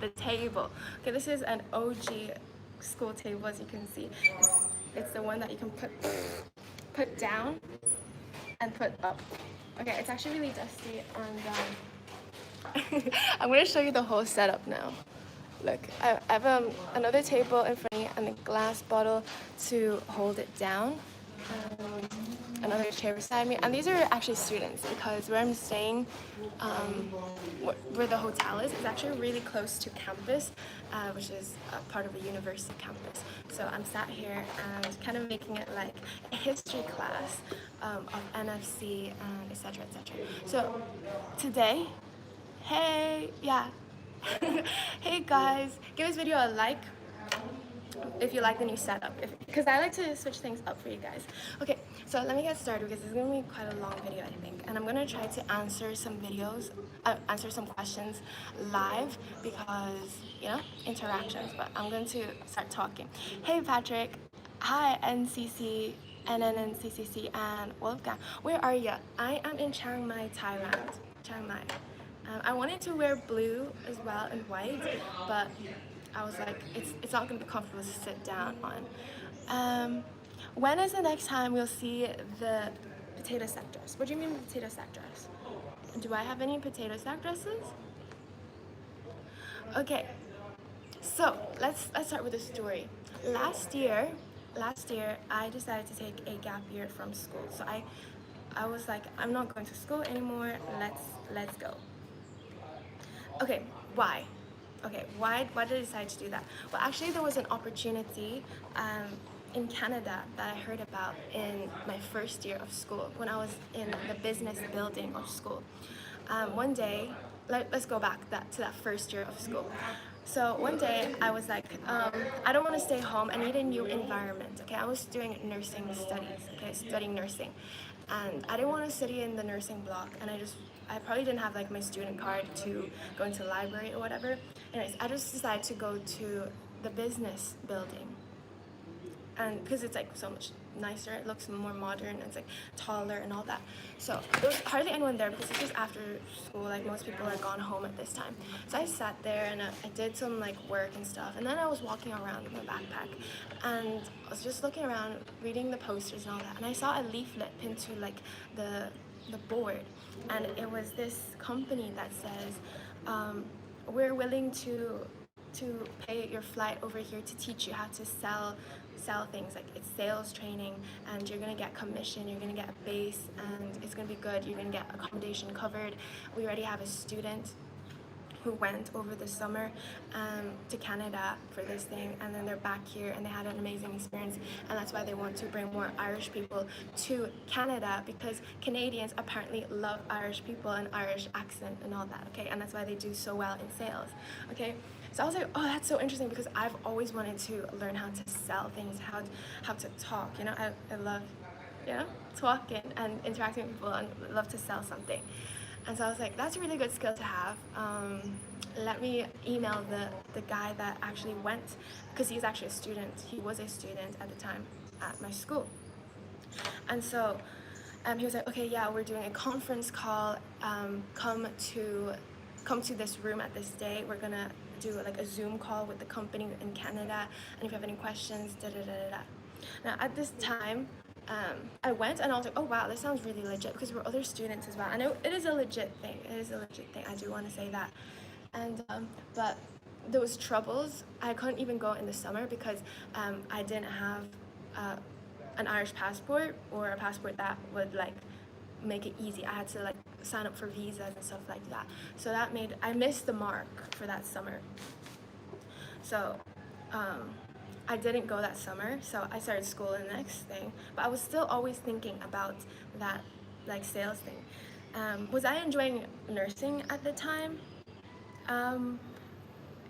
the table. Okay, this is an OG school table, as you can see. It's the one that you can put down and put up. Okay, it's actually really dusty, and I'm gonna show you the whole setup now. Look, I have another table in front of me and a glass bottle to hold it down. Another chair beside me, and these are actually students because where I'm staying, where the hotel is actually really close to campus, which is part of a university campus. So I'm sat here and kind of making it like a history class of NFC and etc. etc. So today, hey, yeah, hey guys, give this video a like if you like the new setup, because I like to switch things up for you guys. Okay, so let me get started because it's gonna be quite a long video, I think, and I'm gonna try to answer some questions live because interactions. But I'm going to start talking. Hey Patrick, hi NCC, NNNCCC, and Wolfgang. Where are you? I am in Chiang Mai, Thailand. Chiang Mai. I wanted to wear blue as well and white, but I was like, it's not gonna be comfortable to sit down on. When is the next time we'll see the potato sack dress? What do you mean potato sack dress? Do I have any potato sack dresses? Okay, so let's start with a story. Last year, I decided to take a gap year from school. So I was like, I'm not going to school anymore. Let's go. Okay, why? Okay, why did I decide to do that? Well, actually, there was an opportunity in Canada that I heard about in my first year of school when I was in the business building of school. One day, let's go back to that first year of school. So one day I was like, I don't want to stay home. I need a new environment. Okay, I was doing nursing studies. Okay, studying nursing, and I didn't want to study in the nursing block. And I probably didn't have like my student card to go into the library or whatever. Anyways, I just decided to go to the business building, and because it's like so much nicer, it looks more modern, it's like taller and all that. So there was hardly anyone there because it's just after school, like most people are gone home at this time. So I sat there and I did some like work and stuff, and then I was walking around with my backpack, and I was just looking around, reading the posters and all that, and I saw a leaflet pinned to like the board, and it was this company that says, we're willing to pay your flight over here to teach you how to sell things. Like, it's sales training, and you're gonna get commission, you're gonna get a base, and it's gonna be good. You're gonna get accommodation covered. We already have a student who went over the summer to Canada for this thing, and then they're back here and they had an amazing experience, and that's why they want to bring more Irish people to Canada, because Canadians apparently love Irish people and Irish accent and all that. Okay, and that's why they do so well in sales. Okay, so I was like, oh, that's so interesting, because I've always wanted to learn how to sell things, how to talk. I love talking and interacting with people, and love to sell something. And so I was like, that's a really good skill to have. Let me email the guy that actually went, because he's actually a student. He was a student at the time at my school. And so he was like, okay, yeah, we're doing a conference call. Come to this room at this day. We're gonna do like a Zoom call with the company in Canada. And if you have any questions, da da da da da. Now at this time, I went and I was like, oh wow, this sounds really legit, because we're other students as well. I know it is a legit thing. It is a legit thing. I do want to say that. And but there was troubles. I couldn't even go in the summer because I didn't have an Irish passport, or a passport that would like make it easy. I had to like sign up for visas and stuff like that. So that made I missed the mark for that summer. So I didn't go that summer, so I started school the next thing. But I was still always thinking about that like sales thing. Was I enjoying nursing at the time?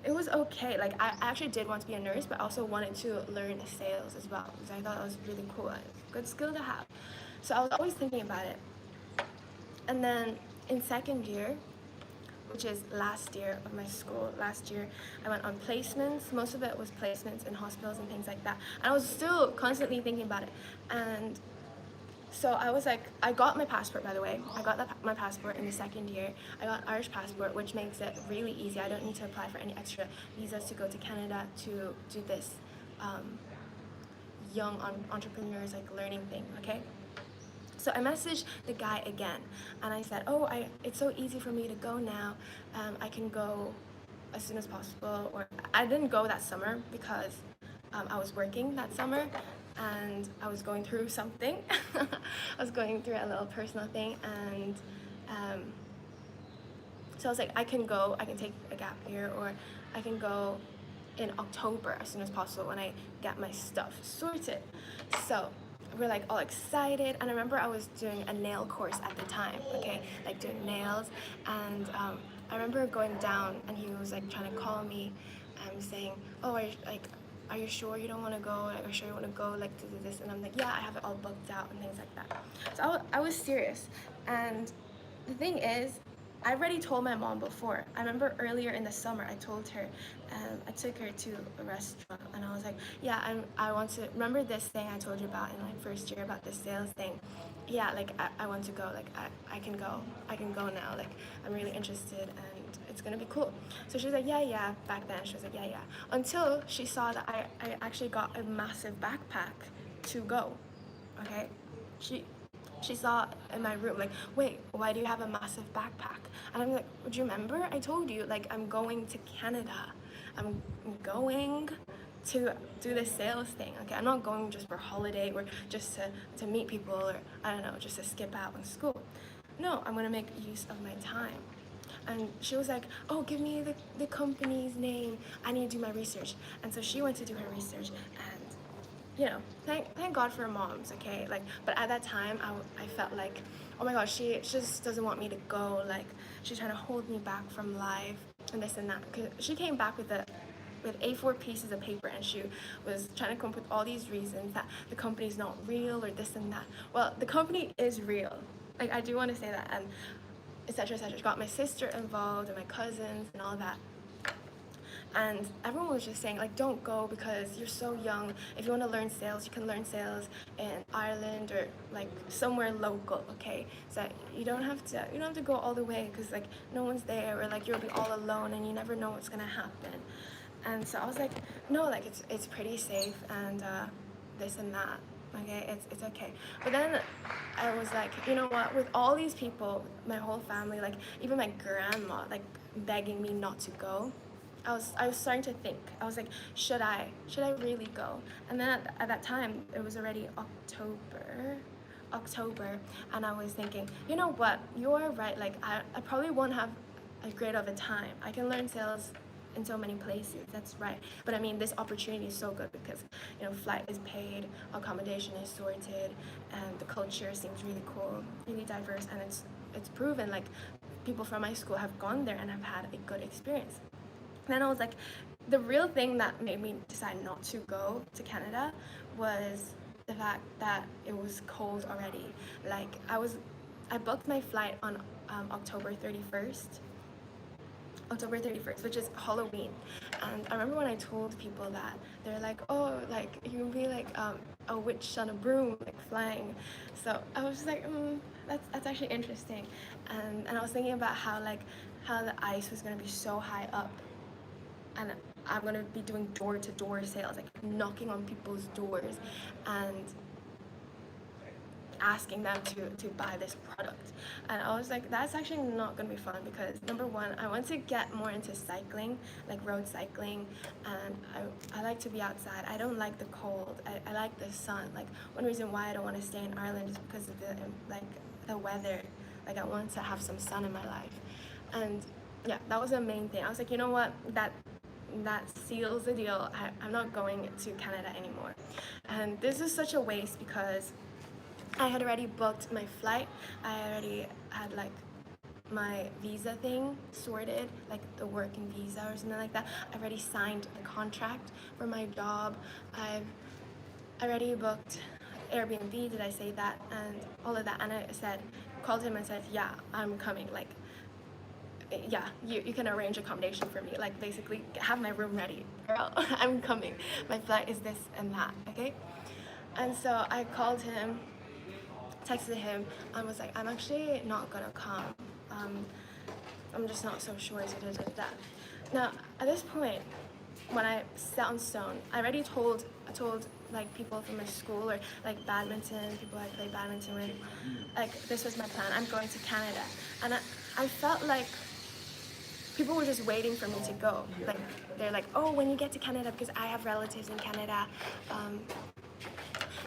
It was okay. Like, I actually did want to be a nurse, but I also wanted to learn sales as well, because I thought that was really cool. Good skill to have. So I was always thinking about it. And then in second year, which is last year of my school, last year I went on placements. Most of it was placements in hospitals and things like that. And I was still constantly thinking about it. And So I was like, I got my passport, by the way. I got my passport in the second year. I got Irish passport, which makes it really easy. I don't need to apply for any extra visas to go to Canada to do this young entrepreneurs like learning thing, okay? So I messaged the guy again, and I said, "Oh, it's so easy for me to go now. I can go as soon as possible." Or I didn't go that summer because I was working that summer, and I was going through something. I was going through a little personal thing, and so I was like, I can go. I can take a gap year, or I can go in October as soon as possible when I get my stuff sorted. So we're like all excited, and I remember I was doing a nail course at the time, okay, like doing nails, and I remember going down, and he was like trying to call me, saying, "Oh, are you sure you don't want to go? Are you sure you want to go like to do this?" And I'm like, "Yeah, I have it all booked out," and things like that. So I was serious, and the thing is, I already told my mom before. I remember earlier in the summer, I told her, I took her to a restaurant, and I was like, "Yeah, I want to remember this thing I told you about in like first year about the sales thing. Yeah, like I want to go. Like I can go. I can go now. Like I'm really interested, and it's gonna be cool." So she was like, "Yeah, yeah." Back then, she was like, "Yeah, yeah." Until she saw that I actually got a massive backpack to go. Okay, she she saw in my room like, "Wait, why do you have a massive backpack?" And I'm like, "Do you remember I told you like I'm going to Canada, I'm going to do the sales thing. Okay, I'm not going just for holiday or just to meet people, or I don't know, just to skip out on school. No, I'm gonna make use of my time." And she was like, "Oh, give me the company's name, I need to do my research." And so she went to do her research, and thank God for moms, okay? Like, but at that time, I felt like, oh my gosh, she just doesn't want me to go. Like, she's trying to hold me back from life and this and that. Cause she came back with A4 pieces of paper, and she was trying to come up with all these reasons that the company's not real or this and that. Well, the company is real. Like, I do want to say that, and etc. etc. Got my sister involved and my cousins and all that. And everyone was just saying, like, don't go because you're so young. If you want to learn sales, you can learn sales in Ireland or like somewhere local, okay? So you don't have to go all the way because like no one's there, or like you'll be all alone and you never know what's gonna happen. And so I was like, no, like it's pretty safe, and this and that. Okay, it's okay. But then I was like, you know what? With all these people, my whole family, like even my grandma, like begging me not to go, I was starting to think. I was like, should I really go? And then at that time, it was already October, and I was thinking, you know what? You're right. Like I probably won't have a great of a time. I can learn sales in so many places. That's right. But I mean, this opportunity is so good because flight is paid, accommodation is sorted, and the culture seems really cool, really diverse, and it's proven like people from my school have gone there and have had a good experience. Then I was like, the real thing that made me decide not to go to Canada was the fact that it was cold already. Like I booked my flight on October 31st, which is Halloween. And I remember when I told people that, they're like, "Oh, like you'll be like a witch on a broom, like flying." So I was just like, that's actually interesting. And I was thinking about how the ice was gonna be so high up, and I'm gonna be doing door-to-door sales, like knocking on people's doors and asking them to buy this product. And I was like, that's actually not gonna be fun because number one, I want to get more into cycling, like road cycling, and I like to be outside. I don't like the cold. I like the sun. Like one reason why I don't want to stay in Ireland is because of the weather. Like I want to have some sun in my life. And yeah, that was the main thing. I was like, you know what, that seals the deal. I'm not going to Canada anymore. And this is such a waste because I had already booked my flight. I already had like my visa thing sorted, like the working visa or something like that. I already signed the contract for my job. I've already booked Airbnb, did I say that? And all of that. And I called him and said, yeah, I'm coming. Like, yeah, you can arrange accommodation for me. Like, basically, have my room ready. Girl, I'm coming. My flight is this and that, okay? And so I called him texted him. I was like, I'm actually not gonna come. Um, I'm just not so sure. Da, da, da, da. Now, at this point, when I sat on stone, I told like people from my school or like badminton, people I play badminton with, like this was my plan. I'm going to Canada, and I felt like people were just waiting for me to go. Like they're like, oh, when you get to Canada, because I have relatives in Canada,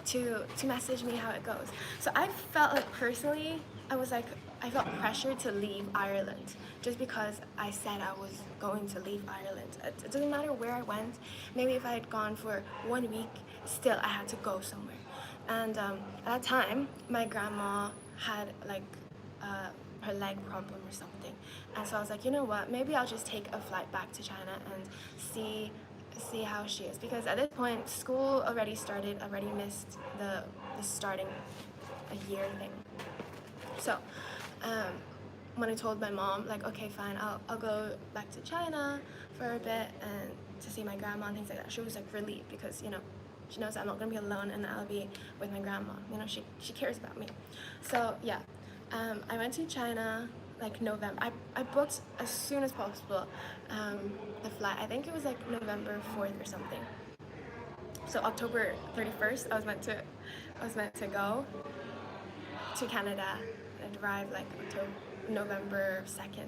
to message me how it goes. So I felt like personally, I felt pressure to leave Ireland just because I said I was going to leave Ireland. It doesn't matter where I went. Maybe if I had gone for 1 week, still I had to go somewhere. And at that time, my grandma had like her leg problem or something. And so I was like, you know what, maybe I'll just take a flight back to China and see how she is, because at this point school already started, already missed the starting a year thing. So when I told my mom, like, okay, fine, I'll go back to China for a bit and to see my grandma and things like that, she was like relieved, because you know she knows I'm not gonna be alone and I'll be with my grandma. You know, she cares about me. So yeah, I went to China like November. I booked as soon as possible the flight. I think it was like November 4th or something. So October 31st, I was meant to go to Canada and arrive like November 2nd,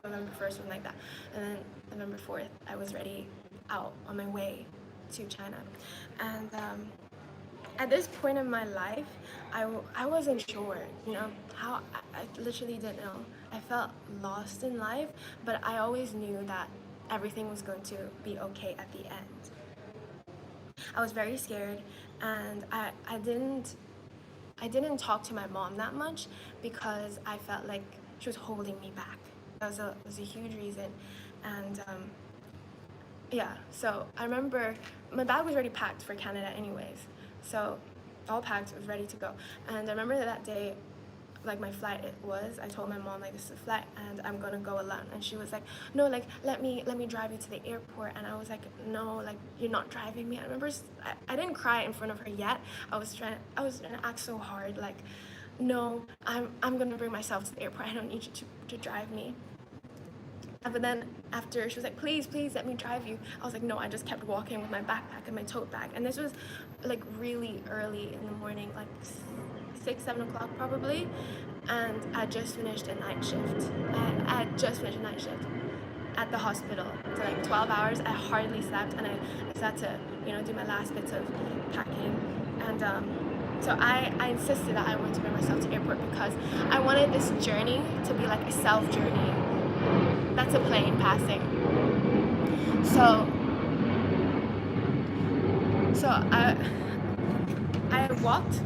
November 1st, something like that. And then November 4th, I was ready out on my way to China. And at this point in my life, I wasn't sure, you know, how I literally didn't know. I felt lost in life, but I always knew that everything was going to be okay at the end. I was very scared, and I didn't talk to my mom that much because I felt like she was holding me back. That was a huge reason. And yeah, so I remember my bag was already packed for Canada anyways. So all packed, was ready to go. And I remember that day, like my flight I told my mom like, this is a flight and I'm gonna go alone. And she was like, no, like let me drive you to the airport. And I was like, no, like you're not driving me. I remember I didn't cry in front of her yet. I was trying to act so hard, like, no, I'm gonna bring myself to the airport. I don't need you to drive me. But then after she was like, please let me drive you, I was like, no. I just kept walking with my backpack and my tote bag. And this was like really early in the morning, like 6-7 o'clock probably. And I just finished a night shift. I had just finished a night shift at the hospital. So like 12 hours, I hardly slept, and I had to, you know, do my last bits of packing. And so I insisted that I wanted to bring myself to the airport because I wanted this journey to be like a self journey. That's a plane passing. So I walked.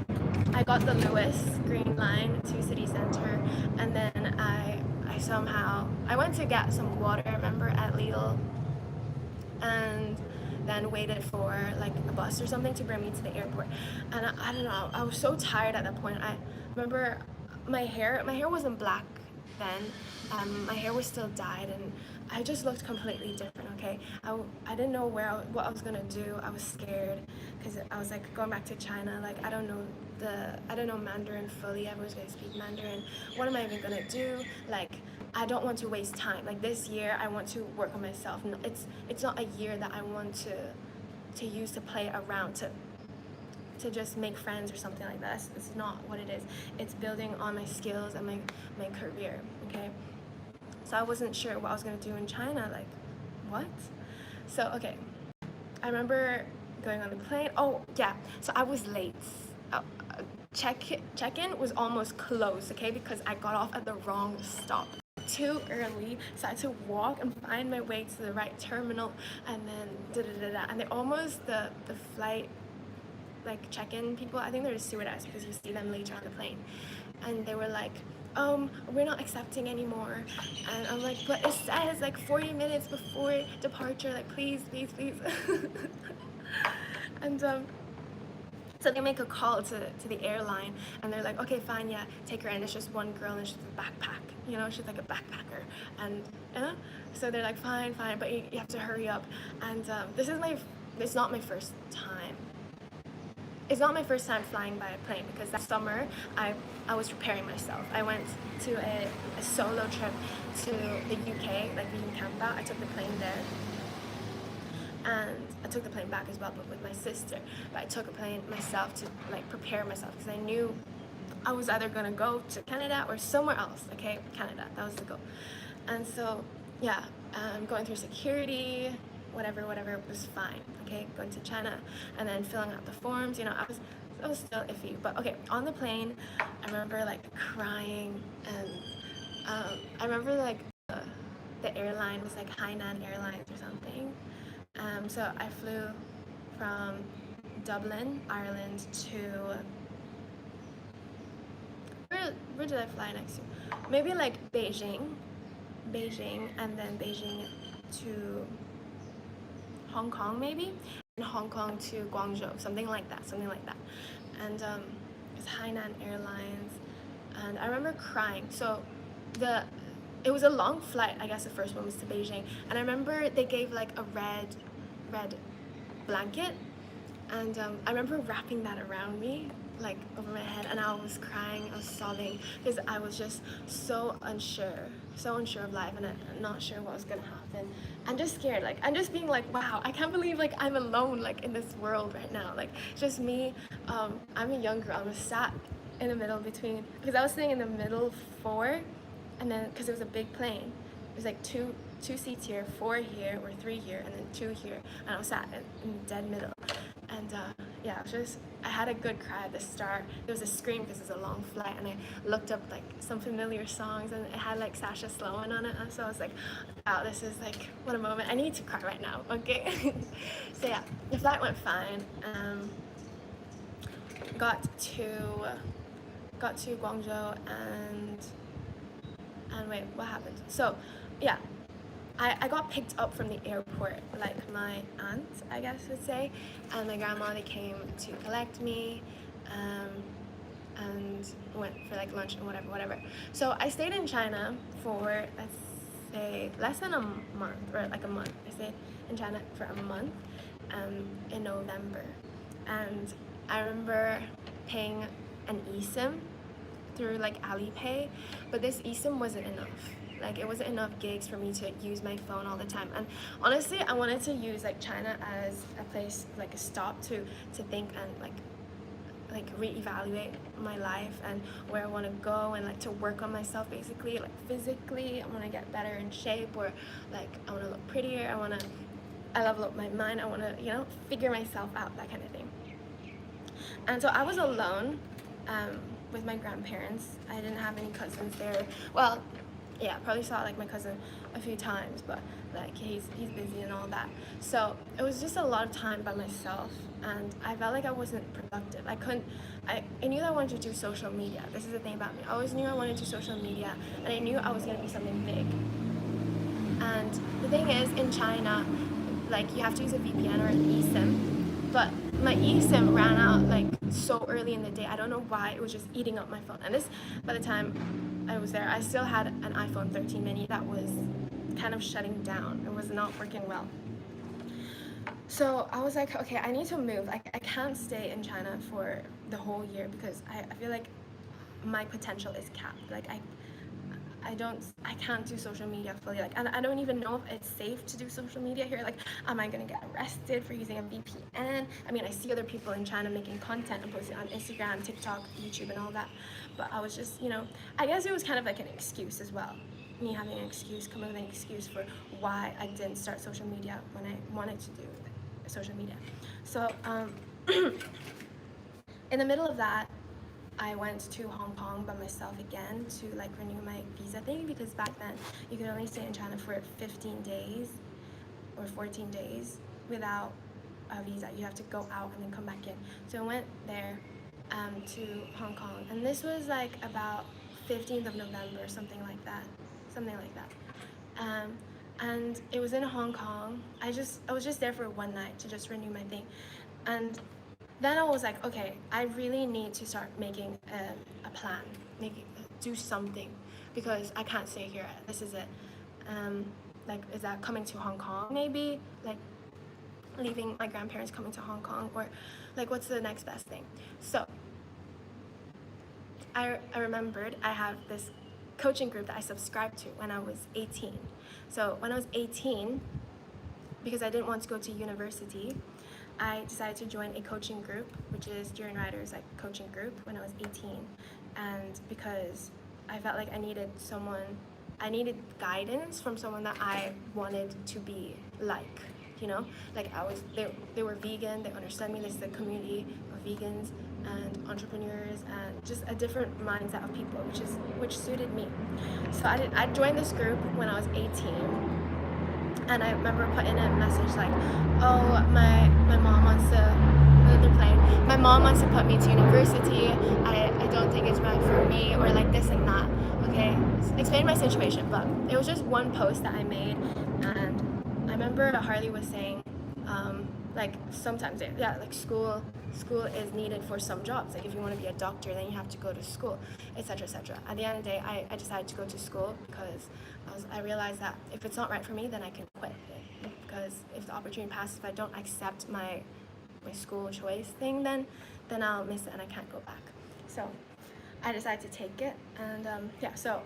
I got the Lewis Green Line to city center, and then I somehow I went to get some water, I remember, at Lidl, and then waited for like a bus or something to bring me to the airport. And I don't know, I was so tired at that point. I remember my hair wasn't black then. My hair was still dyed, and I just looked completely different. Okay, I didn't know what I was gonna do. I was scared because I was like going back to China. Like I don't know Mandarin fully. Everyone's gonna speak Mandarin. What am I even gonna do? Like I don't want to waste time. Like this year, I want to work on myself. No, it's not a year that I want to use to play around to just make friends or something like that. It's not what it is. It's building on my skills and my career. Okay. So I wasn't sure what I was gonna do in China. Like, what? So okay, I remember going on the plane. Oh yeah, so I was late. Check-in was almost closed. Okay, because I got off at the wrong stop. Too early, so I had to walk and find my way to the right terminal, and then and they almost the flight like check-in people. I think they're a stewardess because you see them later on the plane, and they were like, we're not accepting anymore. And I'm like, but it says like 40 minutes before departure, like please. And so they make a call to the airline, and they're like, okay, fine, yeah, take her in. It's just one girl and she's a backpack, you know, she's like a backpacker. And so they're like, fine, but you have to hurry up. And it's not my first time it's not my first time flying by a plane, because that summer I was preparing myself. I went to a solo trip to the UK, like being camped out. I took the plane there, and I took the plane back as well, but with my sister. But I took a plane myself to like prepare myself, because I knew I was either gonna go to Canada or somewhere else. Okay, Canada, that was the goal. And so yeah, going through security, whatever was fine. Okay, going to China and then filling out the forms. You know, I was still iffy. But okay, on the plane, I remember like crying, and I remember like the airline was like Hainan Airlines or something. So I flew from Dublin, Ireland to where did I fly next to? Maybe like Beijing, and then Beijing to Hong Kong maybe, and Hong Kong to Guangzhou, something like that. And it's Hainan Airlines, and I remember crying. So it was a long flight. I guess the first one was to Beijing, and I remember they gave like a red blanket, and I remember wrapping that around me, like over my head, and I was crying, I was sobbing, because I was just so unsure of life, and I'm not sure what was gonna happen. I'm just scared, like I'm just being like, wow, I can't believe like I'm alone like in this world right now, like just me. I'm a young girl, I was sat in the middle between, because I was sitting in the middle four, and then because it was a big plane, it was like two seats here, four here, or three here, and then two here, and I was sat in the dead middle. And yeah, I had a good cry at the start. There was a scream because it was a long flight, and I looked up like some familiar songs, and it had like Sasha Sloan on it, and so I was like, wow, this is like, what a moment. I need to cry right now, okay? So yeah, the flight went fine. Got to Guangzhou, and wait, what happened? So yeah, I got picked up from the airport, like my aunt, I guess would say, and my grandma, they came to collect me, and went for like lunch and whatever. So I stayed in China for, let's say, less than a month, or like a month. I stayed in China for a month, in November, and I remember paying an eSIM through like Alipay, but this eSIM wasn't enough. Like it wasn't enough gigs for me to use my phone all the time. And honestly, I wanted to use like China as a place, like a stop to think and like reevaluate my life and where I want to go, and like to work on myself, basically like physically. I want to get better in shape, or like I want to look prettier. I level up my mind. I want to, you know, figure myself out, that kind of thing. And so I was alone, with my grandparents. I didn't have any cousins there. Well, yeah, probably saw like my cousin a few times, but like he's busy and all that. So it was just a lot of time by myself, and I felt like I wasn't productive. I knew that I wanted to do social media. This is the thing about me. I always knew I wanted to do social media, and I knew I was gonna be something big. And the thing is, in China, like you have to use a VPN or an eSIM, but my eSIM ran out like so early in the day. I don't know why. It was just eating up my phone. And this, by the time I was there, I still had an iPhone 13 mini that was kind of shutting down. It was not working well. So I was like, okay, I need to move. I can't stay in China for the whole year, because I feel like my potential is capped. Like I can't do social media fully. Like, and I don't even know if it's safe to do social media here. Like, am I gonna get arrested for using a VPN? I mean, I see other people in China making content and posting on Instagram, TikTok, YouTube, and all that. But I was just, you know, I guess it was kind of like an excuse as well. Me having an excuse, come up with an excuse for why I didn't start social media when I wanted to do social media. So, in the middle of that, I went to Hong Kong by myself again to like renew my visa thing, because back then you could only stay in China for 15 days or 14 days without a visa. You have to go out and then come back in. So I went there, to Hong Kong, and this was like about 15th of November, something like that. And it was in Hong Kong. I was just there for one night to just renew my thing, and then I was like, okay, I really need to start making a plan, do something, because I can't stay here. This is it. Like, is that coming to Hong Kong maybe? Like, leaving my grandparents, coming to Hong Kong, or like what's the next best thing. So I remembered I have this coaching group that I subscribed to when I was 18. So when I was 18, because I didn't want to go to university, I decided to join a coaching group, which is Duran Rider's like coaching group, when I was 18. And because I felt like I needed guidance from someone that I wanted to be like, you know, like they were vegan, they understood me. This is a community of vegans and entrepreneurs and just a different mindset of people, which suited me. So I joined this group when I was 18. And I remember putting a message like, oh, my mom wants to, they're playing, my mom wants to put me to university, I don't think it's right for me, or like this and that, okay? Explain my situation, but it was just one post that I made, and I remember Harley was saying, like sometimes, like school is needed for some jobs. Like if you want to be a doctor, then you have to go to school, etc., etc. At the end of the day, I decided to go to school because I realized that if it's not right for me, then I can quit it. Because if the opportunity passes, if I don't accept my school choice thing, then I'll miss it and I can't go back. So I decided to take it, and so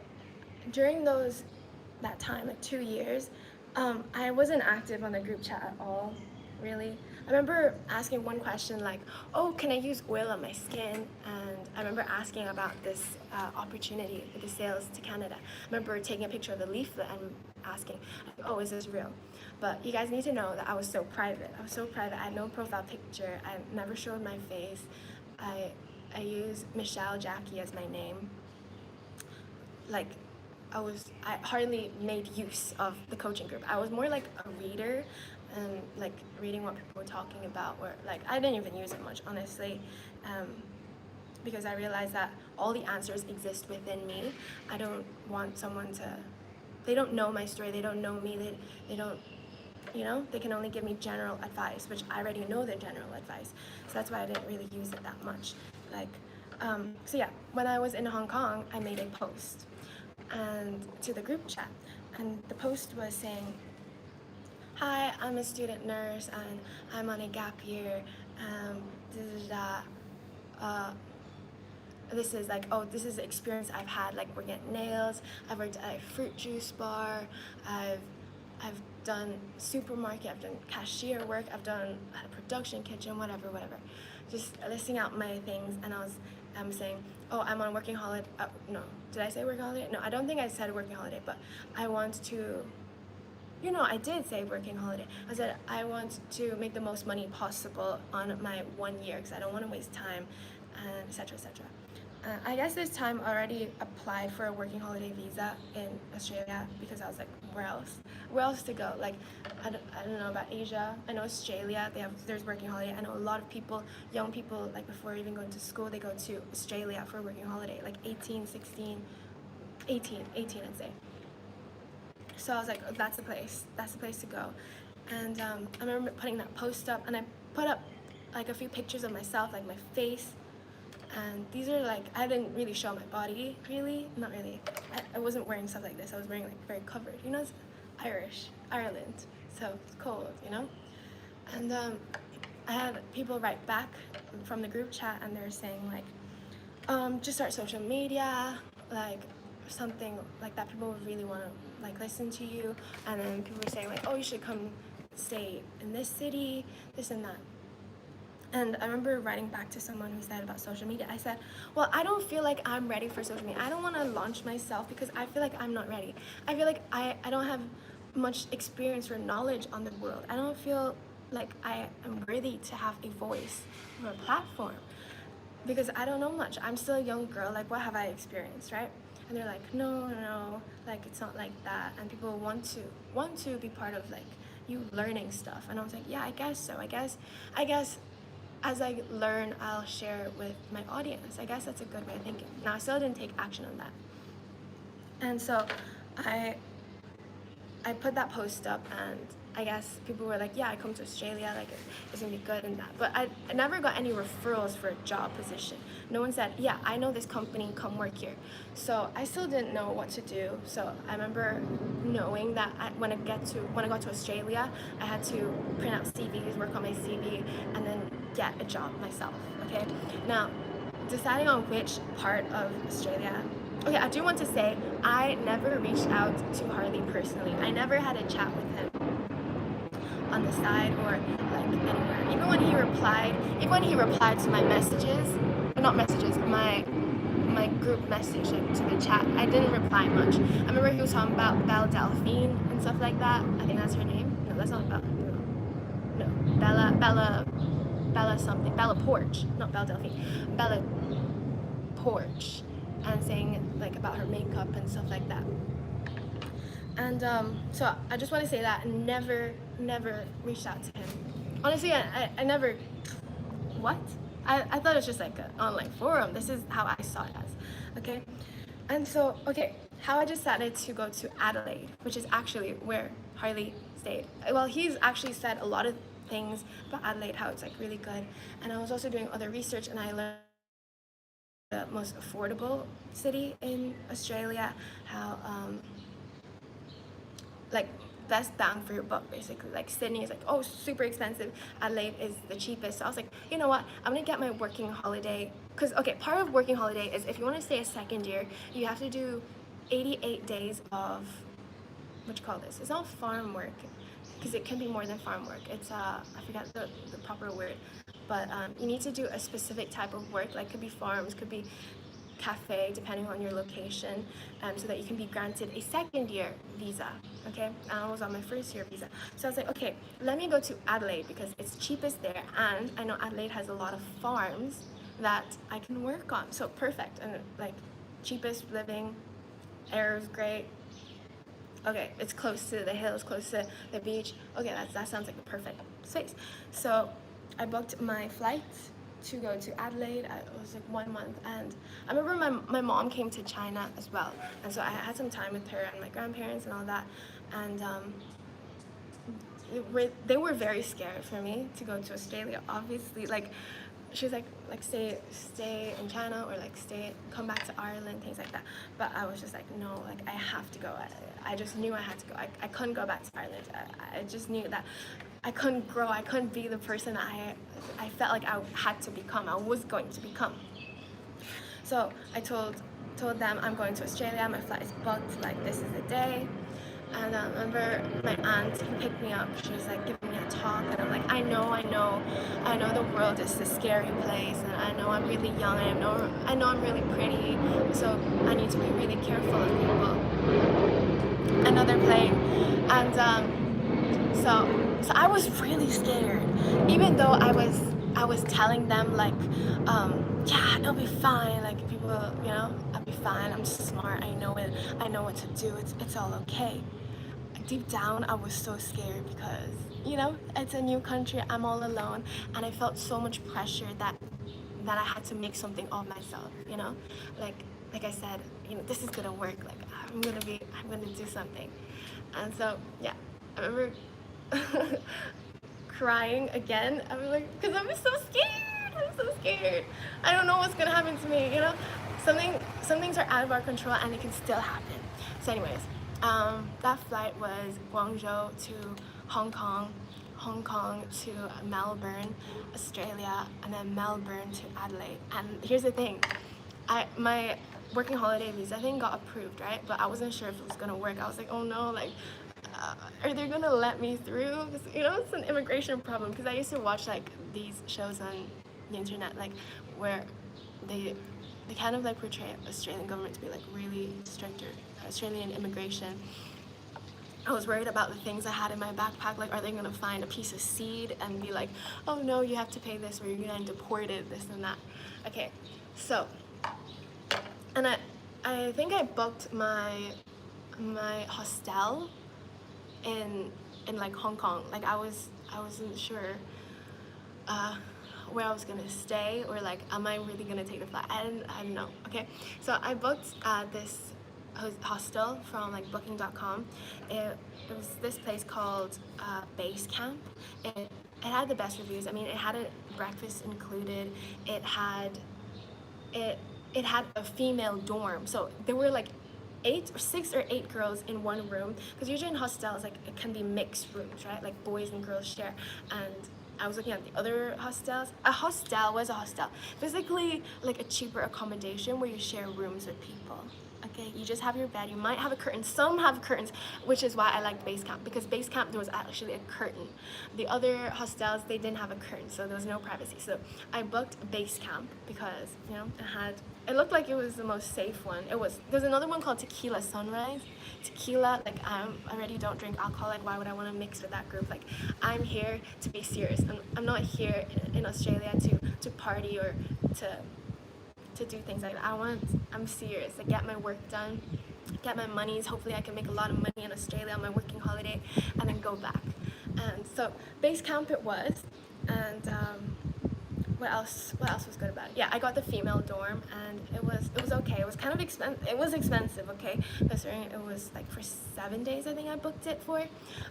during that time, like 2 years, I wasn't active on the group chat at all, really. I remember asking one question like, oh, can I use oil on my skin? And I remember asking about this opportunity with the sales to Canada. I remember taking a picture of the leaflet and asking, oh, is this real? But you guys need to know that I was so private. I had no profile picture. I never showed my face. I used Michelle Jackie as my name. Like, I hardly made use of the coaching group. I was more like a reader and like reading what people were talking about, or like I didn't even use it much, honestly, because I realized that all the answers exist within me. I don't want someone they don't know my story, they don't know me, they don't, you know, they can only give me general advice, which I already know their general advice. So that's why I didn't really use it that much. Like, so yeah, when I was in Hong Kong, I made a post and to the group chat, and the post was saying, hi, I'm a student nurse and I'm on a gap year, this is like, oh, this is the experience I've had, like working at nails, I've worked at a fruit juice bar, I've done supermarket, I've done cashier work, I've done a production kitchen, whatever, just listing out my things. And I'm saying, oh, I'm on working holiday. No, did I say working holiday? No, I don't think I said working holiday, but I want to, you know, I did say working holiday. I said I want to make the most money possible on my 1 year because I don't want to waste time, and etc., etc. I guess this time I already applied for a working holiday visa in Australia because I was like, where else to go? Like, I don't know about Asia. I know Australia, there's working holiday. I know a lot of people, young people, like before even going to school, they go to Australia for a working holiday, like 18, 16, 18 I'd say. So I was like, oh, that's the place to go. And I remember putting that post up, and I put up like a few pictures of myself, like my face. And these are like, I didn't really show my body, really, not really. I wasn't wearing stuff like this. I was wearing like very covered, you know, it's Ireland, so it's cold, you know. And I had people write back from the group chat, and they were saying like, just start social media, like something like that. People would really want to like listen to you. And then people were saying like, oh, you should come stay in this city, this and that. And I remember writing back to someone who said about social media, I said, well, I don't feel like I'm ready for social media. I don't want to launch myself because I feel like I'm not ready. I feel like I don't have much experience or knowledge on the world. I don't feel like I am worthy to have a voice or a platform because I don't know much. I'm still a young girl. Like, what have I experienced, right? And they're like, no, like it's not like that. And people want to be part of like you learning stuff. And I was like, yeah, I guess so. I guess as I learn, I'll share with my audience. I guess that's a good way of thinking. Now, I still didn't take action on that. And so I put that post up, and I guess people were like, yeah, I come to Australia, like it's gonna be good and that. But I never got any referrals for a job position. No one said, yeah, I know this company, come work here. So I still didn't know what to do. So I remember knowing that when I got to Australia, I had to print out CVs, work on my CV, and then get a job myself. Okay. Now, deciding on which part of Australia. Okay, I do want to say I never reached out to Harley personally. I never had a chat with him on the side or like anywhere. Even when he replied to my messages, not messages, my group message, like to the chat, I didn't reply much. I remember he was talking about Belle Delphine and stuff like that. I think that's her name. No, that's not Belle. No, Bella something. Bella Porch, not Belle Delphine. Bella Porch, and saying like about her makeup and stuff like that. And so I just want to say that I never reached out to him. Honestly, I never. What? I thought it was just like an online forum. This is how I saw it as. Okay? And so, okay, how I decided to go to Adelaide, which is actually where Harley stayed. Well, he's actually said a lot of things about Adelaide, how it's like really good. And I was also doing other research and I learned the most affordable city in Australia, how like best bang for your buck basically. Like Sydney is like, oh, super expensive, Adelaide is the cheapest. So I was like, you know what, I'm gonna get my working holiday, because okay, part of working holiday is if you want to stay a second year, you have to do 88 days of what you call this, it's not farm work because it can be more than farm work, it's I forgot the proper word, but you need to do a specific type of work, like could be farms, could be cafe, depending on your location, so that you can be granted a second year visa. Okay, and I was on my first year visa, so I was like, okay, let me go to Adelaide because it's cheapest there, and I know Adelaide has a lot of farms that I can work on. So perfect, and like cheapest living, air is great. Okay, it's close to the hills, close to the beach. Okay, that sounds like a perfect space. So I booked my flights to go to Adelaide. It was like 1 month, and I remember my mom came to China as well, and so I had some time with her and my grandparents and all that, and they were very scared for me to go to Australia. Obviously, like she was like stay in China or like come back to Ireland, things like that. But I was just like, no, like I have to go. I just knew I had to go. I couldn't go back to Ireland. I just knew that I couldn't grow. I couldn't be the person I felt like I had to become. I was going to become. So I told them I'm going to Australia. My flight is booked. Like this is the day. And I remember my aunt who picked me up, she was like giving me a talk, and I'm like, I know the world is a scary place, and I know I'm really young, and I know I'm really pretty, so I need to be really careful of people. And they're playing, and so I was really scared, even though I was telling them like, yeah, it'll be fine, like people, I'll be fine, I'm smart, I know it, I know what to do, it's all okay. Deep down I was so scared because it's a new country, I'm all alone, and I felt so much pressure that I had to make something of myself, like I said, this is gonna work, like I'm gonna do something. And so yeah, I remember crying again. I was like, because I'm so scared, I don't know what's gonna happen to me, some things are out of our control and it can still happen. So anyways, that flight was Guangzhou to Hong Kong, Hong Kong to Melbourne, Australia, and then Melbourne to Adelaide. And here's the thing, my working holiday visa thing got approved, right? But I wasn't sure if it was gonna work. I was like, oh no, like, are they gonna let me through? Because it's an immigration problem. Because I used to watch like these shows on the internet, like where they kind of like portray Australian government to be like really strict, or Australian immigration. I was worried about the things I had in my backpack, like are they gonna find a piece of seed and be like, oh no, you have to pay this or you're gonna get deported, this and that. Okay, so, and I think I booked my hostel in like Hong Kong. Like I wasn't sure where I was gonna stay, or like am I really gonna take the flight. I didn't know. Okay, so I booked this hostel from like booking.com. It was this place called Base Camp. It had the best reviews. I mean, it had a breakfast included. It it had a female dorm, so there were like 6 or 8 girls in one room, because usually in hostels like it can be mixed rooms, right, like boys and girls share. And I was looking at the other hostels. A hostel was a hostel, basically like a cheaper accommodation where you share rooms with people. Okay, you just have your bed. You might have a curtain. Some have curtains, which is why I liked Base Camp, because Base Camp there was actually a curtain. The other hostels, they didn't have a curtain, so there was no privacy. So I booked Base Camp because, you know, it looked like it was the most safe one. There's another one called Tequila Sunrise. Tequila, like, I already don't drink alcohol. Like, why would I want to mix with that group? Like, I'm here to be serious. I'm not here in Australia to party or to do things like that. I'm serious. I get my work done, get my monies. Hopefully I can make a lot of money in Australia on my working holiday and then go back. And so Base Camp it was. And what else was good about it? Yeah, I got the female dorm, and it was okay. It was kind of expensive. It was expensive, okay, considering it was like for 7 days I think I booked it for.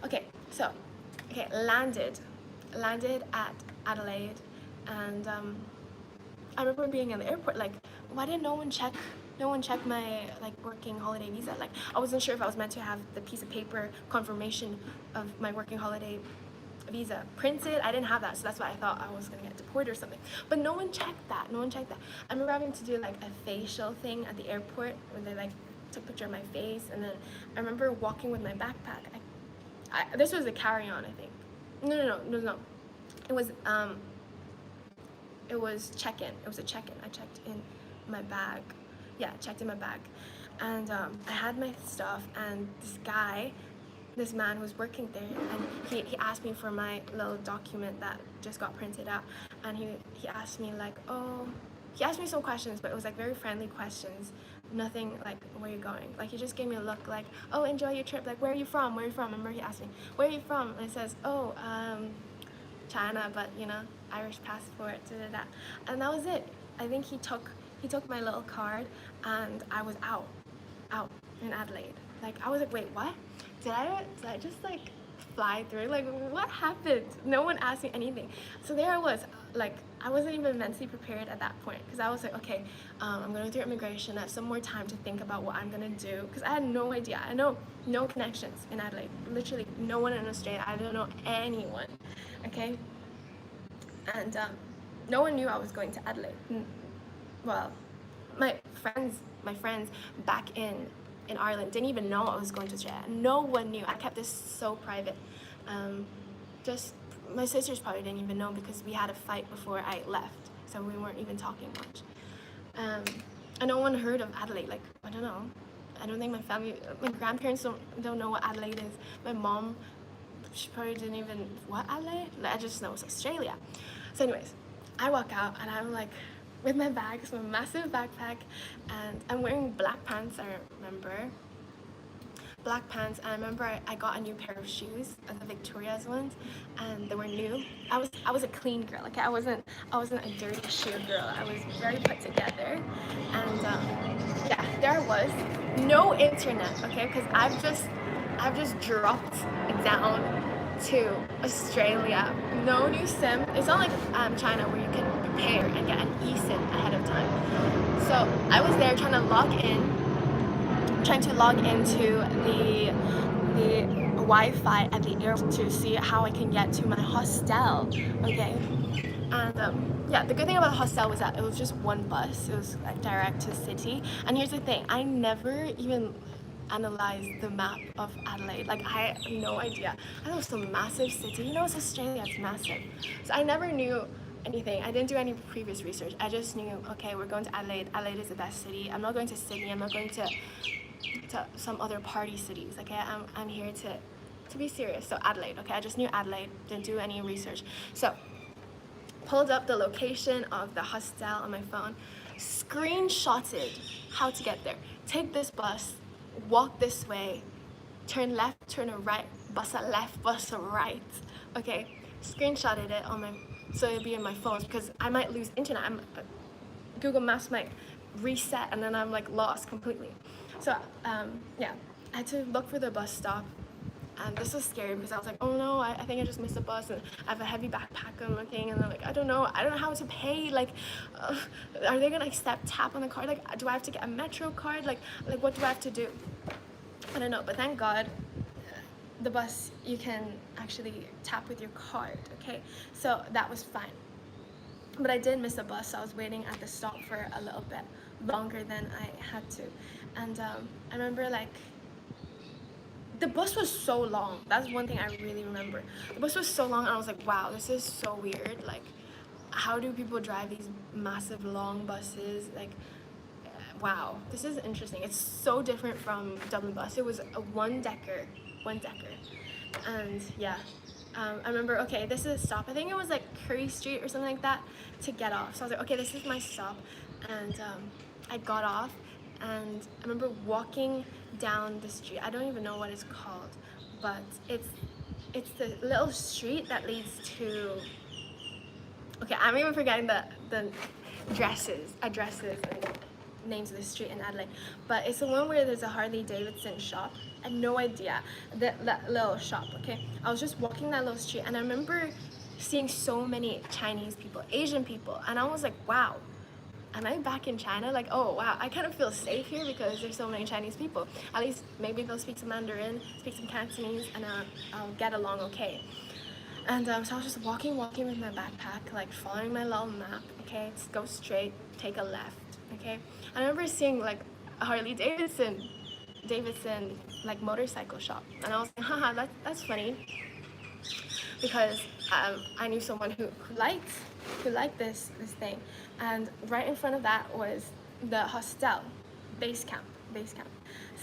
Okay, so landed at Adelaide. And I remember being in the airport, like, why didn't no one check my like working holiday visa? Like, I wasn't sure if I was meant to have the piece of paper confirmation of my working holiday visa printed. I didn't have that, so that's why I thought I was gonna get deported or something. But no one checked that. I remember having to do like a facial thing at the airport where they like took a picture of my face, and then I remember walking with my backpack. This was a carry-on, I think. No. It was check-in. It was a check-in. I checked in my bag. Yeah, checked in my bag. And I had my stuff, and this man who was working there, and he asked me for my little document that just got printed out. And he asked me like, he asked me some questions, but it was like very friendly questions. Nothing like, where are you going? Like, he just gave me a look like, oh, enjoy your trip. Like, where are you from? I remember he asked me, where are you from? And it says, oh, China, but you know, Irish passport, and that was it. I think he took my little card, and I was out in Adelaide. Like, I was like, wait, what? Did I just like fly through? Like, what happened? No one asked me anything. So there I was, like, I wasn't even mentally prepared at that point, because I was like, okay, I'm gonna go through immigration. I have some more time to think about what I'm gonna do, because I had no idea. I know no connections in Adelaide. Literally no one in Australia. I don't know anyone. Okay. And no one knew I was going to Adelaide. Well, my friends back in Ireland didn't even know I was going to Australia. No one knew. I kept this so private. Just my sisters probably didn't even know, because we had a fight before I left, so we weren't even talking much. And no one heard of Adelaide. Like, I don't know. I don't think my grandparents don't know what Adelaide is. My mom, she probably didn't even, what, Adelaide? I just know it's Australia. So anyways, I walk out, and I'm like, with my bags, my massive backpack, and I'm wearing black pants. I remember black pants, and I remember I got a new pair of shoes, the Victoria's ones, and they were new. I was a clean girl. Okay, I wasn't a dirty shoe girl. I was very put together. And yeah, there I was. No internet, okay, because I've just dropped down to Australia. No new SIM. It's not like China, where you can prepare and get an eSIM ahead of time. So I was there trying to log into the Wi-Fi at the airport to see how I can get to my hostel. Okay. And yeah, the good thing about the hostel was that it was just one bus. It was like direct to the city. And here's the thing, I never even analyze the map of Adelaide. Like, I have no idea. I thought it was some massive city. You know, it's Australia, it's massive. So I never knew anything. I didn't do any previous research. I just knew, okay, we're going to Adelaide. Adelaide is the best city. I'm not going to Sydney. I'm not going to some other party cities. Okay, I'm here to be serious. So Adelaide. Okay, I just knew Adelaide. Didn't do any research. So pulled up the location of the hostel on my phone, screenshotted how to get there. Take this bus, walk this way, turn left, turn a right, bus a left, bus a right. Okay, screenshotted it on my, so it'll be in my phone, because I might lose internet. Google Maps might reset, and then I'm like lost completely. So yeah, I had to look for the bus stop. And this was scary because I was like, oh no, I think I just missed the bus, and I have a heavy backpack I'm looking, and I'm like, I don't know how to pay. Like, uh, are they gonna accept tap on the card? Like, do I have to get a Metro card? Like what do I have to do? I don't know, but thank God the bus you can actually tap with your card, okay? So that was fine. But I did miss a bus, so I was waiting at the stop for a little bit longer than I had to. And I remember like the bus was so long. That's one thing I really remember. The bus was so long, and I was like, wow, this is so weird. Like, how do people drive these massive long buses? Like, wow, this is interesting. It's so different from Dublin bus. It was a one decker, and yeah. I remember, okay, this is a stop. I think it was like Curry Street or something like that to get off. So I was like, okay, this is my stop, and I got off, and I remember walking down the street. I don't even know what it's called, but it's the little street that leads to. Okay, I'm even forgetting the addresses, and names of the street in Adelaide, but it's the one where there's a Harley Davidson shop. I had no idea that little shop. Okay, I was just walking that little street, and I remember seeing so many Chinese people, Asian people, and I was like, wow, am I back in China? Like, oh wow, I kind of feel safe here because there's so many Chinese people. At least maybe they'll speak some Mandarin, speak some Cantonese, and I'll get along okay. And so I was just walking with my backpack, like following my little map. Okay, just go straight, take a left. Okay, I remember seeing like a Harley Davidson like motorcycle shop, and I was like, haha, that's funny, because I knew someone who liked this thing, and right in front of that was the hostel, base camp.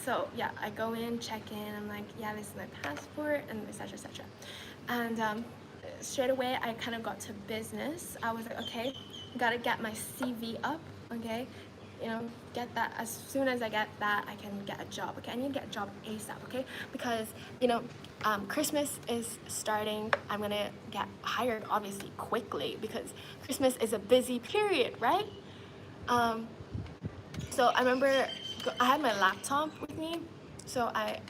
So yeah, I go in, check in. I'm like, yeah, this is my passport, and etc. etc. And straight away, I kind of got to business. I was like, okay, gotta get my CV up. Okay, get that. As soon as I get that, I can get a job. Okay, I need to get a job ASAP. Okay, because Christmas is starting. I'm gonna get hired obviously quickly because Christmas is a busy period, right? So I remember I had my laptop with me, so I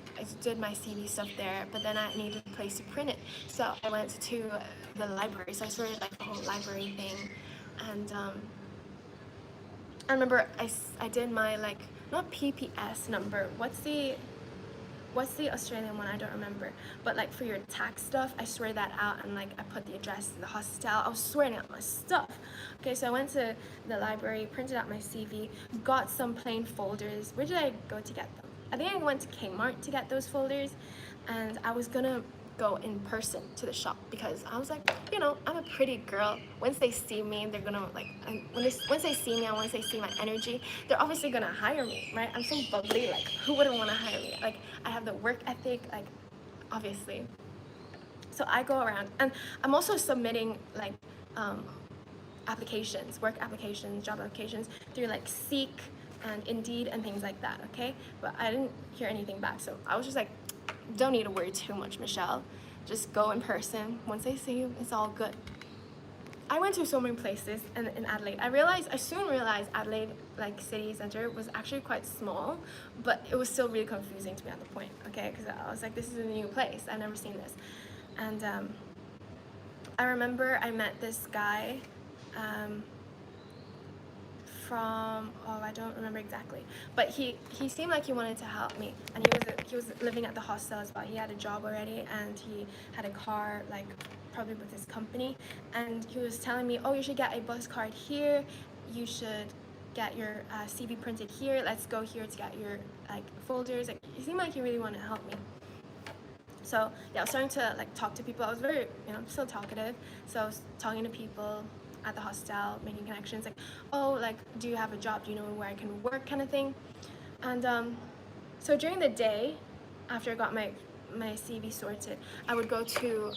did my CV stuff there, but then I needed a place to print it. So I went to the library, so I started like the whole library thing. And I remember I did my like, not PPS number, what's the Australian one? I don't remember. But like for your tax stuff, I swear that out, and like I put the address to the hostel. I was swearing out my stuff. Okay, so I went to the library, printed out my CV, got some plain folders. Where did I go to get them? I think I went to Kmart to get those folders, and I was gonna go in person to the shop because I was like, I'm a pretty girl. Once they see me, they're gonna like, once they see me and once they see my energy, they're obviously gonna hire me, right? I'm so bubbly, like who wouldn't want to hire me? Like I have the work ethic, like obviously. So I go around, and I'm also submitting like applications, work applications, job applications through like Seek and Indeed and things like that. Okay, but I didn't hear anything back, so I was just like, don't need to worry too much, Michelle. Just go in person. Once they see you, it's all good. I went to so many places in Adelaide. I soon realized Adelaide, like city center, was actually quite small, but it was still really confusing to me at the point, okay? Because I was like, this is a new place. I've never seen this. And I remember I met this guy from, I don't remember exactly, but he seemed like he wanted to help me, and he was living at the hostel as well. He had a job already, and he had a car, like probably with his company, and he was telling me, oh, you should get a bus card here, you should get your CV printed here, let's go here to get your like folders. Like, he seemed like he really wanted to help me. So yeah, I was starting to like talk to people. I was very, still talkative, so I was talking to people at the hostel, making connections, like, oh, like, do you have a job? Do you know where I can work, kind of thing. And so during the day, after I got my CV sorted, I would go to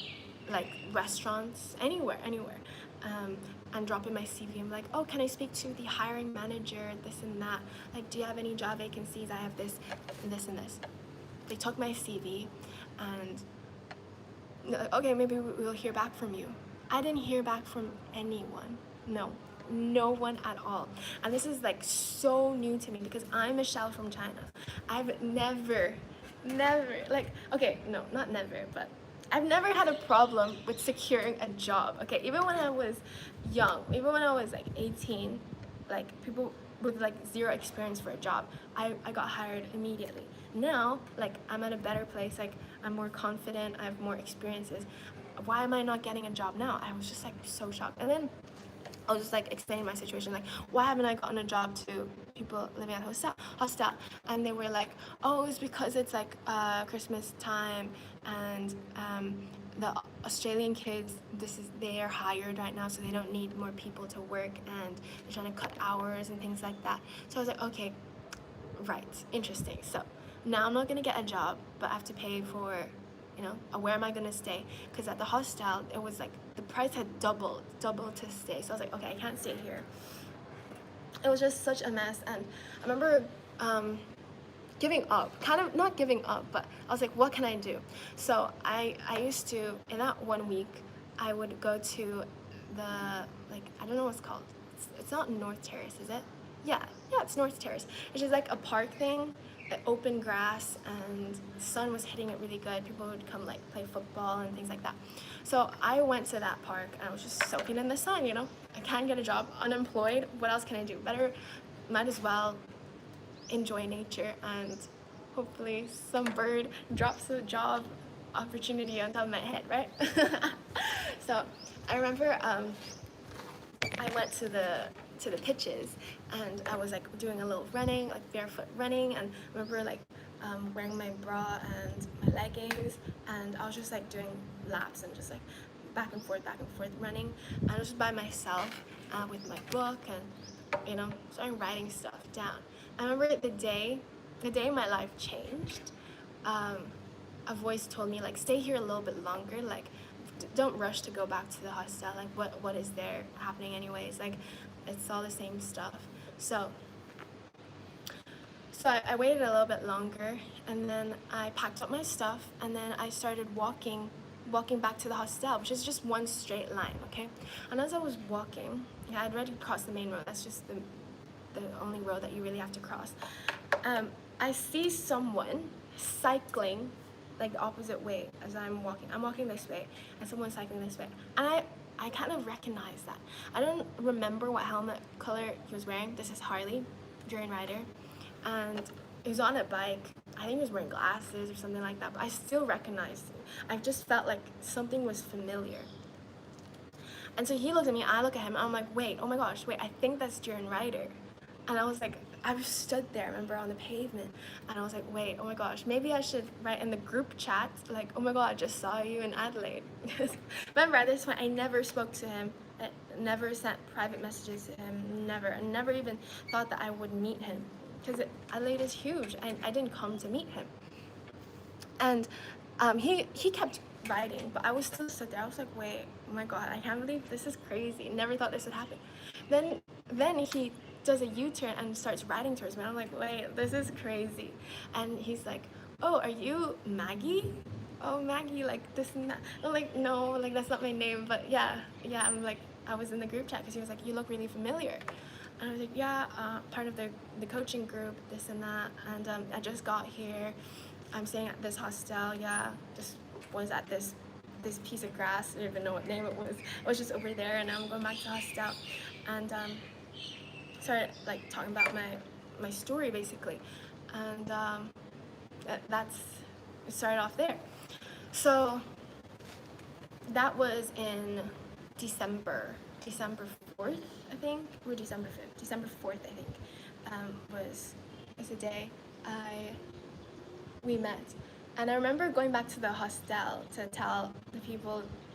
like restaurants, anywhere, and drop in my CV. I'm like, oh, can I speak to the hiring manager, this and that? Like, do you have any job vacancies? I have this and this and this. They took my CV, and okay, maybe we'll hear back from you. I didn't hear back from anyone. No, no one at all. And this is like so new to me because I'm Michelle from China. I've never, like, okay, no, not never, but I've never had a problem with securing a job. Okay, even when I was young, even when I was like 18, like people with like zero experience for a job, I got hired immediately. Now, like, I'm at a better place, like I'm more confident, I have more experiences. Why am I not getting a job now? I was just like so shocked. And then I was just like explaining my situation, like, why haven't I gotten a job to people living at hostel? And they were like, oh, it's because it's like Christmas time, and the Australian kids, they are hired right now, so they don't need more people to work, and they're trying to cut hours and things like that. So I was like, okay, right, interesting. So now I'm not gonna get a job, but I have to pay for, where am I gonna stay? Because at the hostel, it was like the price had doubled to stay. So I was like, okay, I can't stay here. It was just such a mess, and I remember giving up, kind of not giving up, but I was like, what can I do? So I used to, in that 1 week, I would go to the, like, I don't know what it's called. It's not North Terrace, is it? Yeah, it's North Terrace. It's just like a park thing, open grass, and the sun was hitting it really good. People would come like play football and things like that. So I went to that park and I was just soaking in the sun, I can't get a job, unemployed, what else can I do? Might as well enjoy nature, and hopefully some bird drops a job opportunity on top of my head, right? So I remember I went to the pitches, and I was like doing a little running, like barefoot running, and I remember like wearing my bra and my leggings, and I was just like doing laps and just like back and forth running, and I was just by myself with my book, and started writing stuff down. I remember the day my life changed. A voice told me, like, stay here a little bit longer, like don't rush to go back to the hostel, like what is there happening anyways, like it's all the same stuff. So I waited a little bit longer, and then I packed up my stuff, and then I started walking back to the hostel, which is just one straight line, okay? And as I was walking, I'd already crossed the main road. That's just the only road that you really have to cross. I see someone cycling like the opposite way as I'm walking. I'm walking this way, and someone's cycling this way. And I kind of recognize that. I don't remember what helmet color he was wearing. This is Harley, Duran Rider. And he was on a bike. I think he was wearing glasses or something like that, but I still recognized him. I just felt like something was familiar. And so he looked at me, I look at him, and I'm like, wait, oh my gosh, wait, I think that's Duran Rider. And I was like, I was stood there, remember, on the pavement, and I was like, wait, oh my gosh, maybe I should write in the group chat, like, oh my god, I just saw you in Adelaide. Remember, at this point, I never spoke to him, I never sent private messages to him, never. I never even thought that I would meet him, because Adelaide is huge, and I didn't come to meet him. And he kept writing, but I was still stood there. I was like, wait, oh my god, I can't believe this is crazy. Never thought this would happen. Then he does a U-turn and starts riding towards me. I'm like, wait, this is crazy. And he's like, oh, are you Maggie? Oh, Maggie, like this and that. I'm like, no, like that's not my name, but yeah. I'm like, I was in the group chat because he was like, you look really familiar. And I was like, yeah, part of the coaching group, this and that. And I just got here. I'm staying at this hostel. Yeah, just was at this piece of grass. I don't even know what name it was. I was just over there, and now I'm going back to the hostel. And started like talking about my story basically, and that's it started off there. So that was in December 4th, I think, or December 5th. December 4th, I think, was the day we met. And I remember going back to the hostel to tell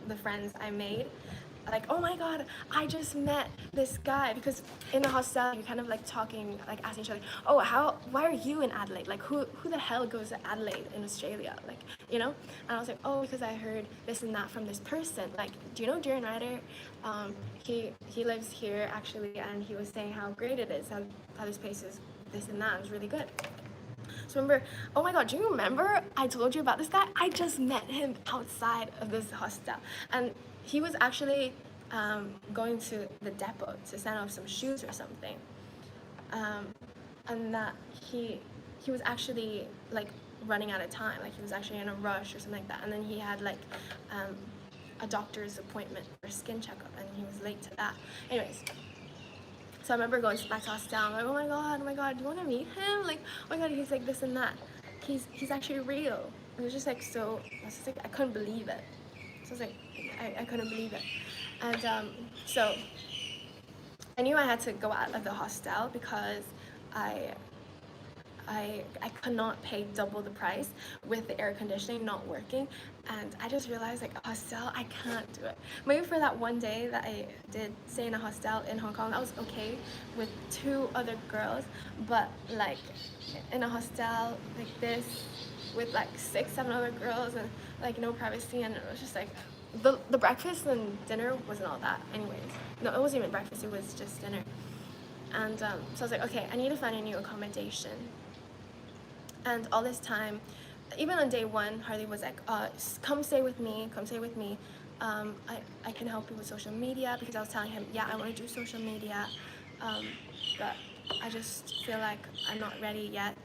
the friends I made, like, oh my god, I just met this guy, because in the hostel you're kind of like talking, like asking each other, oh, why are you in Adelaide, like who the hell goes to Adelaide in Australia, like, and I was like, oh, because I heard this and that from this person, like, do you know Duran Rider? He lives here actually, and he was saying how great it is, how this place is this and that, it was really good. So remember, oh my god, do you remember I told you about this guy? I just met him outside of this hostel, and he was actually going to the depot to send off some shoes or something, and that he was actually like running out of time, like he was actually in a rush or something like that, and then he had like a doctor's appointment for a skin checkup, and he was late to that. Anyways, so I remember going back to hostel. I'm like, oh my god, do you want to meet him? Like, oh my god, he's like this and that. He's actually real. It was just like so. I was just like, I couldn't believe it. So I was like, I couldn't believe it, and so I knew I had to go out of the hostel because I I could not pay double the price with the air conditioning not working, and I just realized like a hostel, I can't do it. Maybe for that one day that I did stay in a hostel in Hong Kong, I was okay with 2 other girls, but like in a hostel like this with like 6, 7 other girls and like no privacy, and it was just like the breakfast and dinner wasn't all that anyways. No, it wasn't even breakfast, it was just dinner. And so I was like, okay, I need to find a new accommodation. And all this time, even on day 1, Harley was like, come stay with me, come stay with me. I can help you with social media, because I was telling him, yeah, I want to do social media, but I just feel like I'm not ready yet,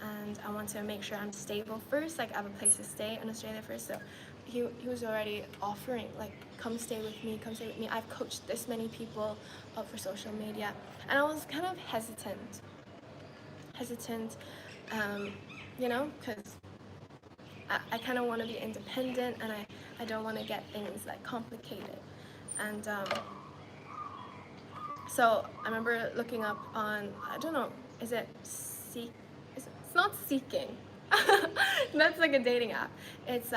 and I want to make sure I'm stable first, like I have a place to stay in Australia first. So he was already offering, like, come stay with me, come stay with me. I've coached this many people up for social media, and I was kind of hesitant, um, you know, because I kind of want to be independent, and I don't want to get things like complicated. And so I remember looking up on, I don't know, is it Seek? It's not Seeking. That's like a dating app. It's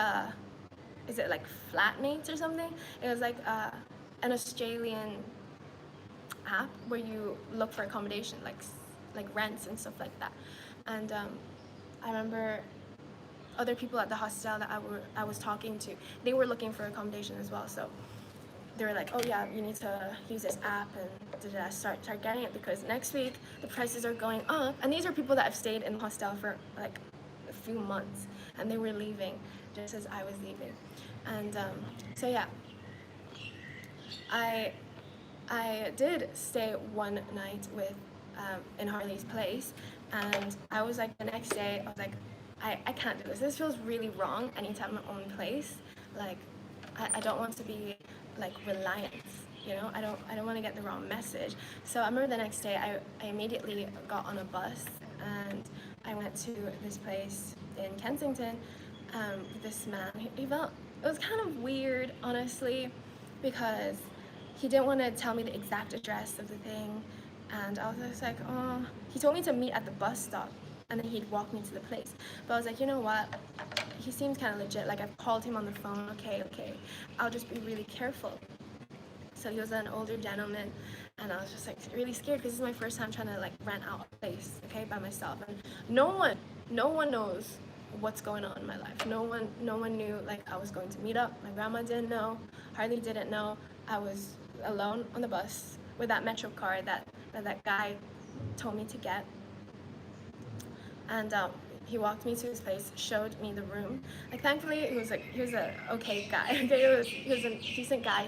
is it like Flatmates or something? It was like an Australian app where you look for accommodation, like rents and stuff like that. And I remember other people at the hostel that I was talking to, they were looking for accommodation as well. So they were like, oh yeah, you need to use this app, and start getting it, because next week the prices are going up. And these are people that have stayed in the hostel for like a few months, and they were leaving just as I was leaving. And so yeah, I did stay one night with in Harley's place, and I was like, the next day I was like, I can't do this. This feels really wrong. I need to have my own place. Like I don't want to be like reliant. You know, I don't want to get the wrong message. So I remember the next day I immediately got on a bus, and I went to this place in Kensington with this man. He felt, it was kind of weird, honestly, because he didn't want to tell me the exact address of the thing, and I was just like, oh, he told me to meet at the bus stop, and then he'd walk me to the place. But I was like, you know what, he seems kind of legit. Like, I've called him on the phone. Okay, I'll just be really careful. So he was an older gentleman, and I was just like really scared, because this is my first time trying to like rent out a place, okay, by myself, and no one knows what's going on in my life. No one knew like I was going to meet up. My grandma didn't know. Harley didn't know. I was alone on the bus with that Metro card that guy told me to get, and he walked me to his place, showed me the room. Like, thankfully, he was a okay guy. Okay, he was a decent guy.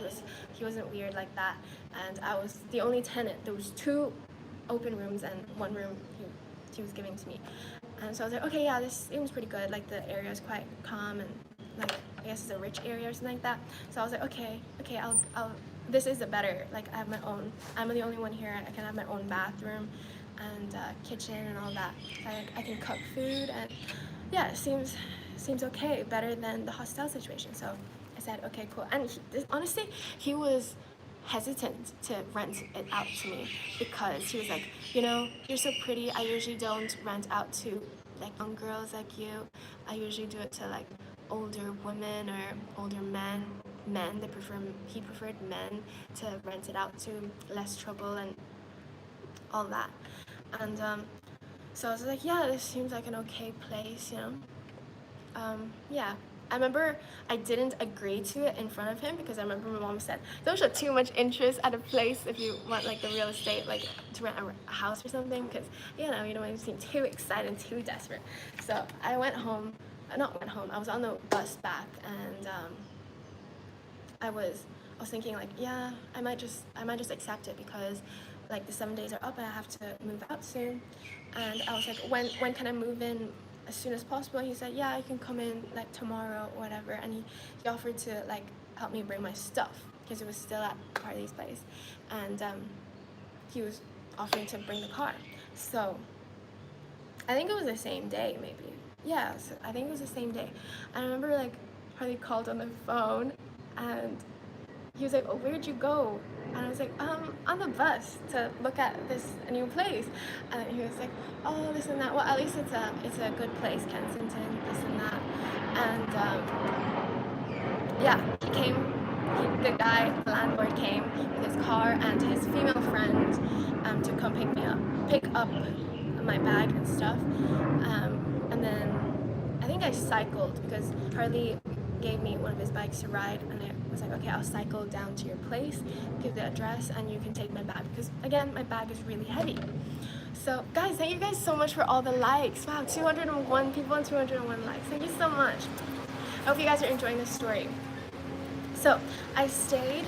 He wasn't weird like that. And I was the only tenant. There was 2 open rooms, and 1 room he was giving to me. And so I was like, okay, yeah, this seems pretty good. Like, the area is quite calm, and like I guess it's a rich area or something like that. So I was like, okay, I'll. This is a better. Like, I have my own. I'm the only one here. I can have my own bathroom and kitchen and all that. I can cook food, and yeah, it seems okay, better than the hostel situation. So I said, okay, cool. And honestly, he was hesitant to rent it out to me, because he was like, you know, you're so pretty. I usually don't rent out to like young girls like you. I usually do it to like older women or older men. He preferred men to rent it out to, less trouble and all that. And so I was like, yeah, this seems like an okay place, you know. Yeah, I remember I didn't agree to it in front of him, because I remember my mom said, don't show too much interest at a place if you want like the real estate, like to rent a house or something, because you know, you don't want to seem too excited and too desperate. So I went home, I was on the bus back, and I was thinking like, yeah, I might just accept it because like the 7 days are up and I have to move out soon. And I was like, when can I move in? As soon as possible. He said, yeah, I can come in like tomorrow or whatever. And he offered to like help me bring my stuff because it was still at Harley's place. And he was offering to bring the car. So I think it was the same day, maybe. Yeah, so I think it was the same day. I remember like Harley called on the phone and he was like, oh, where'd you go? And I was like, on the bus to look at this new place. And he was like, oh, this and that. Well, at least it's a good place, Kensington, this and that. And yeah, he came. The guy, the landlord came with his car and his female friend to come pick up my bag and stuff. And then I think I cycled because Harley gave me one of his bikes to ride, and I was like, okay, I'll cycle down to your place, give the address, and you can take my bag because again, my bag is really heavy. So guys, thank you guys so much for all the likes. Wow, 201 people and 201 likes. Thank you so much. I hope you guys are enjoying this story. So I stayed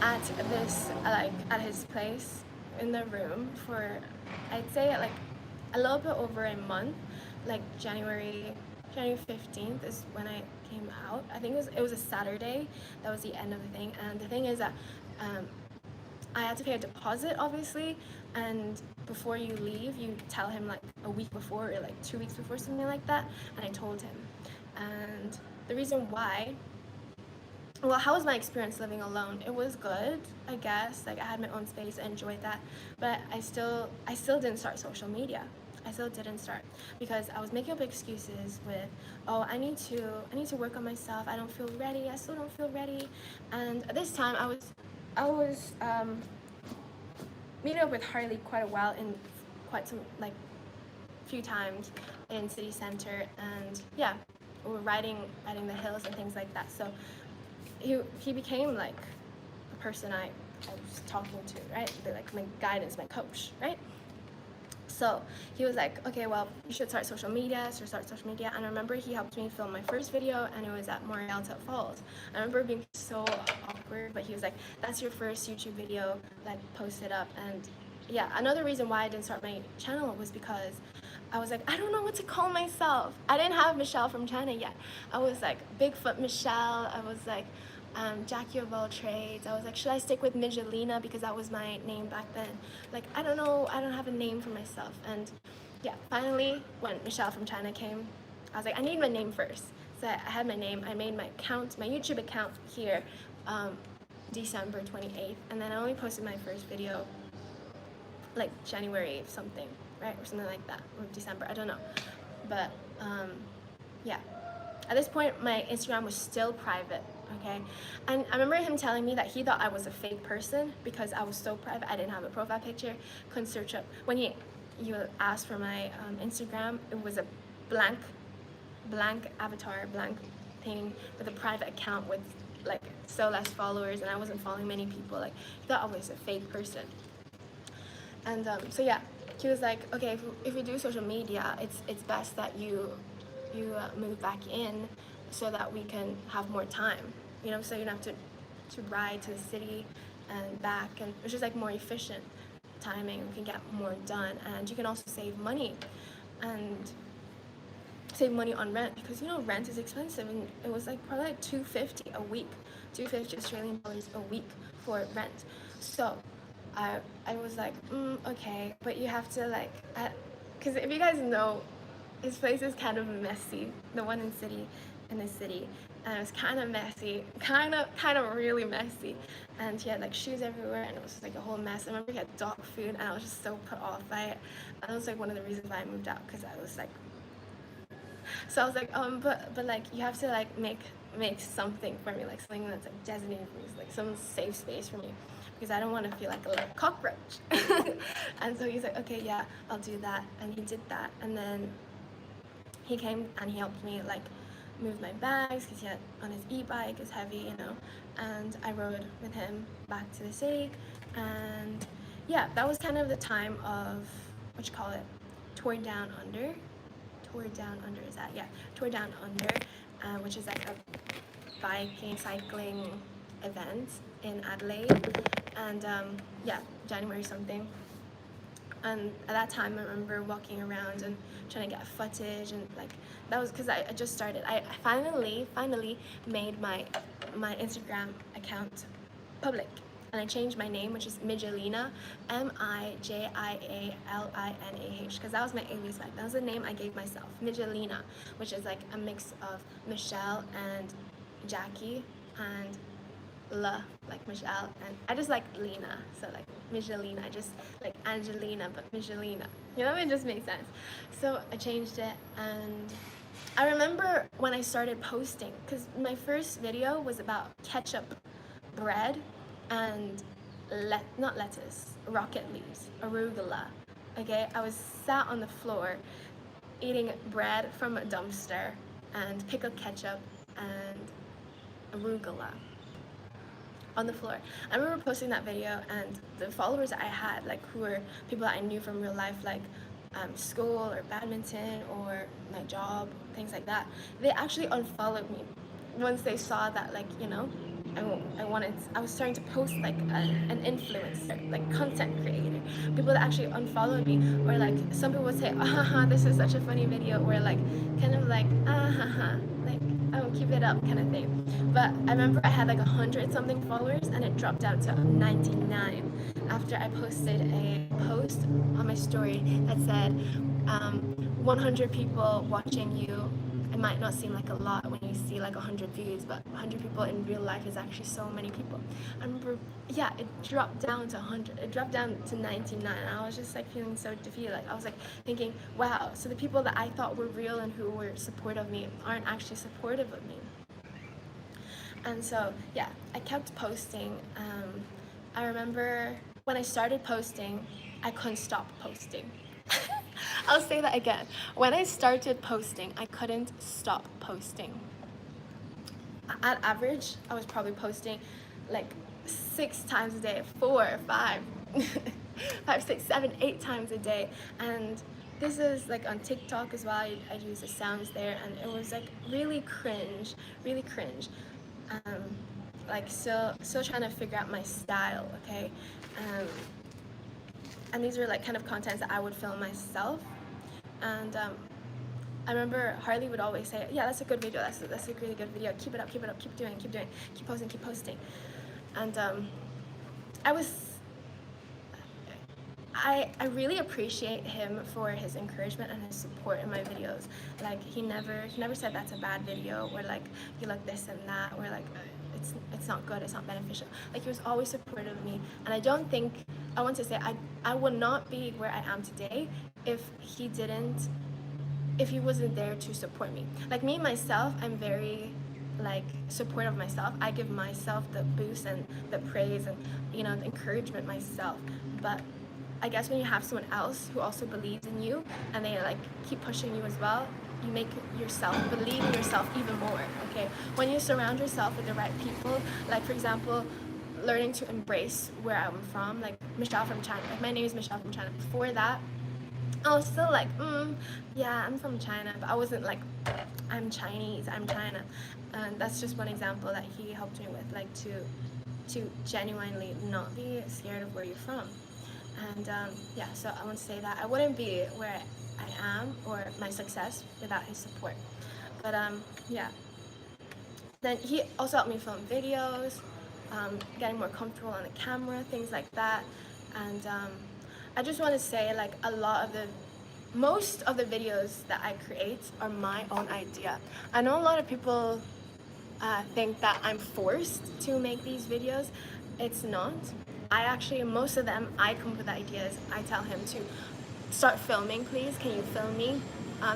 at this at his place in the room for, I'd say like a little bit over a month. Like January 15th is when I came out. I think it was a Saturday. That was the end of the thing. And the thing is that I had to pay a deposit, obviously, and before you leave, you tell him like a week before or like 2 weeks before, something like that. And I told him. And the reason why, well, how was my experience living alone? It was good, I guess. Like I had my own space, I enjoyed that. But I still didn't start social media. I still didn't start because I was making up excuses with, oh, I need to work on myself. I don't feel ready. I still don't feel ready. And this time I was meeting up with Harley quite a while, in quite some like few times in city center, and yeah, we were riding the hills and things like that. So he became like a person I was talking to, right? Like my guidance, my coach, right? So he was like, okay, well, you should start social media. And I remember he helped me film my first video, and it was at Morialta Falls. I remember being so awkward, but he was like, that's your first YouTube video, like post it up. And yeah, another reason why I didn't start my channel was because I was like, I don't know what to call myself. I didn't have Michelle from China yet. I was like Bigfoot Michelle. I was like Jackie of all trades. I was like, should I stick with Midgelina because that was my name back then? Like, I don't know. I don't have a name for myself. And yeah, finally, when Michelle from China came, I was like, I need my name first. So I had my name. I made my account, my YouTube account here, December 28th. And then I only posted my first video like January something, right? Or something like that, or December, I don't know. But yeah, at this point my Instagram was still private, okay? And I remember him telling me that he thought I was a fake person because I was so private. I didn't have a profile picture, couldn't search up. When you asked for my Instagram, it was a blank avatar, blank thing with a private account with like so less followers, and I wasn't following many people. Like, he thought I was a fake person. And so yeah, he was like, okay, if we do social media, it's best that you move back in so that we can have more time, you know, so you don't have to ride to the city and back, and it's just like more efficient timing. We can get more done, and you can also save money on rent, because you know rent is expensive, and it was like probably like $250 a week, $250 Australian dollars a week for rent. So I was like, okay, but you have to like, because if you guys know, his place is kind of messy, the one in the city, and it was kind of messy, kind of really messy, and he had like shoes everywhere, and it was just like a whole mess. I remember he had dog food, and I was just so put off by it. And that was like one of the reasons why I moved out, because I was like, so I was like, but like you have to like make something for me, like something that's like designated for me, like some safe space for me, because I don't want to feel like a little cockroach. And so he's like, okay, yeah, I'll do that. And he did that. And then he came and he helped me like move my bags, because he had on his e-bike, it's heavy, you know. And I rode with him back to the city. And yeah, that was kind of the time of, what you call it, Tour Down Under. Tour Down Under, is that? Yeah, Tour Down Under, which is like a biking, cycling event in Adelaide, and yeah, January something. And at that time, I remember walking around and trying to get footage, and like that was because I just started. I finally made my Instagram account public, and I changed my name, which is Mijalina, Mijalina, because that was my alias back. That was the name I gave myself, Mijalina, which is like a mix of Michelle and Jackie and La, like Michelle, and I just like Lena, so like Mijalina, just like Angelina, but Mijalina. You know, it just makes sense. So I changed it, and I remember when I started posting, because my first video was about ketchup, bread, and not lettuce, rocket leaves, arugula. Okay, I was sat on the floor eating bread from a dumpster and pickled ketchup and arugula on the floor. I remember posting that video, and the followers that I had, like who were people that I knew from real life, like school or badminton or my job, things like that, they actually unfollowed me once they saw that, like, you know, I was starting to post like an influencer, like content creator. People that actually unfollowed me, or like some people would say, ah, haha, this is such a funny video, or like kind of like, ah, haha, like, oh, keep it up kind of thing. But I remember I had like 100 something followers, and it dropped down to 99 after I posted a post on my story that said, 100 people watching you. It might not seem like a lot when you see like 100 views, but 100 people in real life is actually so many people. I remember, yeah, it dropped down to 100. It dropped down to 99. And I was just like feeling so defeated. Like I was like thinking, wow, so the people that I thought were real and who were supportive of me aren't actually supportive of me. And so, yeah, I kept posting. I remember when I started posting, I couldn't stop posting. I'll say that again. When I started posting, I couldn't stop posting. At average, I was probably posting like 6 times a day, 4, 5, 5, 6, 7, 8 times a day. And this is like on TikTok as well. I'd use the sounds there, and it was like really cringe, really cringe. Like still trying to figure out my style, okay? And these were like kind of contents that I would film myself. And I remember Harley would always say, yeah, that's a good video, that's a really good video, keep it up, keep doing, keep posting. And I really appreciate him for his encouragement and his support in my videos. Like he never said that's a bad video, or like you look this and that, or like it's not good, it's not beneficial. Like he was always supportive of me, and I don't think, I want to say, I would not be where I am today if he wasn't there to support me. Like me myself, I'm very like supportive of myself. I give myself the boost and the praise and, you know, the encouragement myself. But I guess when you have someone else who also believes in you, and they like keep pushing you as well, you make yourself believe in yourself even more, okay? When you surround yourself with the right people, like for example, learning to embrace where I'm from, like Michelle from China. Like my name is Michelle from China. Before that, I was still like, yeah, I'm from China, but I wasn't like, I'm Chinese, I'm China. And that's just one example that he helped me with, like to genuinely not be scared of where you're from. And yeah, so I want to say that I wouldn't be where I am or my success without his support. But yeah, then he also helped me film videos, getting more comfortable on the camera, things like that. And I just want to say, like, most of the videos that I create are my own idea. I know a lot of people think that I'm forced to make these videos. It's not. Most of them, I come up with ideas. I tell him to start filming, please. Can you film me?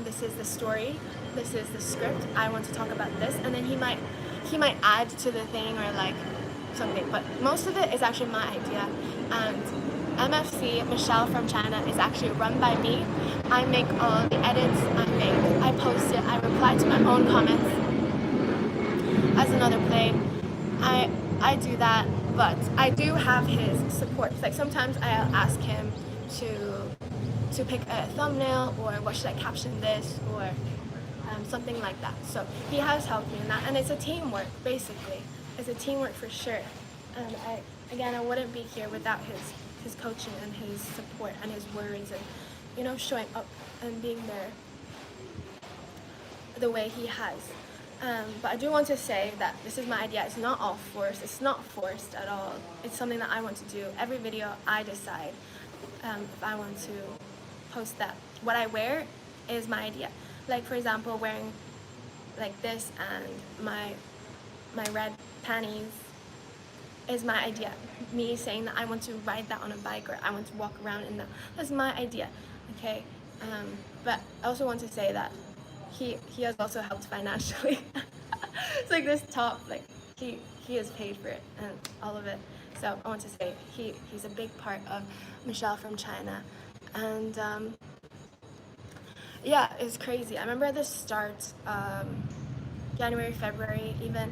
This is the story. This is the script. I want to talk about this. And then he might add to the thing or like something. But most of it is actually my idea. And MFC, Michelle from China, is actually run by me. I make all the edits, I post it, I reply to my own comments. As another play, I do that, but I do have his support. Like sometimes I'll ask him to pick a thumbnail, or what should I caption this, or something like that. So he has helped me in that, and it's a teamwork basically. it's a teamwork for sure. And I wouldn't be here without his coaching and his support and his words and, you know, showing up and being there the way he has. But I do want to say that this is my idea. It's not all forced. It's not forced at all. It's something that I want to do. Every video I decide if I want to post that. What I wear is my idea. Like, for example, wearing like this and my red panties is my idea. Me saying that I want to ride that on a bike or I want to walk around in that. That's my idea, okay? But I also want to say that he has also helped financially. It's like this top, like he has paid for it and all of it. So I want to say he's a big part of Michelle from China. And yeah, it's crazy. I remember at the start, January, February, even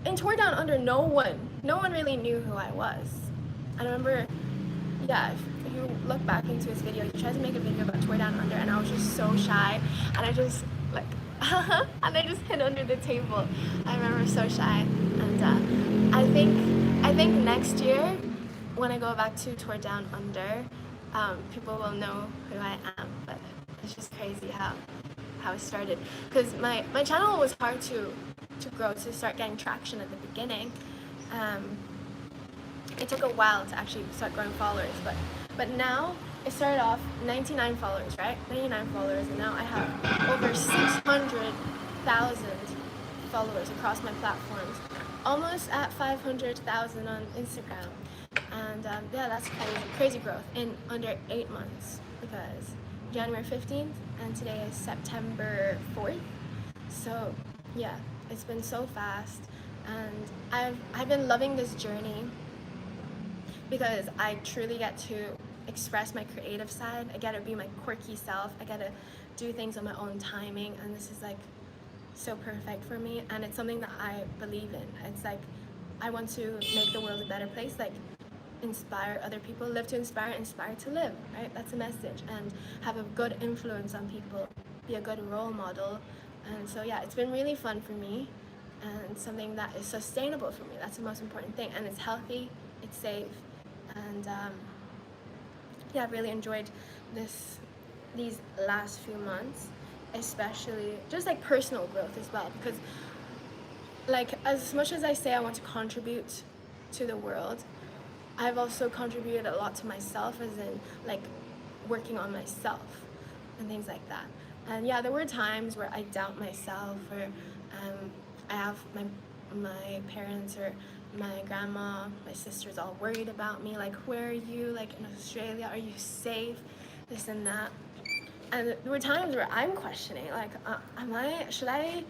in Tour Down Under, no one really knew who I was. I remember, yeah, if you look back into his video, he tried to make a video about Tour Down Under, and I was just so shy, and I just like, and I just hid under the table. I remember so shy, and I think next year, when I go back to Tour Down Under, people will know who I am. But it's just crazy how it started, because my channel was hard to grow, to start getting traction at the beginning. It took a while to actually start growing followers, but now it started off 99 followers, right? 99 followers, and now I have over 600,000 followers across my platforms, almost at 500,000 on Instagram. And yeah, that's crazy growth in under 8 months, because January 15th and today is September 4th. So yeah, it's been so fast, and I've been loving this journey because I truly get to express my creative side. I get to be my quirky self. I get to do things on my own timing, and this is like so perfect for me, and it's something that I believe in. It's like I want to make the world a better place, like inspire other people, live to inspire, inspire to live, right? That's the message, and have a good influence on people, be a good role model. And so yeah, it's been really fun for me, and something that is sustainable for me. That's the most important thing, and it's healthy, it's safe, and yeah, I've really enjoyed these last few months, especially just like personal growth as well, because like as much as I say I want to contribute to the world, I've also contributed a lot to myself, as in like working on myself and things like that. And yeah, there were times where I doubt myself, or I have my parents or my grandma, my sisters all worried about me, like, where are you, like in Australia, are you safe, this and that. And there were times where I'm questioning, like, should I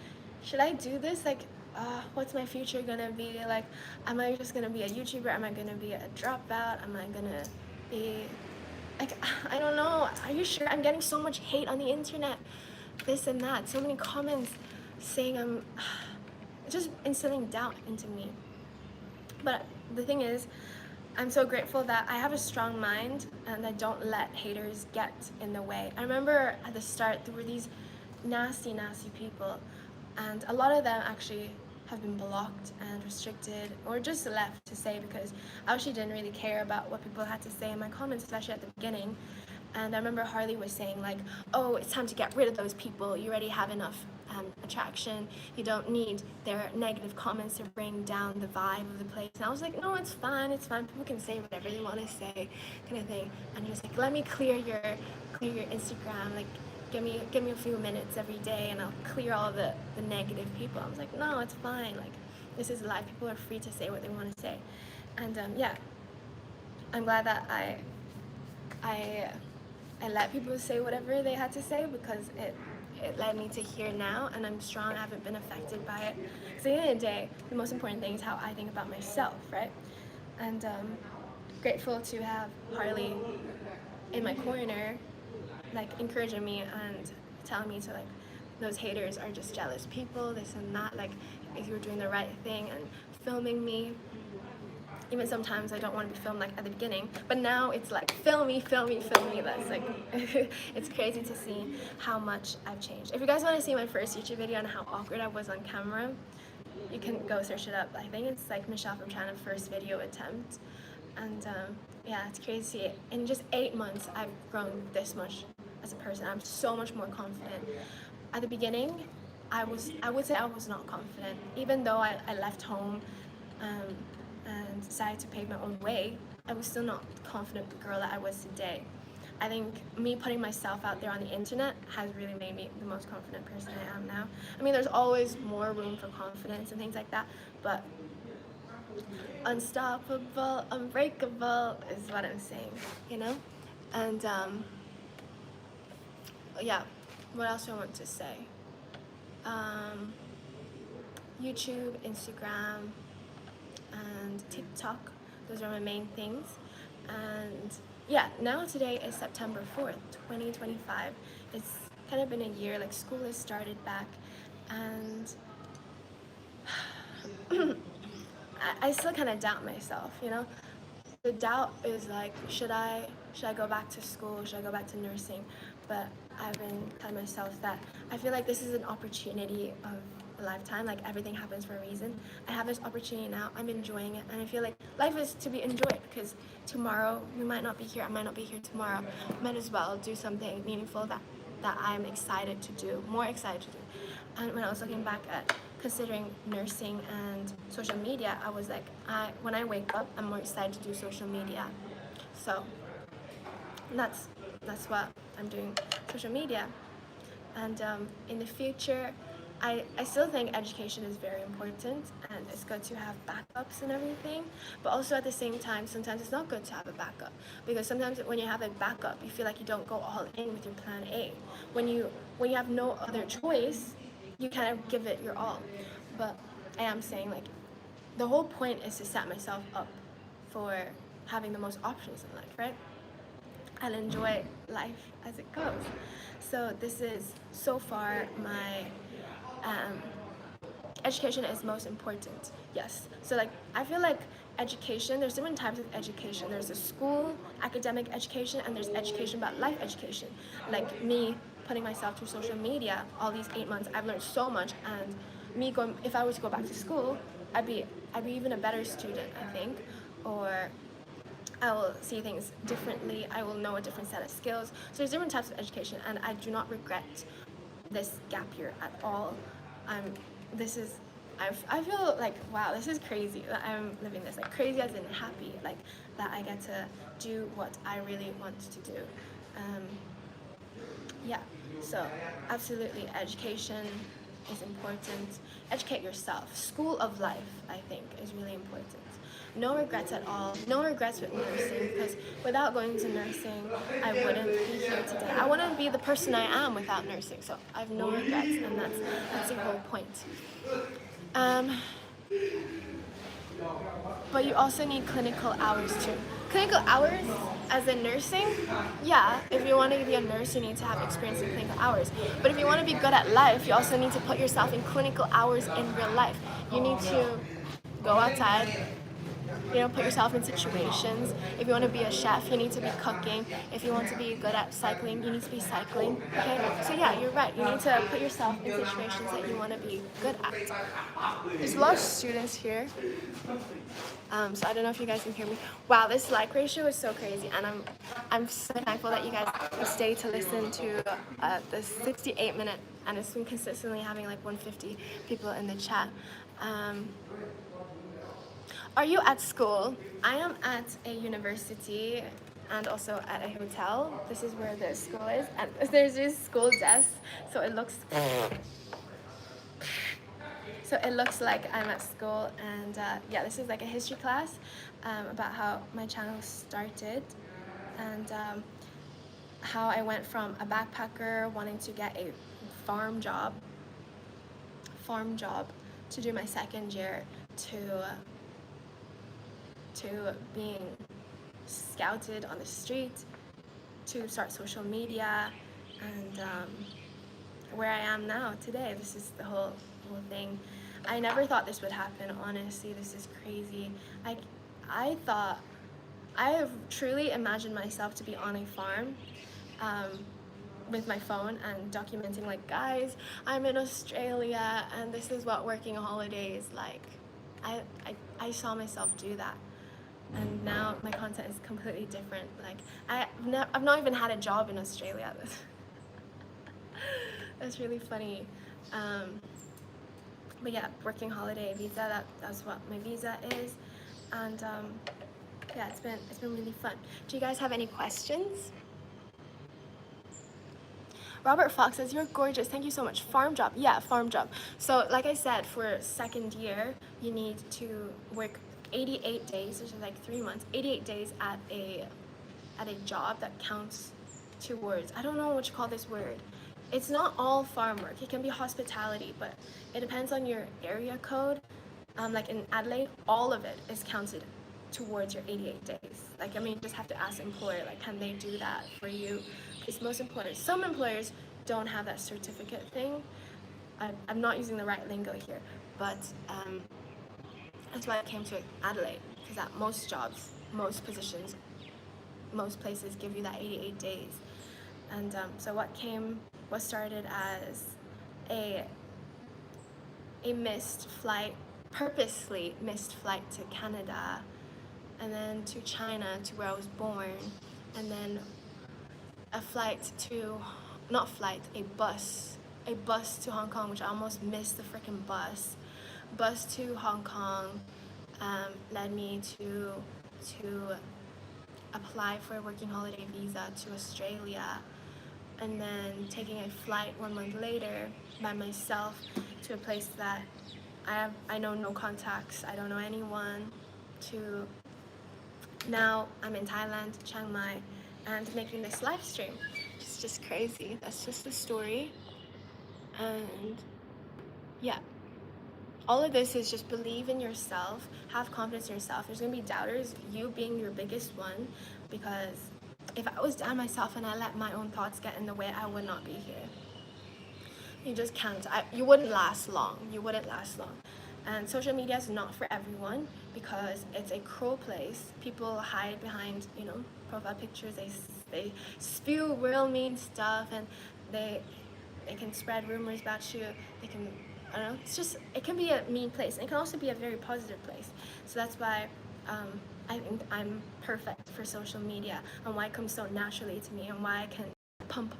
do this, like, what's my future gonna be, like, am I just gonna be a YouTuber, am I gonna be a dropout, am I gonna be, like, I don't know, are you sure? I'm getting so much hate on the internet, this and that, so many comments saying I'm just instilling doubt into me. But the thing is, I'm so grateful that I have a strong mind and I don't let haters get in the way. I remember at the start there were these nasty people, and a lot of them actually have been blocked and restricted, or just left to say, because I actually didn't really care about what people had to say in my comments, especially at the beginning. And I remember Harley was saying, like, oh, it's time to get rid of those people, you already have enough attraction, you don't need their negative comments to bring down the vibe of the place. And I was like, no, it's fine, people can say whatever they want to say, kind of thing. And he was like, let me clear your Instagram, like, give me a few minutes every day and I'll clear all the negative people. I was like, no, it's fine, like, this is life, people are free to say what they want to say. And yeah, I'm glad that I let people say whatever they had to say, because it led me to here now, and I'm strong. I haven't been affected by it. Because at the end of the day, the most important thing is how I think about myself, right? And grateful to have Harley in my corner, like encouraging me and telling me to, like, those haters are just jealous people, this and that, like, if you were doing the right thing, and filming me. Even sometimes I don't want to be filmed, like at the beginning, but now it's like, film me. That's like, it's crazy to see how much I've changed. If you guys want to see my first YouTube video and how awkward I was on camera, You can go search it up. I think it's like Michelle from China first video attempt. And yeah, it's crazy. In just 8 months, I've grown this much as a person. I'm so much more confident. At the beginning, I would say I was not confident. Even though I left home um, and decided to pave my own way, I was still not the confident girl that I was today. I think me putting myself out there on the internet has really made me the most confident person I am now. I mean, there's always more room for confidence and things like that, but unstoppable, unbreakable is what I'm saying, you know? And yeah, what else do I want to say? Um, YouTube, Instagram, and TikTok. Those are my main things. And yeah, now today is September 4th, 2025. It's kind of been a year, like school has started back, and I still kind of doubt myself, you know? The doubt is like, should I go back to school? Should I go back to nursing? But I've been telling myself that I feel like this is an opportunity of a lifetime. Like everything happens for a reason. I have this opportunity now. I'm enjoying it, and I feel like life is to be enjoyed because tomorrow we might not be here. I might not be here tomorrow. Might as well do something meaningful that I'm excited to do, more excited to do. And when I was looking back at considering nursing and social media, I was like, when I wake up, I'm more excited to do social media. So that's what I'm doing, social media. And in the future, I still think education is very important, and it's good to have backups and everything. But also at the same time, sometimes it's not good to have a backup, because sometimes when you have a backup, you feel like you don't go all in with your plan A. When you have no other choice, you kind of give it your all. But I am saying, like, the whole point is to set myself up for having the most options in life, right? And enjoy life as it goes. So this is so far my education is most important. Yes. So like I feel like education, there's different types of education. There's a school academic education, and there's education about life education. Like me putting myself through social media all these 8 months, I've learned so much. And me going, if I was to go back to school, I'd be even a better student, I think. Or I will see things differently. I will know a different set of skills. So there's different types of education, and I do not regret this gap year at all. This is, I feel like, wow, this is crazy that I'm living this, like crazy as in happy, like that I get to do what I really want to do. Yeah, so absolutely, education is important. Educate yourself. School of life, I think, is really important. No regrets at all. No regrets with nursing, because without going to nursing, I wouldn't be here today. I wouldn't be the person I am without nursing. So I have no regrets, and that's the whole point. But you also need clinical hours too. Clinical hours, as in nursing, yeah, if you want to be a nurse, you need to have experience in clinical hours. But if you want to be good at life, you also need to put yourself in clinical hours in real life. You need to go outside, put yourself in situations. If you want to be a chef, you need to be cooking. If you want to be good at cycling, you need to be cycling. Okay? So yeah, you're right. You need to put yourself in situations that you want to be good at. There's a lot of students here. So I don't know if you guys can hear me. Wow, this like ratio is so crazy, and I'm so thankful that you guys stay to listen to this 68-minute, and it's been consistently having like 150 people in the chat. Are you at school? I am at a university and also at a hotel. This is where the school is, and there's this school desk, so it looks like I'm at school. And yeah, this is like a history class about how my channel started, and how I went from a backpacker wanting to get a farm job to do my second year to being scouted on the street, to start social media, and where I am now today. This is the whole thing. I never thought this would happen, honestly. This is crazy. I thought, I have truly imagined myself to be on a farm, with my phone and documenting like, guys, I'm in Australia and this is what working holiday is like. I saw myself do that, and now my content is completely different. Like I've not even had a job in Australia. That's really funny. But yeah, working holiday visa, that's what my visa is. And yeah, it's been really fun. Do you guys have any questions? Robert Fox says, you're gorgeous. Thank you so much. Farm job. Yeah, farm job. So like I said, for second year, you need to work 88 days, which is like 3 months, 88 days at a job that counts towards, I don't know what you call this word. It's not all farm work. It can be hospitality, but it depends on your area code. Like in Adelaide, all of it is counted towards your 88 days. Like, I mean, you just have to ask the employer, like, can they do that for you? Because most employers, some employers don't have that certificate thing. I'm not using the right lingo here, but that's why I came to Adelaide, because at most jobs, most positions, most places give you that 88 days. And so what started as a missed flight, purposely missed flight to Canada, and then to China, to where I was born, and then a bus to Hong Kong, which I almost missed the freaking bus. Bus to Hong Kong led me to apply for a working holiday visa to Australia, and then taking a flight 1 month later by myself to a place that I know no contacts, I don't know anyone, to now I'm in Thailand, Chiang Mai, and making this live stream. It's just crazy. That's just the story. And yeah, all of this is just believe in yourself, have confidence in yourself. There's gonna be doubters, you being your biggest one, because if I was down myself and I let my own thoughts get in the way, I would not be here. You just can't. You wouldn't last long. You wouldn't last long. And social media is not for everyone because it's a cruel place. People hide behind, profile pictures. They spew real mean stuff, and they can spread rumors about you. They can, I don't know. It can be a mean place. It can also be a very positive place. So that's why I think I'm perfect for social media, and why it comes so naturally to me, and why I can pump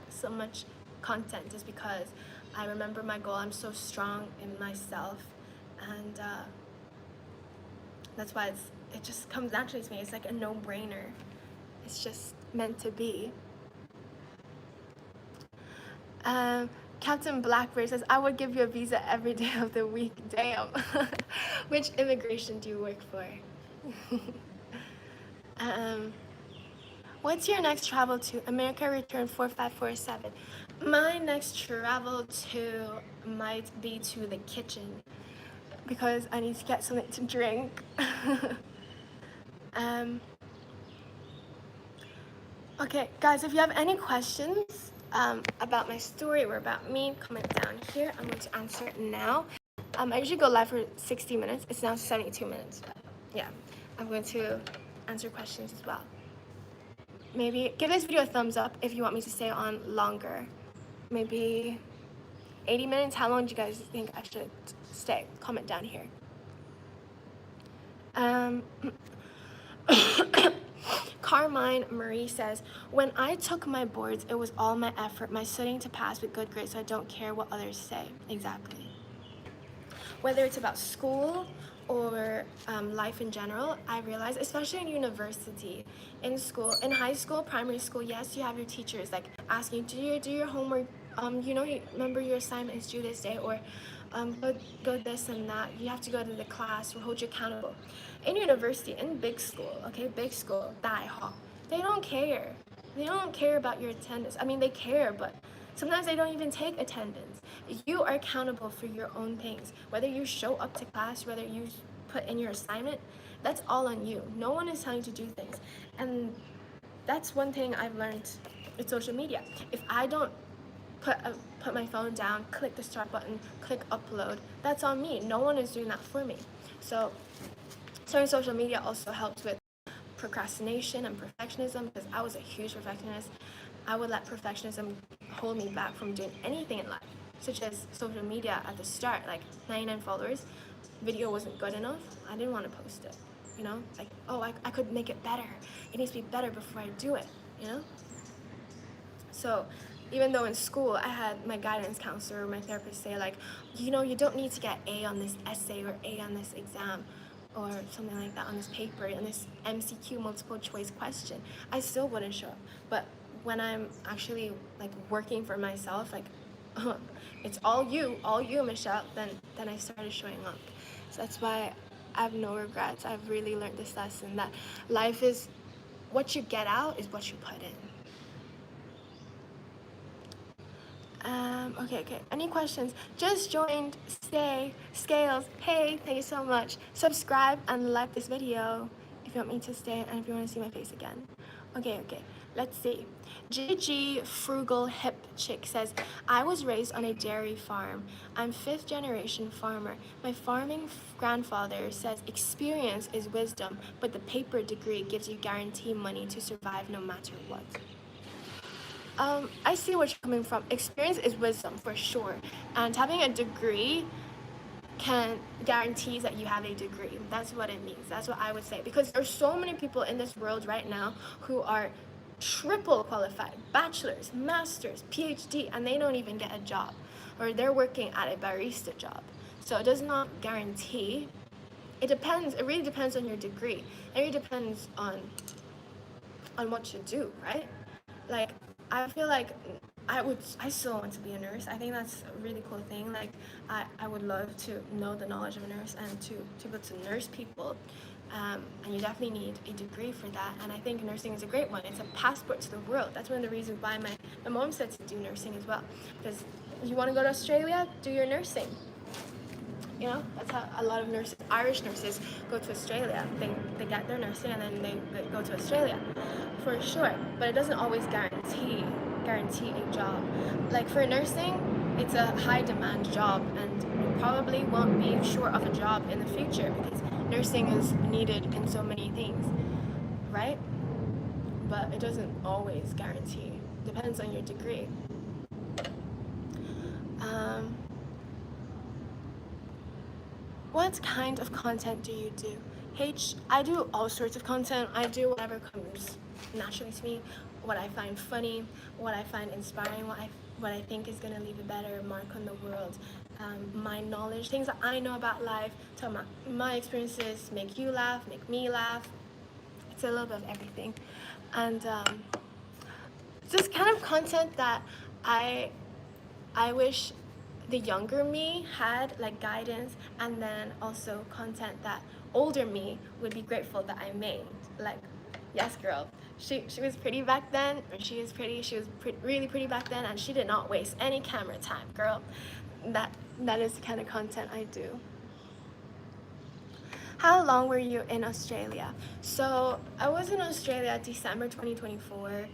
so much content, is because I remember my goal. I'm so strong in myself, and that's why it just comes naturally to me. It's like a no-brainer. It's just meant to be. Captain Blackbird says, I would give you a visa every day of the week. Damn. Which immigration do you work for? What's your next travel to? America Return 4547. My next travel to might be to the kitchen, because I need to get something to drink. Okay, guys, if you have any questions about my story or about me, comment down here. I'm going to answer it now. I usually go live for 60 minutes. It's now 72 minutes. But yeah, I'm going to answer questions as well. Maybe give this video a thumbs up if you want me to stay on longer. Maybe 80 minutes. How long do you guys think I should stay? Comment down here. Carmine Marie says, when I took my boards, it was all my effort, my studying to pass with good grades, so I don't care what others say. Exactly. Whether it's about school or life in general, I realize, especially in university, in school, in high school, primary school, yes, you have your teachers like asking you, do your homework, remember your assignment is due this day, or go this and that. You have to go to the class or hold you accountable. In university, in big school, big school, they don't care. They don't care about your attendance. I mean, they care, but sometimes they don't even take attendance. You are accountable for your own things. Whether you show up to class, whether you put in your assignment, that's all on you. No one is telling you to do things. And that's one thing I've learned with social media. If I don't put my phone down, click the start button, click upload, that's on me. No one is doing that for me. So starting social media also helps with procrastination and perfectionism, because I was a huge perfectionist. I would let perfectionism hold me back from doing anything in life, such as social media at the start, like 99 followers, video wasn't good enough, I didn't want to post it, you know? Like, oh, I could make it better. It needs to be better before I do it, you know? So even though in school I had my guidance counselor or my therapist say like, you know, you don't need to get A on this essay or A on this exam or something like that on this paper and this MCQ multiple choice question, I still wouldn't show up. But when I'm actually like working for myself, like it's all you, Michelle, then I started showing up. So that's why I have no regrets. I've really learned this lesson that life is what you get out is what you put in. Okay. Any questions? Just joined. Stay. Scales. Hey, thank you so much. Subscribe and like this video if you want me to stay and if you want to see my face again. Okay. Let's see. GG Frugal Hip Chick says, I was raised on a dairy farm. I'm 5th generation farmer. My farming grandfather says experience is wisdom, but the paper degree gives you guaranteed money to survive no matter what. I see where you're coming from. Experience is wisdom for sure, and having a degree can guarantees that you have a degree. That's what it means. That's what I would say, because there's so many people in this world right now who are triple qualified, bachelor's, master's, PhD, and they don't even get a job, or they're working at a barista job. So it does not guarantee. It depends. It really depends on your degree. It really depends on what you do, right? Like, I feel like I still want to be a nurse. I think that's a really cool thing. Like, I would love to know the knowledge of a nurse and to be able to nurse people. And you definitely need a degree for that. And I think nursing is a great one. It's a passport to the world. That's one of the reasons why my mom said to do nursing as well. Because you want to go to Australia, do your nursing. You know, that's how a lot of nurses, Irish nurses, go to Australia. They get their nursing and then they go to Australia, for sure. But it doesn't always guarantee a job. Like for nursing, it's a high demand job, and you probably won't be sure of a job in the future because nursing is needed in so many things, right? But it doesn't always guarantee. Depends on your degree. What kind of content do you do? I do all sorts of content. I do whatever comes naturally to me, what I find funny, what I find inspiring, what I think is gonna leave a better mark on the world. My knowledge, things that I know about life, tell my experiences, make you laugh, make me laugh. It's a little bit of everything. And just kind of content that I wish the younger me had, like guidance, and then also content that older me would be grateful that I made. Like, yes girl, she was pretty back then, or she was really pretty back then, and she did not waste any camera time, girl. That is the kind of content I do. How long were you in Australia? So I was in Australia December 2024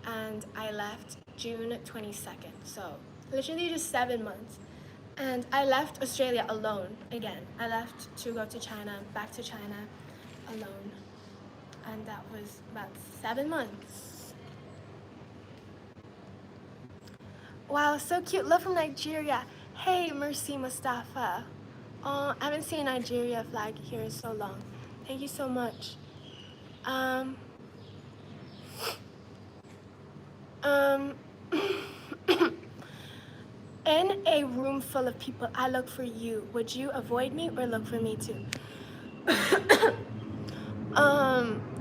and I left June 22nd, so literally just 7 months. And I left Australia alone again. I left to go to China, back to China alone. And that was about 7 months. Wow, so cute. Love from Nigeria. Hey, Mercy Mustafa. Oh, I haven't seen Nigeria flag here in so long. Thank you so much. In a room full of people, I look for you. Would you avoid me or look for me too?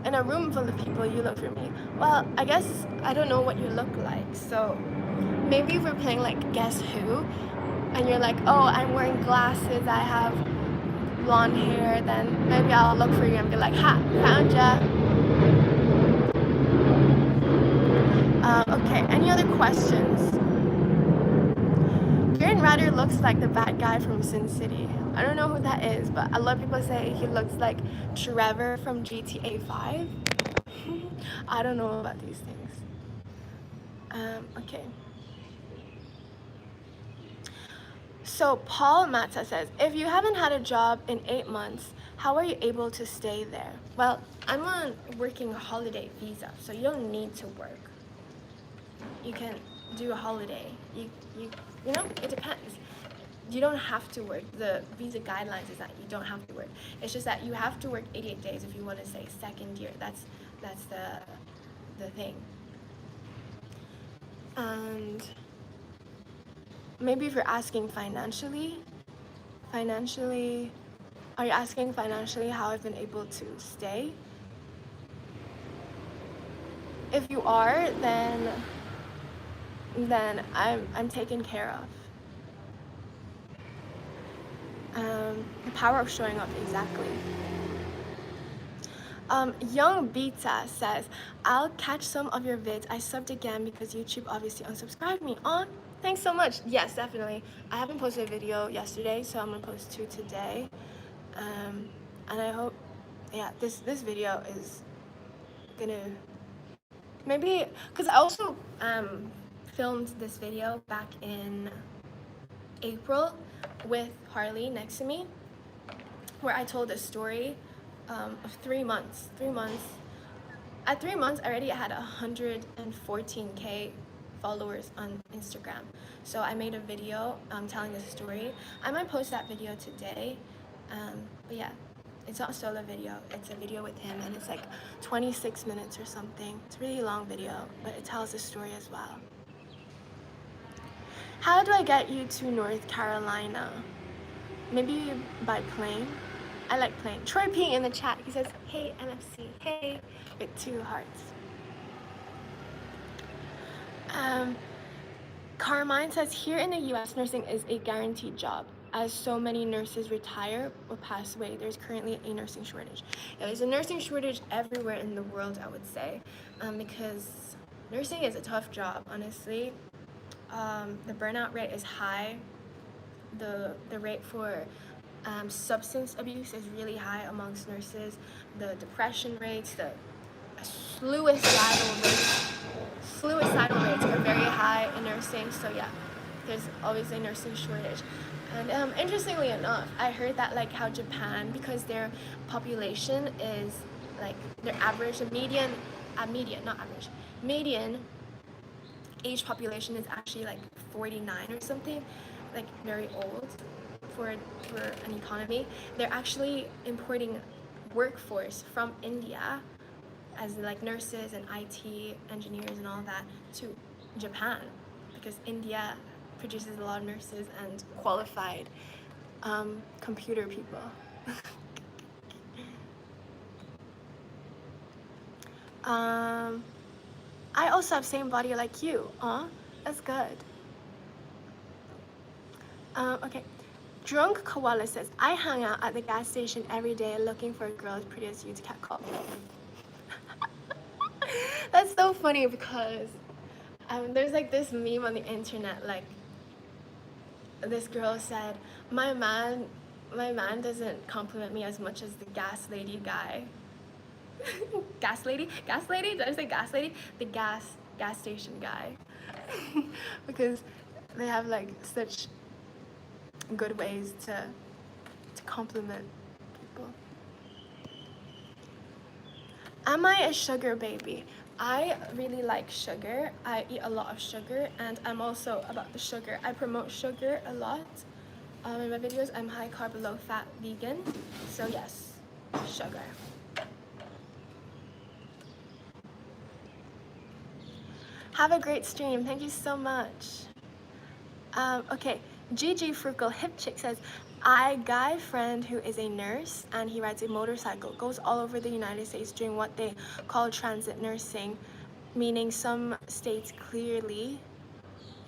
In a room full of people, you look for me. Well, I guess I don't know what you look like, so maybe if we're playing like Guess Who, and you're like, oh, I'm wearing glasses, I have blonde hair, then maybe I'll look for you and be like, ha, found ya. Okay, any other questions? Darren Ryder looks like the bad guy from Sin City. I don't know who that is, but a lot of people say he looks like Trevor from GTA 5. I don't know about these things. Okay. So Paul Mata says, if you haven't had a job in 8 months, how are you able to stay there? Well, I'm on working holiday visa, so you don't need to work. you can do a holiday. You know, it depends. You don't have to work. The visa guidelines is that you don't have to work. It's just that you have to work 88 days if you want to say second year. That's the thing. And maybe if you're asking financially, are you asking financially how I've been able to stay? If you are, then I'm taken care of. The power of showing up, exactly. Young Beta says, I'll catch some of your vids. I subbed again because YouTube obviously unsubscribed me. Thanks so much. Yes, definitely. I haven't posted a video yesterday, so I'm gonna post 2 today. And I hope, yeah, this video is gonna, maybe, because I also filmed this video back in April with Harley next to me, where I told a story of 3 months. 3 months. At 3 months, I already had 114K followers on Instagram. So I made a video telling this story. I might post that video today. But yeah, it's not a solo video. It's a video with him, and it's like 26 minutes or something. It's a really long video, but it tells the story as well. How do I get you to North Carolina? Maybe by plane. I like plane. Troy P in the chat, he says, hey NFC, hey, with 2 hearts. Carmine says, here in the US, nursing is a guaranteed job. As so many nurses retire or pass away, there's currently a nursing shortage. Yeah, there's a nursing shortage everywhere in the world, I would say, because nursing is a tough job, honestly. The burnout rate is high. The rate for substance abuse is really high amongst nurses. The depression rates, the suicidal rates are very high in nursing. So yeah, there's always a nursing shortage. And interestingly enough, I heard that like how Japan, because their population is like their median age population is actually like 49 or something, like very old for an economy. They're actually importing workforce from India as like nurses and IT engineers and all that to Japan, because India produces a lot of nurses and qualified computer people. I also have same body like you. That's good. Okay. Drunk Koala says, I hang out at the gas station every day looking for a girl as pretty as you to catcall. That's so funny because there's like this meme on the internet, like this girl said, my man doesn't compliment me as much as the gas lady guy. Gas lady? Did I say gas lady? The gas station guy. Because they have like such good ways to compliment people. Am I a sugar baby? I really like sugar. I eat a lot of sugar, and I'm also about the sugar. I promote sugar a lot in my videos. I'm high carb, low fat vegan. So yes, sugar. Have a great stream. Thank you so much. Okay, Gigi Frugal Hip Chick says, I guy friend who is a nurse and he rides a motorcycle, goes all over the United States doing what they call transit nursing, meaning some states clearly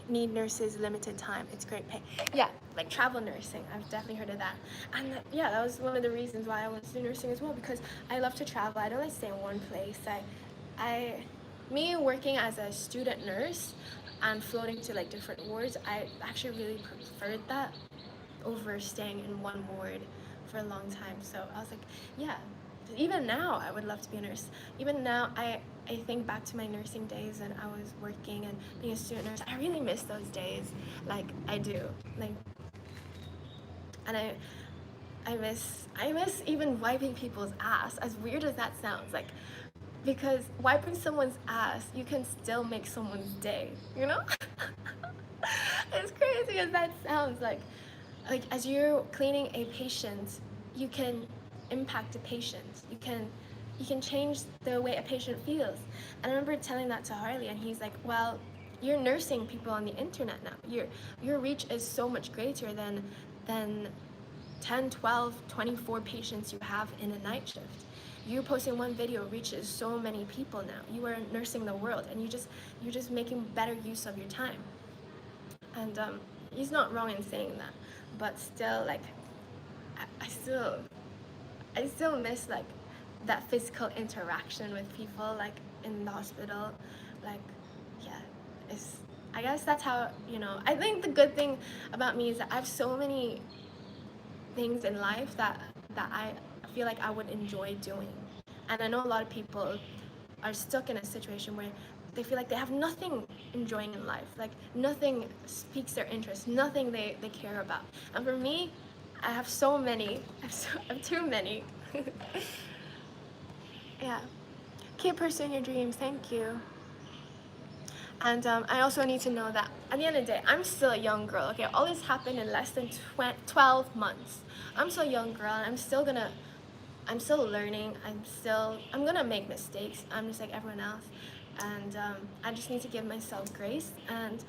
need nurses limited time. It's great pay. Yeah, like travel nursing. I've definitely heard of that. And yeah, that was one of the reasons why I wanted to do nursing as well, because I love to travel. I don't like to stay in one place. Me working as a student nurse and floating to like different wards, I actually really preferred that over staying in one ward for a long time. So I was like, yeah, even now I would love to be a nurse. Even now I think back to my nursing days and I was working and being a student nurse. I really miss those days. Like I do. Like, and I miss even wiping people's ass, as weird as that sounds. Like because wiping someone's ass, you can still make someone's day, you know? As crazy as that sounds, like as you're cleaning a patient, you can impact a patient. You can change the way a patient feels. And I remember telling that to Harley, and he's like, well, you're nursing people on the internet now. Your reach is so much greater than 10, 12, 24 patients you have in a night shift. You posting one video reaches so many people now. You are nursing the world, and you're just making better use of your time. And he's not wrong in saying that, but still, like, I still miss like that physical interaction with people, like in the hospital, like, yeah, it's. I guess that's how, I think the good thing about me is that I have so many things in life that I feel like I would enjoy doing. And I know a lot of people are stuck in a situation where they feel like they have nothing enjoying in life, like nothing piques their interest, nothing they care about. And for me, I have so many. I have too many. Yeah. Keep pursuing your dreams. Thank you. And I also need to know that at the end of the day, I'm still a young girl. Okay, all this happened in less than 12 months. I'm still a young girl, and I'm still learning. I'm gonna make mistakes. I'm just like everyone else, and I just need to give myself grace. And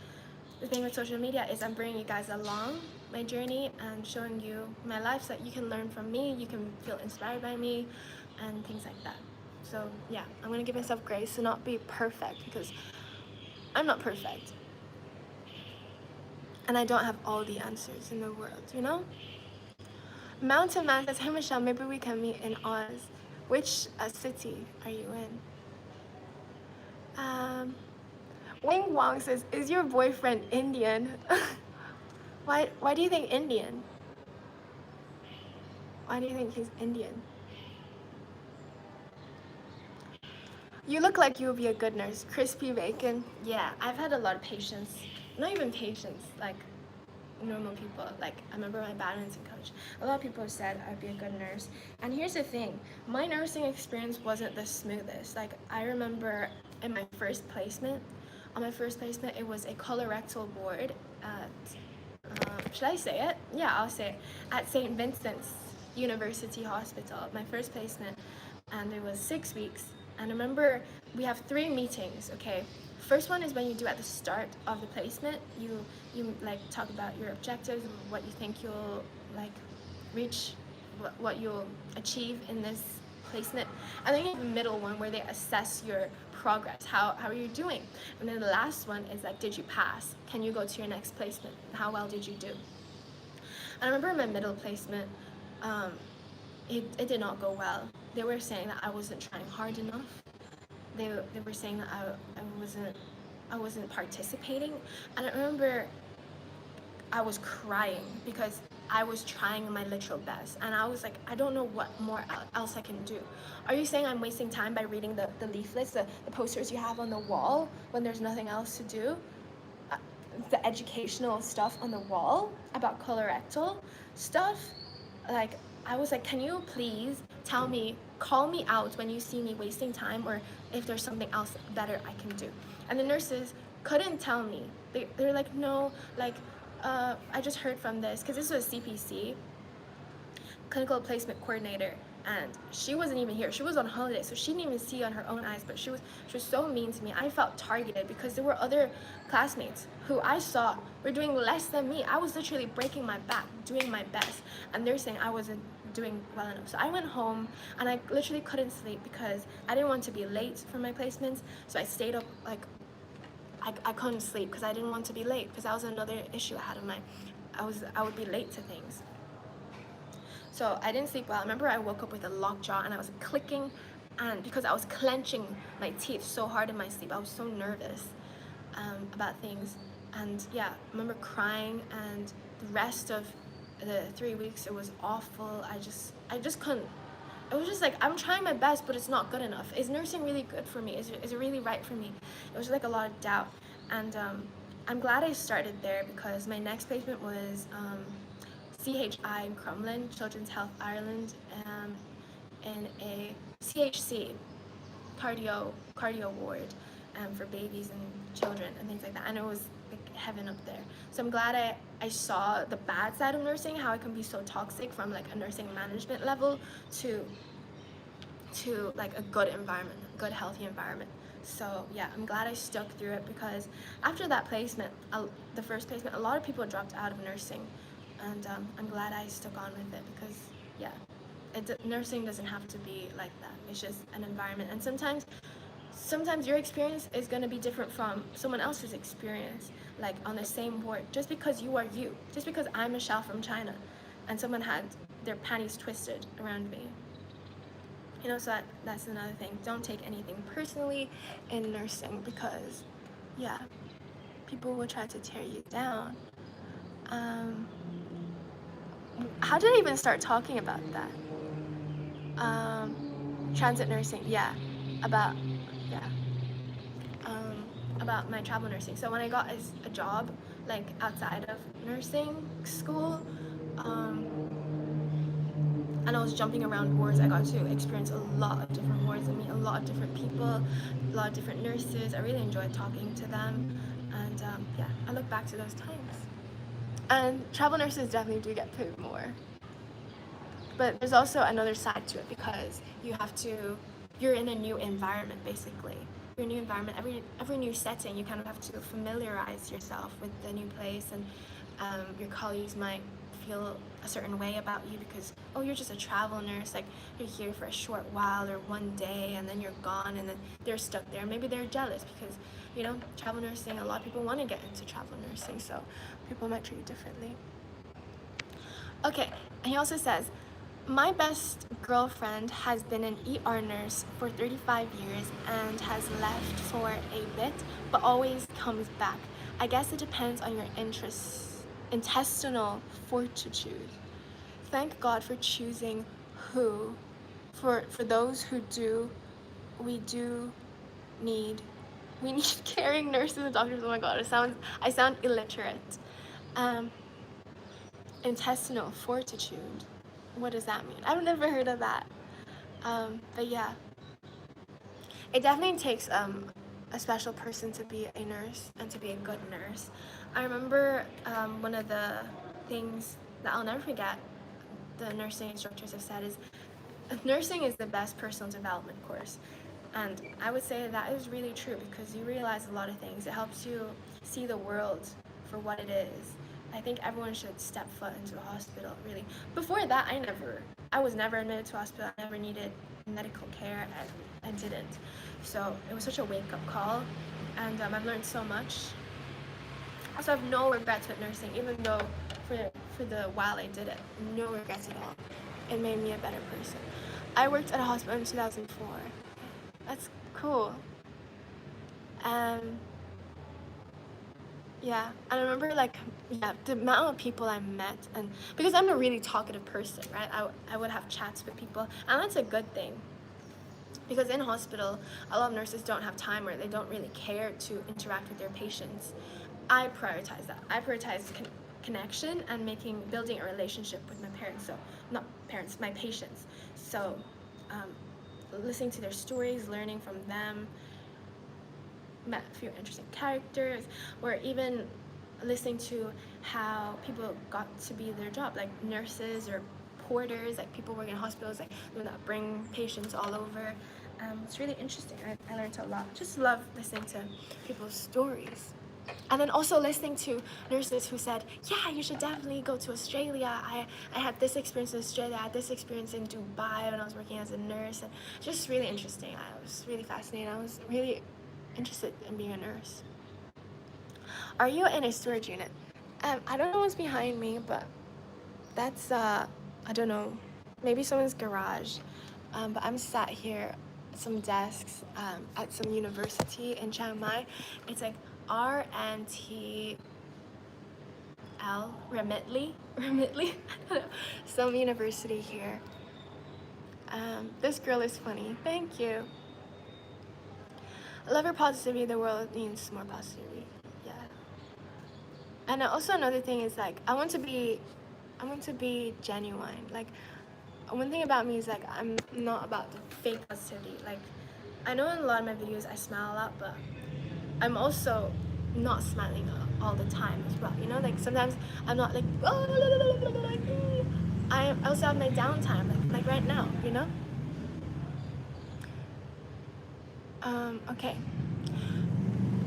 the thing with social media is I'm bringing you guys along my journey and showing you my life so that you can learn from me, you can feel inspired by me, and things like that. So yeah, I'm gonna give myself grace to not be perfect, because I'm not perfect. And I don't have all the answers in the world, you know? Mountain Man says, hey Michelle, maybe we can meet in Oz. Which city are you in? Wing Wong says, is your boyfriend Indian? Why do you think Indian? Why do you think he's Indian? You look like you would be a good nurse. Crispy bacon. Yeah, I've had a lot of patients. Not even patients, like normal people. Like, I remember my badminton coach. A lot of people said I'd be a good nurse. And here's the thing, my nursing experience wasn't the smoothest. Like, I remember in my first placement, it was a colorectal ward at, should I say it? Yeah, I'll say it. At St. Vincent's University Hospital, my first placement. And it was 6 weeks. And remember, we have 3 meetings, okay? First one is when you do at the start of the placement. You like talk about your objectives, what you think you'll like reach, what you'll achieve in this placement. And then you have the middle one where they assess your progress. How are you doing? And then the last one is like, did you pass? Can you go to your next placement? How well did you do? And I remember in my middle placement, it did not go well. They were saying that I wasn't trying hard enough. They were saying that I wasn't participating. And I remember I was crying because I was trying my literal best, and I was like, I don't know what more else I can do. Are you saying I'm wasting time by reading the leaflets, the posters you have on the wall when there's nothing else to do? The educational stuff on the wall about colorectal stuff? Like, I was like, can you please call me out when you see me wasting time, or if there's something else better I can do? And the nurses couldn't tell me. They're like, no, like, I just heard from this, because this was a CPC, clinical placement coordinator, and she wasn't even here. She was on holiday, so she didn't even see on her own eyes, but she was so mean to me. I felt targeted because there were other classmates who I saw were doing less than me. I was literally breaking my back, doing my best, and they're saying I wasn't doing well enough. So I went home, and I literally couldn't sleep because I didn't want to be late for my placements, so I stayed up, like, I couldn't sleep because I didn't want to be late, because that was another issue I had of mine. I would be late to things. So I didn't sleep well. I remember I woke up with a locked jaw, and I was clicking, and because I was clenching my teeth so hard in my sleep, I was so nervous about things. And yeah, I remember crying, and the rest of the 3 weeks, it was awful. I just couldn't. It was just like, I'm trying my best, but it's not good enough. Is nursing really good for me? Is it really right for me? It was like a lot of doubt. And I'm glad I started there, because my next placement was CHI in Crumlin, Children's Health Ireland, in a CHC. cardio ward for babies and children and things like that, and it was like heaven up there. So I'm glad I saw the bad side of nursing, how it can be so toxic from like a nursing management level to like a good environment, a good healthy environment. So yeah, I'm glad I stuck through it, because after that placement, the first placement, a lot of people dropped out of nursing, and I'm glad I stuck on with it, because yeah, nursing doesn't have to be like that. It's just an environment, and sometimes your experience is going to be different from someone else's experience, like on the same ward. Just because you are you, just because I'm Michelle from China and someone had their panties twisted around me, you know, so that's another thing. Don't take anything personally in nursing, because yeah, people will try to tear you down. How did I even start talking about that? Transit nursing, yeah, about yeah about my travel nursing. So when I got a job like outside of nursing school, and I was jumping around wards, I got to experience a lot of different wards and meet a lot of different people, a lot of different nurses. I really enjoyed talking to them, and yeah, I look back to those times. And travel nurses definitely do get paid more, but there's also another side to it, because you're in a new environment basically. Your new environment, every new setting, you kind of have to familiarize yourself with the new place, and your colleagues might feel a certain way about you because, oh, you're just a travel nurse, like you're here for a short while or one day and then you're gone, and then they're stuck there. Maybe they're jealous because, you know, travel nursing, a lot of people want to get into travel nursing, so people might treat you differently. Okay, and he also says, my best girlfriend has been an ER nurse for 35 years and has left for a bit, but always comes back. I guess it depends on your intestinal fortitude. Thank God for choosing who. For those who do, we need caring nurses and doctors. Oh my God, I sound illiterate. Intestinal fortitude. What does that mean? I've never heard of that. But yeah, it definitely takes a special person to be a nurse and to be a good nurse. I remember one of the things that I'll never forget the nursing instructors have said is, nursing is the best personal development course. And I would say that is really true, because you realize a lot of things. It helps you see the world for what it is. I think everyone should step foot into a hospital, really. Before that, I was never admitted to a hospital. I never needed medical care, and I didn't. So it was such a wake-up call, and I've learned so much. Also, I have no regrets with nursing, even though for the while I did it, no regrets at all. It made me a better person. I worked at a hospital in 2004. That's cool. Yeah, and I remember the amount of people I met, and because I'm a really talkative person, right? I would have chats with people, and that's a good thing. Because in hospital, a lot of nurses don't have time, or they don't really care to interact with their patients. I prioritize that. I prioritize connection and building a relationship with my parents. So, not parents, my patients. So, listening to their stories, learning from them, met a few interesting characters, or even listening to how people got to be their job, like nurses or porters, like people working in hospitals, like that bring patients all over. It's really interesting. I learned a lot. Just love listening to people's stories. And then also listening to nurses who said, yeah, you should definitely go to Australia. I had this experience in Australia, I had this experience in Dubai when I was working as a nurse. And just really interesting. I was really fascinated. I was really interested in being a nurse. Are you in a storage unit? I don't know what's behind me, but that's, I don't know, maybe someone's garage. But I'm sat here at some desks at some university in Chiang Mai. It's like RNTL, Remitly, some university here. This girl is funny. Thank you. I love your positivity. The world needs more positivity. Yeah. And also another thing is like I want to be genuine. Like one thing about me is like I'm not about the fake positivity. Like I know in a lot of my videos I smile a lot, but I'm also not smiling all the time as well. You know, like sometimes I'm not like, I also have my downtime, like right now. You know. Okay.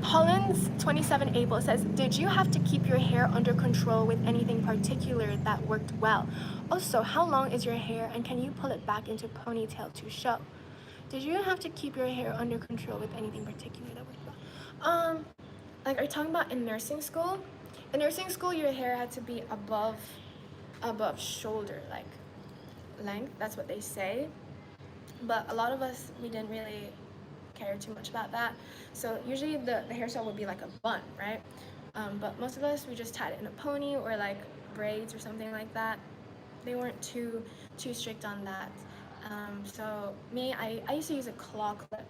Holland's 27 Able says, did you have to keep your hair under control with anything particular that worked well? Also, how long is your hair and can you pull it back into ponytail to show? Did you have to keep your hair under control with anything particular that worked well? Like, are you talking about in nursing school? In nursing school, your hair had to be above shoulder, like length. That's what they say. But a lot of us, we didn't really care too much about that. So usually the hairstyle would be like a bun, right? But most of us, we just tied it in a pony or like braids or something like that. They weren't too strict on that. So me, I used to use a claw clip.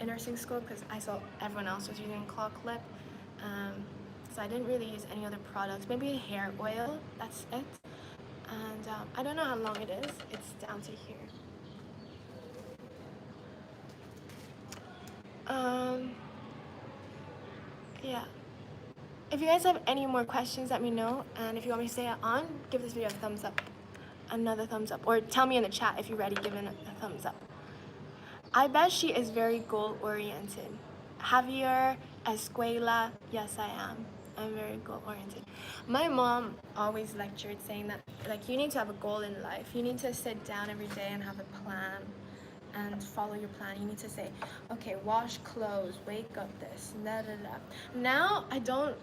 In nursing school because I saw everyone else was using a claw clip. So I didn't really use any other products. Maybe hair oil, that's it. And I don't know how long it is. It's down to here. Yeah. If you guys have any more questions, let me know. And if you want me to stay on, give this video a thumbs up. Another thumbs up. Or tell me in the chat if you're ready, give it a thumbs up. I bet she is very goal-oriented. Javier Escuela, yes I am. I'm very goal-oriented. My mom always lectured saying that, like, you need to have a goal in life. You need to sit down every day and have a plan and follow your plan. You need to say, okay, wash clothes, wake up this, da da da. Now I don't,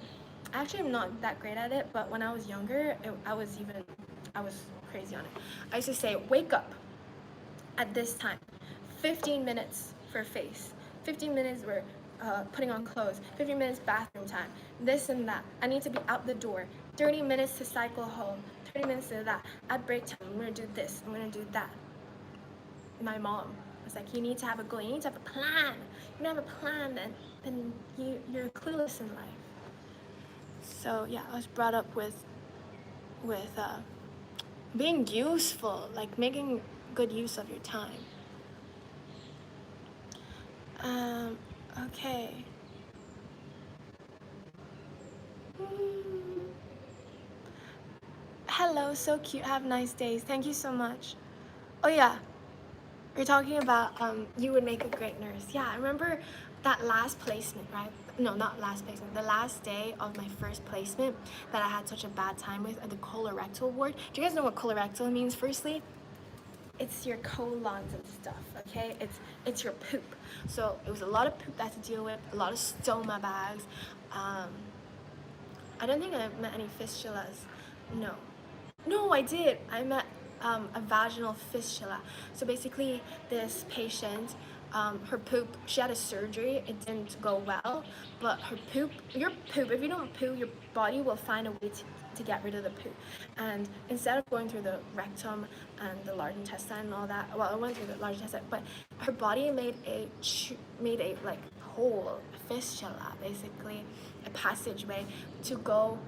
actually I'm not that great at it, but when I was younger, I was crazy on it. I used to say, wake up at this time, 15 minutes for face, 15 minutes for putting on clothes, 15 minutes bathroom time, this and that. I need to be out the door, 30 minutes to cycle home, 30 minutes to that. At break time, I'm gonna do this, I'm gonna do that. My mom was like, you need to have a goal, you need to have a plan. You don't have a plan, then you're clueless in life. So yeah, I was brought up with being useful, like making good use of your time. Okay. Hello, so cute, have nice days. Thank you so much. Oh yeah, you're talking about you would make a great nurse. Yeah, I remember that last placement, right? No, not last placement. The last day of my first placement that I had such a bad time with at the colorectal ward. Do you guys know what colorectal means? Firstly, it's your colons and stuff. Okay, it's your poop. So it was a lot of poop that I had to deal with, a lot of stoma bags. I don't think I met any fistulas. No, I did. I met a vaginal fistula. So basically, this patient, her poop, she had a surgery. It didn't go well, but her poop, your poop, if you don't poo, your body will find a way to get rid of the poop. And instead of going through the rectum and the large intestine and all that, well, I went through the large intestine, but her body made a like hole, a fistula, basically, a passageway to go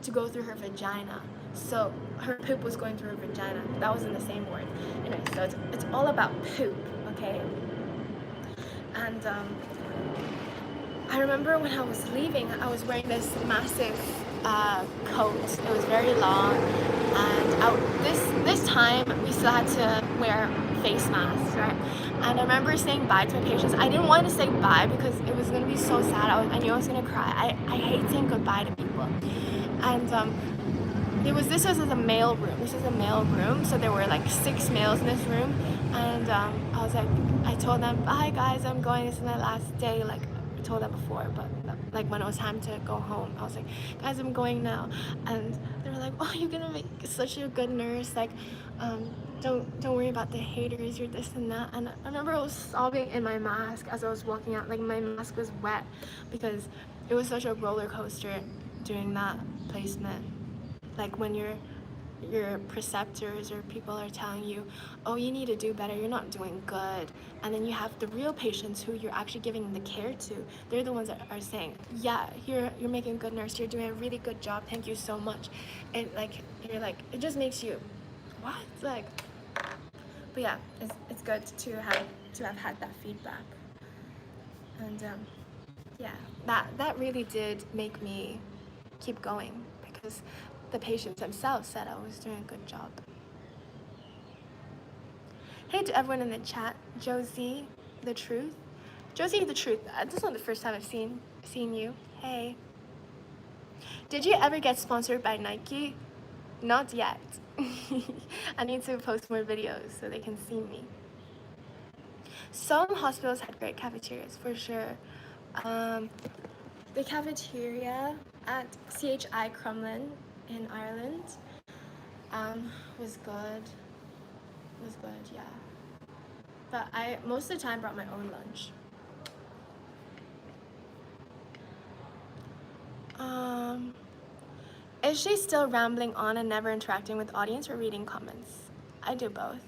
through her vagina. So her poop was going through her vagina. That was in the same word. Anyway, so it's all about poop, okay? And I remember when I was leaving, I was wearing this massive coat. It was very long, and this time we still had to wear face masks, right? And I remember saying bye to my patients. I didn't want to say bye because it was gonna be so sad. I knew I was gonna cry. I hate saying goodbye to people. And this was a male room. This is a male room, so there were like 6 males in this room. And I was like, I told them, bye guys, I'm going. This is my last day. Like I told them before, but like when it was time to go home, I was like, guys, I'm going now. And they were like, oh, you're gonna make such a good nurse. Like, don't worry about the haters. You're this and that. And I remember I was sobbing in my mask as I was walking out. Like my mask was wet because it was such a roller coaster doing that placement. Like when your preceptors or people are telling you, oh, you need to do better, you're not doing good, and then you have the real patients who you're actually giving the care to. They're the ones that are saying, yeah, you're making a good nurse, you're doing a really good job, thank you so much. And like you're like, it just makes you, what? Like, But yeah, it's good to have had that feedback. And yeah, that really did make me keep going, because the patients themselves said I was doing a good job. Hey to everyone in the chat, Josie the Truth. Josie the Truth, this is not the first time I've seen you. Hey. Did you ever get sponsored by Nike? Not yet. I need to post more videos so they can see me. Some hospitals had great cafeterias, for sure. The cafeteria at CHI Crumlin in Ireland was good. Was good, yeah. But I most of the time brought my own lunch. Is she still rambling on and never interacting with audience or reading comments? I do both.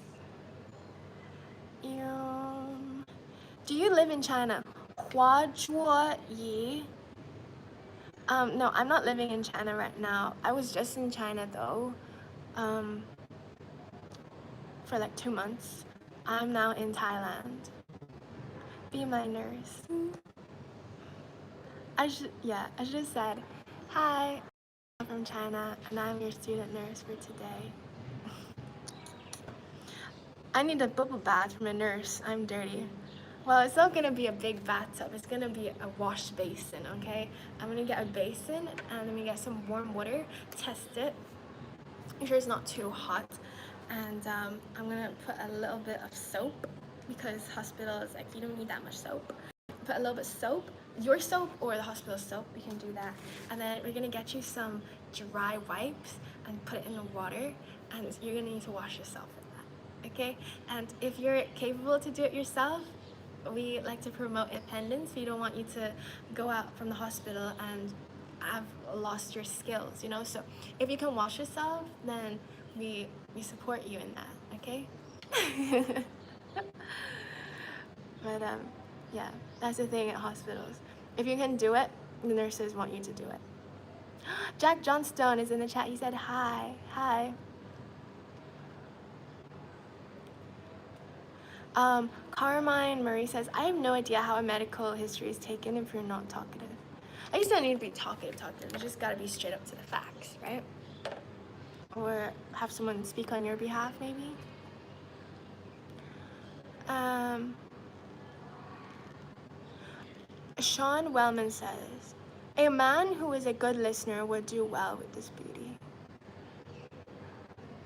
Do you live in China? Yi. No, I'm not living in China right now. I was just in China though, for like 2 months. I'm now in Thailand. Be my nurse. I should have said, hi, I'm from China and I'm your student nurse for today. I need a bubble bath from a nurse. I'm dirty. Well, it's not gonna be a big bathtub. It's gonna be a wash basin, okay? I'm gonna get a basin and I'm gonna get some warm water, test it. Make sure it's not too hot. And I'm gonna put a little bit of soap, because hospitals, like, you don't need that much soap. Put a little bit of soap, your soap or the hospital soap, you can do that. And then we're gonna get you some dry wipes and put it in the water, and you're gonna need to wash yourself with that, okay? And if you're capable to do it yourself, we like to promote independence. We don't want you to go out from the hospital and have lost your skills, you know? So if you can wash yourself, then we support you in that, okay? But yeah, that's the thing at hospitals. If you can do it, the nurses want you to do it. Jack Johnstone is in the chat. He said hi. Hi. Carmine Murray says, I have no idea how a medical history is taken if you're not talkative. I used to need to be talkative. You just gotta be straight up to the facts, right? Or have someone speak on your behalf, maybe. Sean Wellman says, a man who is a good listener would do well with this beauty.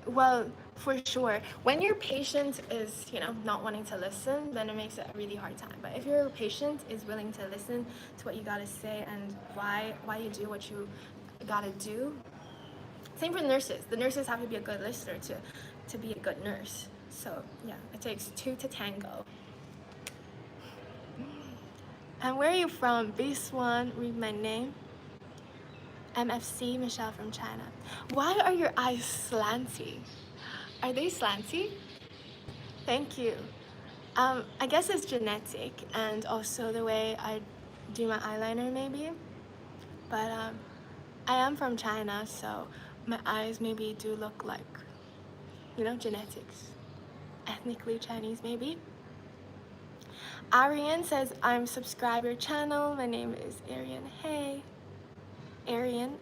Well, for sure. When your patient is, not wanting to listen, then it makes it a really hard time. But if your patient is willing to listen to what you gotta say and why you do what you gotta do, same for nurses. The nurses have to be a good listener to be a good nurse. So yeah, it takes two to tango. And where are you from? B1, read my name. MFC, Michelle from China. Why are your eyes slanty? Are they slanty? Thank you. I guess it's genetic and also the way I do my eyeliner maybe. But I am from China, so my eyes maybe do look like, genetics. Ethnically Chinese maybe. Arian says, I'm subscribe your channel. My name is Arian. Hey. Arian.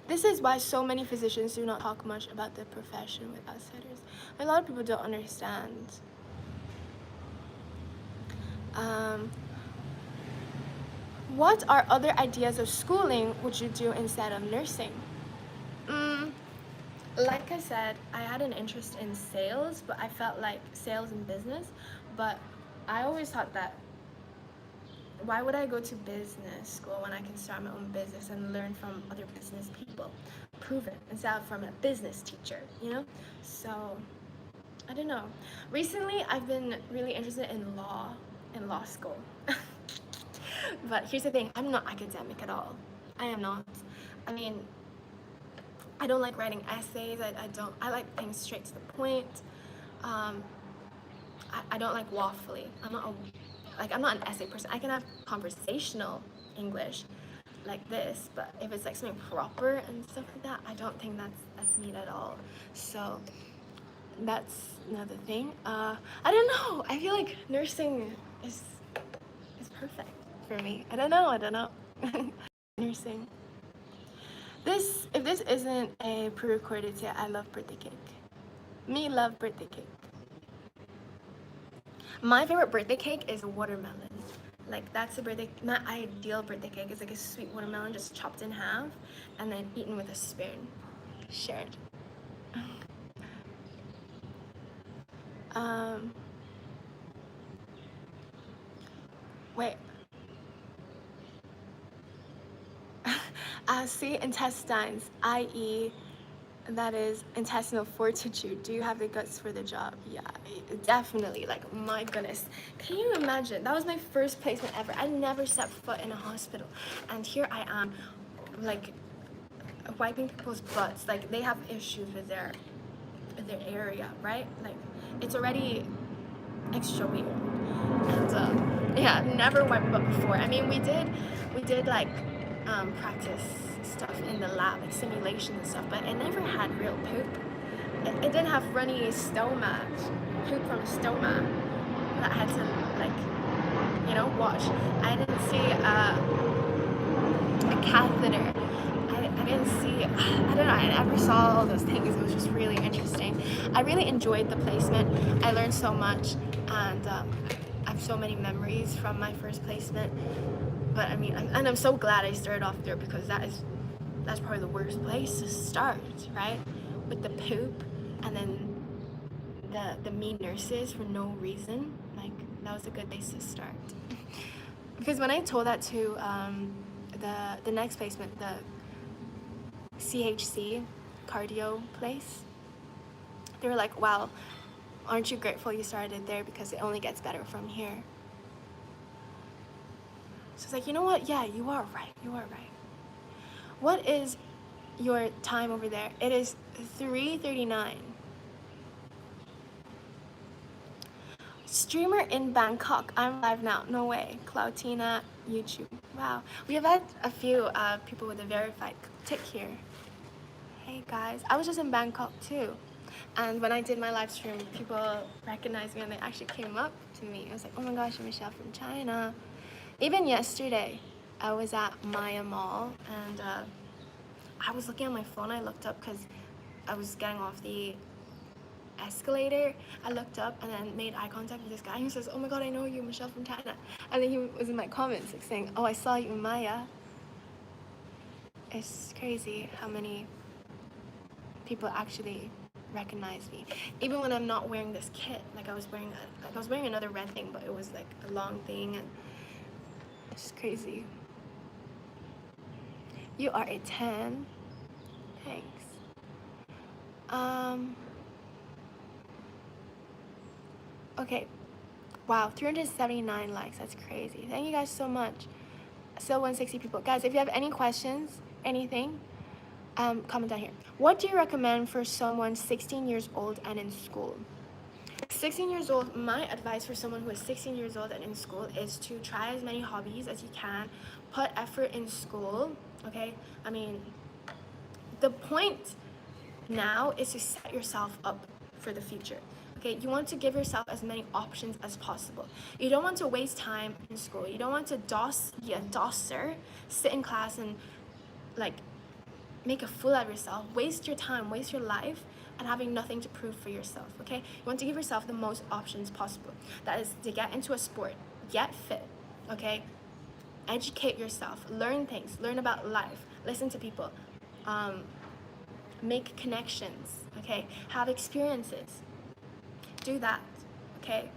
This is why so many physicians do not talk much about the profession with outsiders. A lot of people don't understand. What are other ideas of schooling would you do instead of nursing? Like I said, I had an interest in sales, but I felt like sales and business. But I always thought that, why would I go to business school when I can start my own business and learn from other business people? Prove it, instead of from a business teacher, So, I don't know. Recently, I've been really interested in law school. But here's the thing, I'm not academic at all. I am not. I mean, I don't like writing essays. I like things straight to the point. I don't like waffling. I'm not an essay person. I can have conversational English, like this, but if it's like something proper and stuff like that, I don't think that's neat at all. So that's another thing. I don't know. I feel like nursing is perfect for me. I don't know. Nursing. If this isn't a pre-recorded yet, I love birthday cake. Me love birthday cake. My favorite birthday cake is watermelon. Like that's my ideal birthday cake is like a sweet watermelon just chopped in half and then eaten with a spoon. Shared. Wait. See, intestines, i.e., that is intestinal fortitude. Do you have the guts for the job? Yeah, definitely. Like, my goodness. Can you imagine? That was my first placement ever. I never set foot in a hospital. And here I am, like, wiping people's butts. Like, they have issues with their area, right? Like, it's already extra weird. And, yeah, never wiped butt before. I mean, we did like, practice stuff in the lab, like simulation and stuff, but it never had real poop. It didn't have runny stoma, poop from a stoma that I had to, like, you know, wash. I didn't see a catheter. I didn't see, I don't know, I never saw all those things. It was just really interesting. I really enjoyed the placement. I learned so much, and I have so many memories from my first placement. But I mean, I'm so glad I started off there, because that's probably the worst place to start, right? With the poop, and then the mean nurses for no reason. Like, that was a good place to start. Because when I told that to the next placement, the CHC cardio place, they were like, wow, aren't you grateful you started there, because it only gets better from here. So it's like, you know what? Yeah, you are right. What is your time over there? It is 3:39. Streamer in Bangkok. I'm live now. No way. Cloutina, YouTube. Wow. We have had a few people with a verified tick here. Hey guys. I was just in Bangkok too. And when I did my live stream, people recognized me and they actually came up to me. I was like, oh my gosh, you're Michelle from China. Even yesterday, I was at Maya Mall, and I was looking at my phone. I looked up because I was getting off the escalator. I looked up and then made eye contact with this guy. He says, oh my god, I know you, Michelle from China. And then he was in my comments, like, saying, oh, I saw you in Maya. It's crazy how many people actually recognize me. Even when I'm not wearing this kit. Like, I was wearing another red thing, but it was like a long thing, and it's crazy. You are a 10. Thanks. Okay. Wow, 379 likes. That's crazy. Thank you guys so much. Still 160 people. Guys, if you have any questions, anything, comment down here. What do you recommend for someone 16 years old and in school? 16 years old, my advice for someone who is 16 years old and in school is to try as many hobbies as you can. Put effort in school, okay? I mean, the point now is to set yourself up for the future, okay? You want to give yourself as many options as possible. You don't want to waste time in school. You don't want to be a dosser, sit in class and, like, make a fool out of yourself, waste your time, waste your life, and having nothing to prove for yourself, okay? You want to give yourself the most options possible. That is to get into a sport, get fit, okay? Educate yourself, learn things, learn about life, listen to people, make connections, okay? Have experiences. Do that, okay?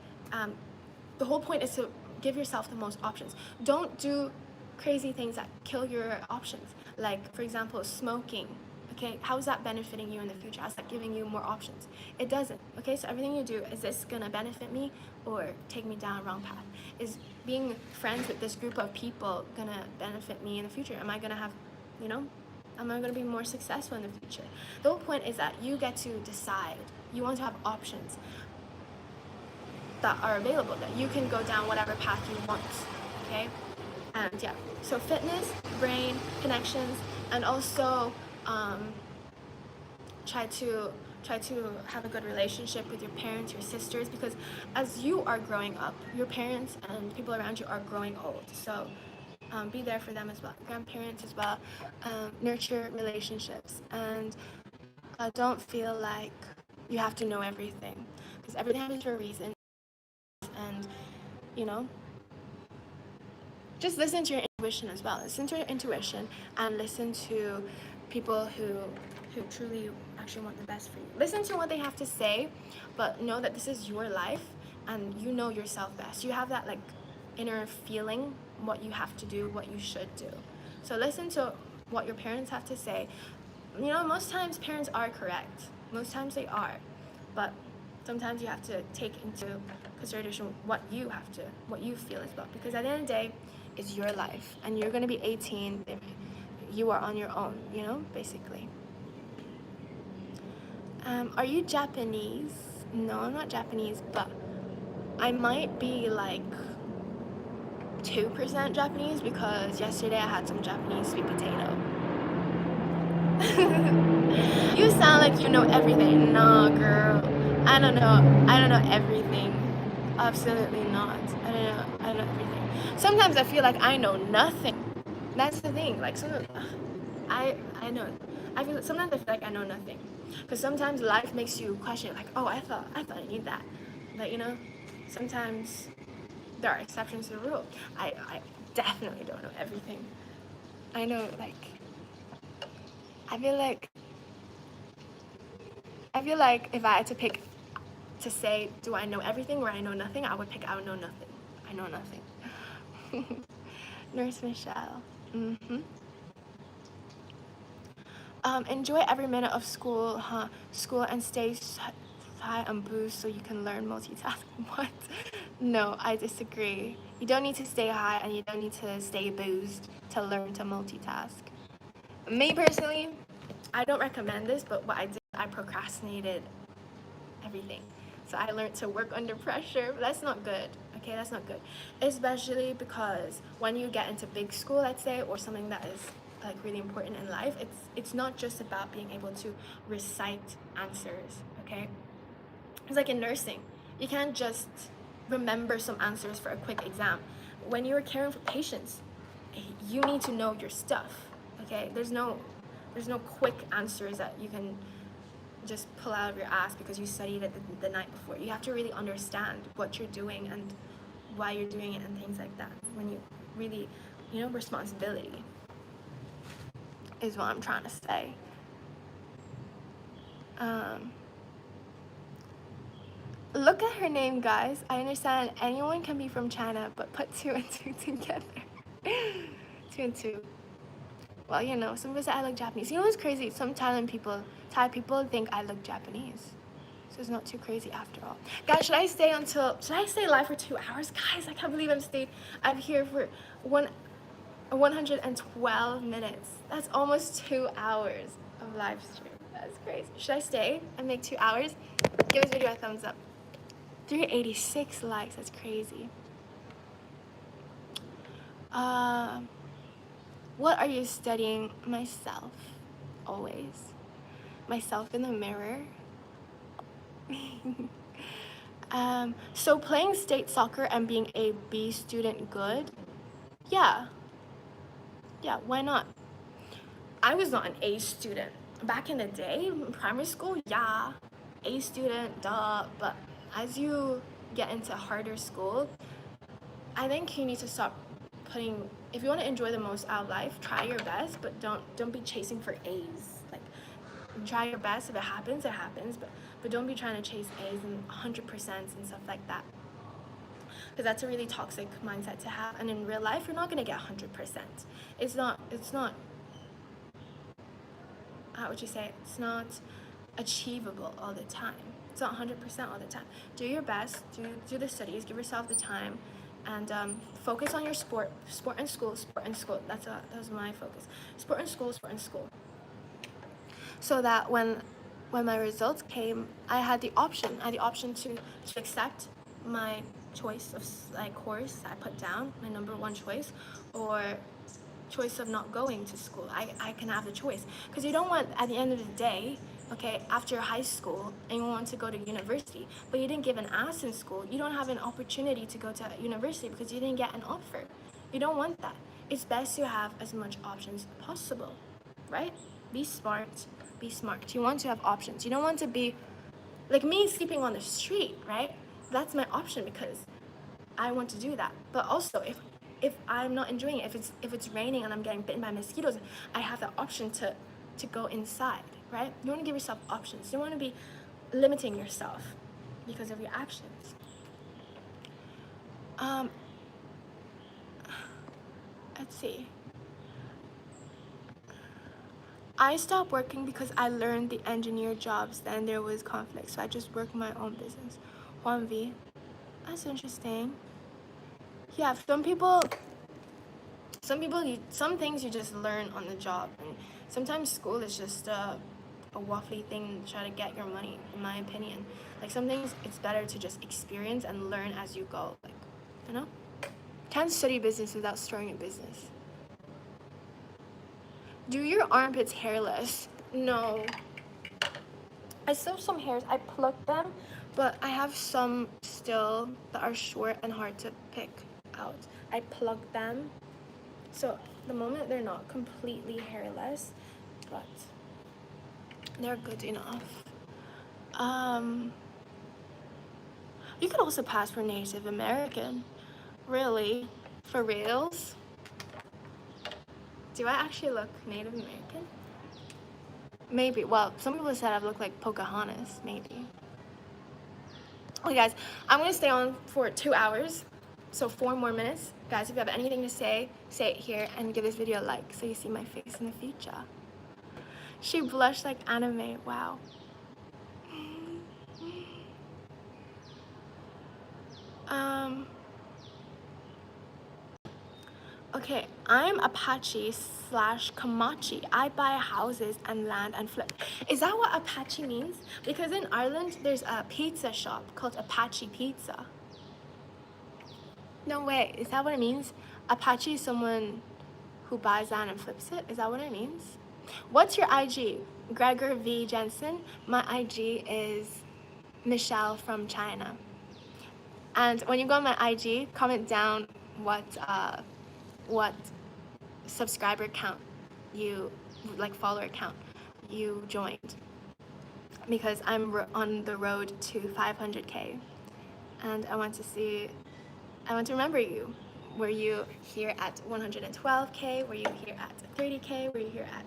The whole point is to give yourself the most options. Don't do crazy things that kill your options. Like, for example, smoking. Okay, how is that benefiting you in the future? How's that giving you more options? It doesn't. Okay, so everything you do, is this gonna benefit me or take me down a wrong path? Is being friends with this group of people gonna benefit me in the future? Am I gonna have, you know, am I gonna be more successful in the future? The whole point is that you get to decide. You want to have options that are available, that you can go down whatever path you want, okay? And yeah, so fitness, brain, connections, and also try to have a good relationship with your parents, your sisters, because as you are growing up, your parents and people around you are growing old. So be there for them as well, grandparents as well. Nurture relationships, and don't feel like you have to know everything, because everything happens for a reason. And you know, just listen to your intuition as well. Listen to your intuition and listen to people who truly actually want the best for you. Listen to what they have to say, but know that this is your life and you know yourself best. You have that like inner feeling what you have to do, what you should do. So listen to what your parents have to say. You know, most times parents are correct. Most times they are. But sometimes you have to take into consideration what you feel as well. Because at the end of the day, it's your life. And you're going to be 18. You are on your own, you know, basically. Are you Japanese? No, I'm not Japanese, but I might be like 2% Japanese because yesterday I had some Japanese sweet potato. You sound like you know everything. Nah, girl. I don't know everything. Absolutely not. I don't know everything. Sometimes I feel like I know nothing. That's the thing. Like sometimes I know. Sometimes I feel like I know nothing. Because sometimes life makes you question like, oh, I thought I need that. But you know, sometimes there are exceptions to the rule. I definitely don't know everything. I know like I feel like if I had to pick to say, do I know everything or I know nothing, I would pick I know nothing. I know nothing. Nurse Michelle. Enjoy every minute of school, School and stay high on booze so you can learn multitask. What? No, I disagree. You don't need to stay high and you don't need to stay boozed to learn to multitask. Me personally, I don't recommend this, but what I did, I procrastinated everything. So I learned to work under pressure, but that's not good. Okay, that's not good. Especially because when you get into big school, let's say, or something that is like really important in life, it's not just about being able to recite answers, okay? It's like in nursing. You can't just remember some answers for a quick exam. When you're caring for patients, you need to know your stuff, okay? There's no quick answers that you can just pull out of your ass because you studied it the night before. You have to really understand what you're doing and why you're doing it and things like that. When you really, you know, responsibility is what I'm trying to say. Look at her name, guys. I understand anyone can be from China, but put 2 and 2 together. 2 and 2. Well, you know, some people say I look Japanese. You know what's crazy? Some Thai people think I look Japanese. So it's not too crazy after all. Guys, should I stay live for 2 hours? Guys, I can't believe I'm here for 112 minutes. That's almost 2 hours of live stream. That's crazy. Should I stay and make 2 hours? Give this video a thumbs up. 386 likes, that's crazy. What are you studying? Myself, always. Myself in the mirror. So playing state soccer and being a B student good? Yeah, why not? I was not an A student. Back in the day, in primary school, yeah, A student, duh, but as you get into harder school, I think you need to stop if you want to enjoy the most out of life, try your best, but don't be chasing for A's. Like, try your best. If it happens, it happens, but don't be trying to chase A's and 100% and stuff like that. Because that's a really toxic mindset to have, and in real life, you're not going to get 100%. It's not, how would you say it? It's not achievable all the time. It's not 100% all the time. Do your best, do the studies, give yourself the time, and focus on your sport and school. That was my focus. Sport and school. So that when my results came, I had the option to accept my choice of like course I put down, my number one choice, or choice of not going to school. I can have the choice, because you don't want, at the end of the day, okay, after high school and you want to go to university, but you didn't give an ass in school, you don't have an opportunity to go to university because you didn't get an offer. You don't want that. It's best to have as much options possible, right? Be smart. Be smart. You want to have options. You don't want to be like me, sleeping on the street, right? That's my option because I want to do that. But also, if I'm not enjoying it, if it's raining and I'm getting bitten by mosquitoes, I have the option to go inside, right? You want to give yourself options. You don't want to be limiting yourself because of your actions. Let's see. I stopped working because I learned the engineer jobs, then there was conflict, so I just worked my own business. Juan V. That's interesting. Yeah, some some things you just learn on the job, and sometimes school is just a waffly thing to try to get your money, in my opinion. Like, some things it's better to just experience and learn as you go, like, you know? Can't study business without starting a business. Do your armpits hairless? No. I still have some hairs. I plucked them, but I have some still that are short and hard to pick out. I plucked them. So the moment they're not completely hairless, but they're good enough. You could also pass for Native American. Really? For reals? Do I actually look Native American? Maybe. Well, some people said I look like Pocahontas, maybe. Okay, guys, I'm gonna stay on for 2 hours, so 4 more minutes. Guys, if you have anything to say it here and give this video a like so you see my face in the future. She blushed like anime. Wow. Okay, I'm Apache slash Kamachi. I buy houses and land and flip. Is that what Apache means? Because in Ireland, there's a pizza shop called Apache Pizza. No way, is that what it means? Apache is someone who buys land and flips it? Is that what it means? What's your IG? Gregor V. Jensen. My IG is Michelle from China. And when you go on my IG, comment down what subscriber count you, like follower count you joined, because I'm on the road to 500k, and I want to remember you. Were you here at 112k? Were you here at 30k? Were you here at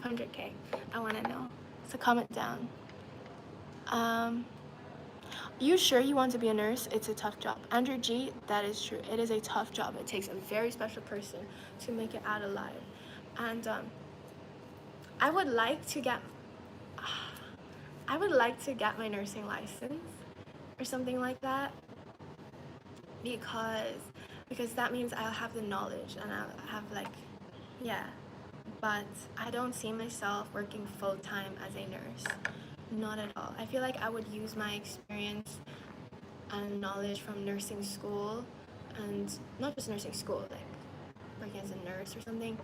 500k? I want to know. So comment down. You sure you want to be a nurse? It's a tough job. Andrew G, that is true. It is a tough job. It takes a very special person to make it out alive. And I would like to get my nursing license or something like that, because that means I'll have the knowledge and I'll have, like, yeah. But I don't see myself working full-time as a nurse. Not at all. I feel like I would use my experience and knowledge from nursing school, and not just nursing school, like working as a nurse or something,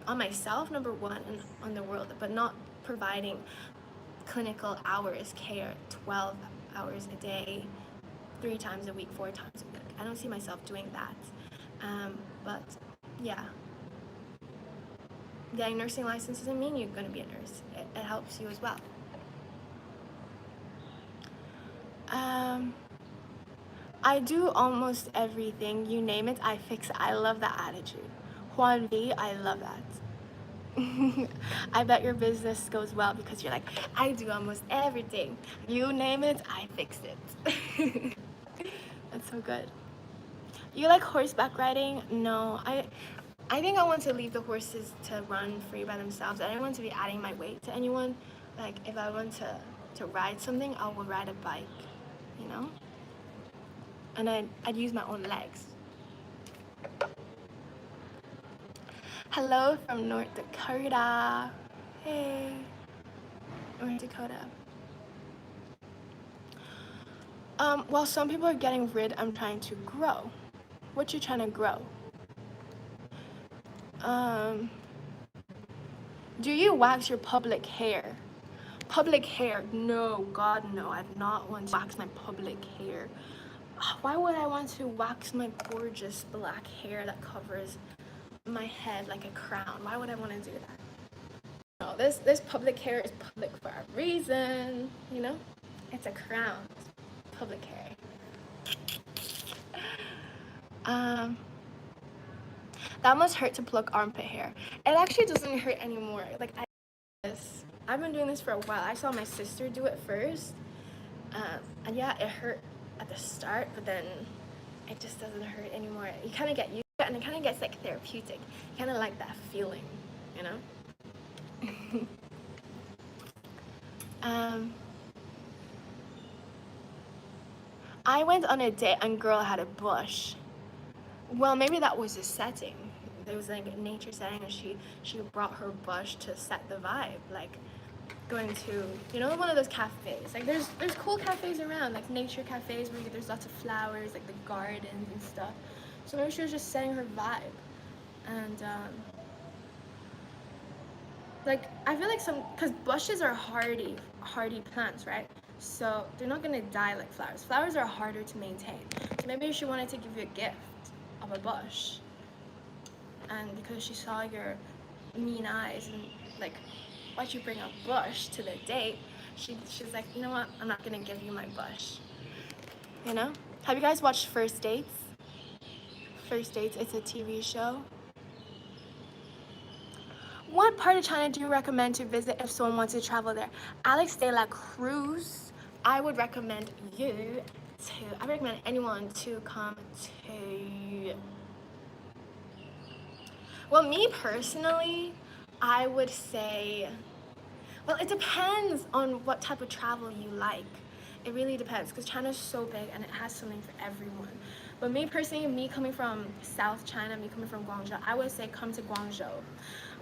on myself, number one, and on the world, but not providing clinical hours care, 12 hours a day, 3 times a week, 4 times a week. I don't see myself doing that. But yeah, getting nursing license doesn't mean you're going to be a nurse. It helps you as well. I do almost everything. You name it, I fix it. I love that attitude. Juan V, I love that. I bet your business goes well because you're like, I do almost everything. You name it, I fix it. That's so good. You like horseback riding? No, I think I want to leave the horses to run free by themselves. I don't want to be adding my weight to anyone. Like, if I want to ride something, I will ride a bike, you know? And I'd use my own legs. Hello from North Dakota. Hey, North Dakota. While some people are getting rid, I'm trying to grow. What you trying to grow? Do you wax your public hair? Public hair? No, God, no. I do not want to wax my public hair. Why would I want to wax my gorgeous black hair that covers my head like a crown? Why would I want to do that? No, this public hair is public for a reason, you know? It's a crown. It's public hair. That must hurt to pluck armpit hair. It actually doesn't hurt anymore. Like I've been doing this for a while. I saw my sister do it first, and yeah, it hurt at the start, but then it just doesn't hurt anymore. You kind of get used to it, and it kind of gets like therapeutic. You kind of like that feeling, you know? I went on a date and girl had a bush. Well, maybe that was a setting. There was like a nature setting, and she brought her bush to set the vibe. Like going to, you know, one of those cafes. Like there's cool cafes around, like nature cafes where there's lots of flowers, like the gardens and stuff. So maybe she was just setting her vibe, and like I feel like because bushes are hardy plants, right? So they're not gonna die like flowers. Flowers are harder to maintain. So maybe she wanted to give you a gift of a bush, and because she saw your mean eyes and like, why'd you bring a bush to the date? She's like, you know what? I'm not gonna give you my bush. You know? Have you guys watched First Dates? First Dates, it's a TV show. What part of China do you recommend to visit if someone wants to travel there? Alex de la Cruz, I would recommend I recommend anyone to come to, well, me personally, I would say, well, it depends on what type of travel you like. It really depends, because China's so big and it has something for everyone. But me personally, me coming from South China, me coming from Guangzhou, I would say come to Guangzhou.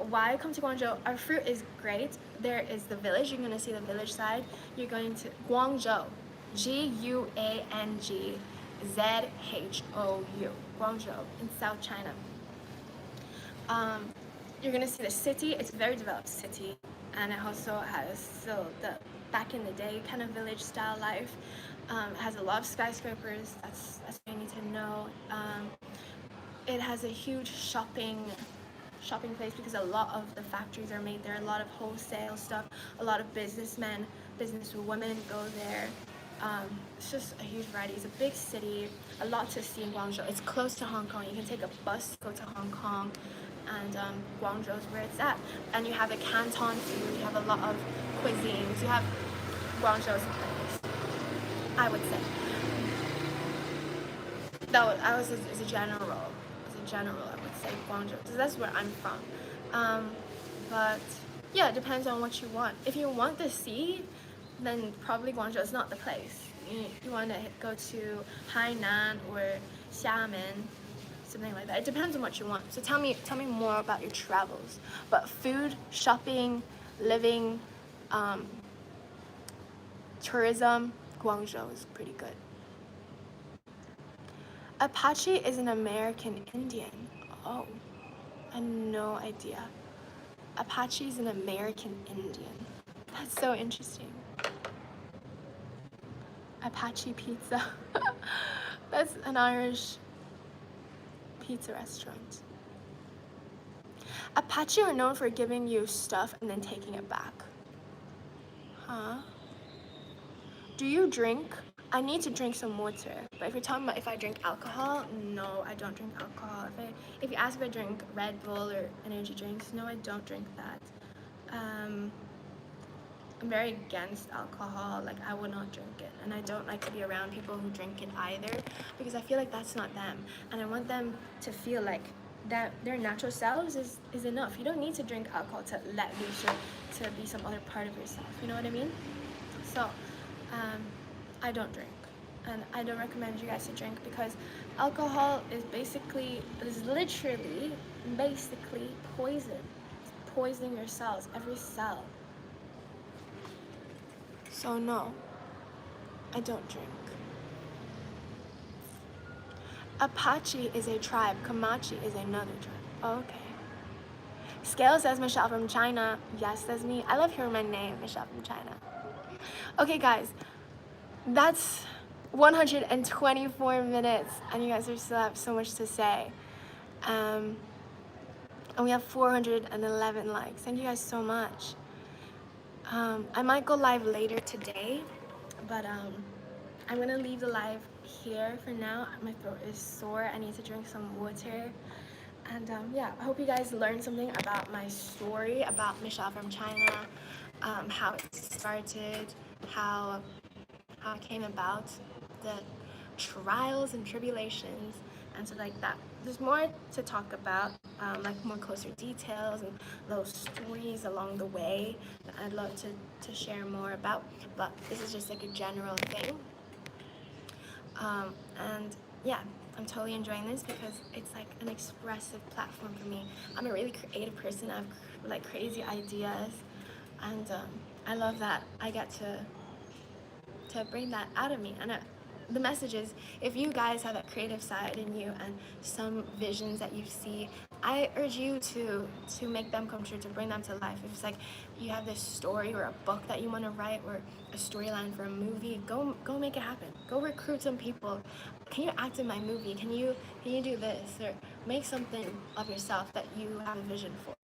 Why come to Guangzhou? Our fruit is great. There is the village. You're going to see the village side. You're going to Guangzhou. Guangzhou. Guangzhou in South China. You're going to see the city. It's a very developed city. And it also has still the back in the day kind of village style life. It has a lot of skyscrapers. That's what you need to know. It has a huge shopping place because a lot of the factories are made there. A lot of wholesale stuff. A lot of businesswomen go there. It's just a huge variety. It's a big city. A lot to see in Guangzhou. It's close to Hong Kong. You can take a bus to go to Hong Kong. And Guangzhou is where it's at. And you have a Canton food. You have a lot of cuisines. You have Guangzhou is a place, I would say. I was as a general, I would say Guangzhou, because that's where I'm from. But yeah, it depends on what you want. If you want the sea, then probably Guangzhou is not the place. You want to go to Hainan or Xiamen, something like that. It depends on what you want. So tell me more about your travels. But food, shopping, living, tourism, Guangzhou is pretty good. Apache is an American Indian. Oh, I had no idea. Apache is an American Indian. That's so interesting. Apache Pizza. That's an Irish pizza restaurant. Apache are known for giving you stuff and then taking it back. Huh? Do you drink? I need to drink some water. But if you're talking about if I drink alcohol, no, I don't drink alcohol. If you ask if I drink Red Bull or energy drinks, no, I don't drink that. I'm very against alcohol. Like, I would not drink it. And I don't like to be around people who drink it either, because I feel like that's not them. And I want them to feel like that their natural selves is enough. You don't need to drink alcohol to let loose or to be some other part of yourself. You know what I mean? So, I don't drink, and I don't recommend you guys to drink, because alcohol is literally poison. It's poisoning your cells, every cell. So no, I don't drink. Apache is a tribe. Comanche is another tribe. Okay. Scale says Michelle from China. Yes, that's me. I love hearing my name, Michelle from China. Okay, guys, that's 124 minutes, and you guys are still have so much to say. And we have 411 likes. Thank you guys so much. I might go live later today, but I'm gonna leave the live here for now. My throat is sore. I need to drink some water. And yeah, I hope you guys learned something about my story, about Michelle from China, how it started, how it came about, the trials and tribulations, and so like that. There's more to talk about, like more closer details and little stories along the way that I'd love to share more about, but this is just like a general thing. And yeah, I'm totally enjoying this because it's like an expressive platform for me. I'm a really creative person. I have like crazy ideas, and I love that I get to bring that out of me. And the message is, if you guys have that creative side in you and some visions that you see, I urge you to make them come true, to bring them to life. If it's like you have this story or a book that you want to write or a storyline for a movie, go make it happen. Go recruit some people. Can you act in my movie? Can you do this? Or make something of yourself that you have a vision for.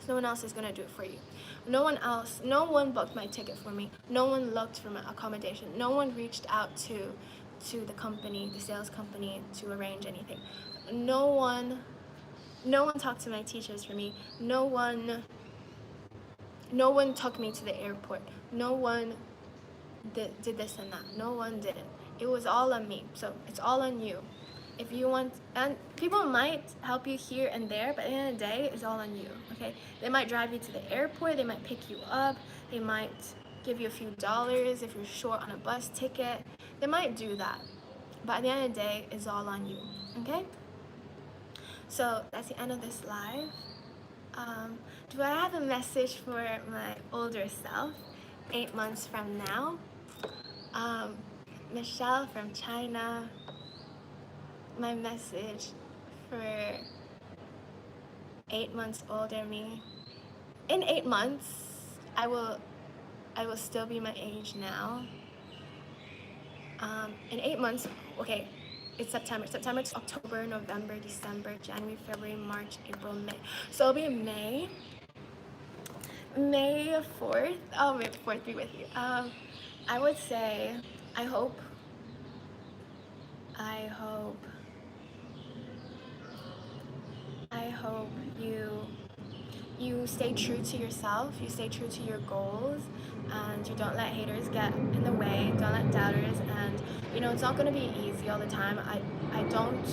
No one else is gonna do it for you. No one booked my ticket for me. No one looked for my accommodation. No one reached out to the company, the sales company, to arrange anything. No one talked to my teachers for me. No one took me to the airport. No one did this and that. No one did it. It was all on me. So it's all on you. If you want, and people might help you here and there, but at the end of the day, it's all on you, okay? They might drive you to the airport, they might pick you up, they might give you a few dollars if you're short on a bus ticket. They might do that, but at the end of the day, it's all on you, okay? So that's the end of this live. Do I have a message for my older self, 8 months from now? Michelle from China, my message for 8 months older me. In 8 months, I will still be my age now. In 8 months, okay, it's September. September to October, November, December, January, February, March, April, May. So it'll be May 4th. Oh, May 4th be with you. I would say, I hope you stay true to yourself, you stay true to your goals, and you don't let haters get in the way, don't let doubters, and you know, it's not going to be easy all the time. I don't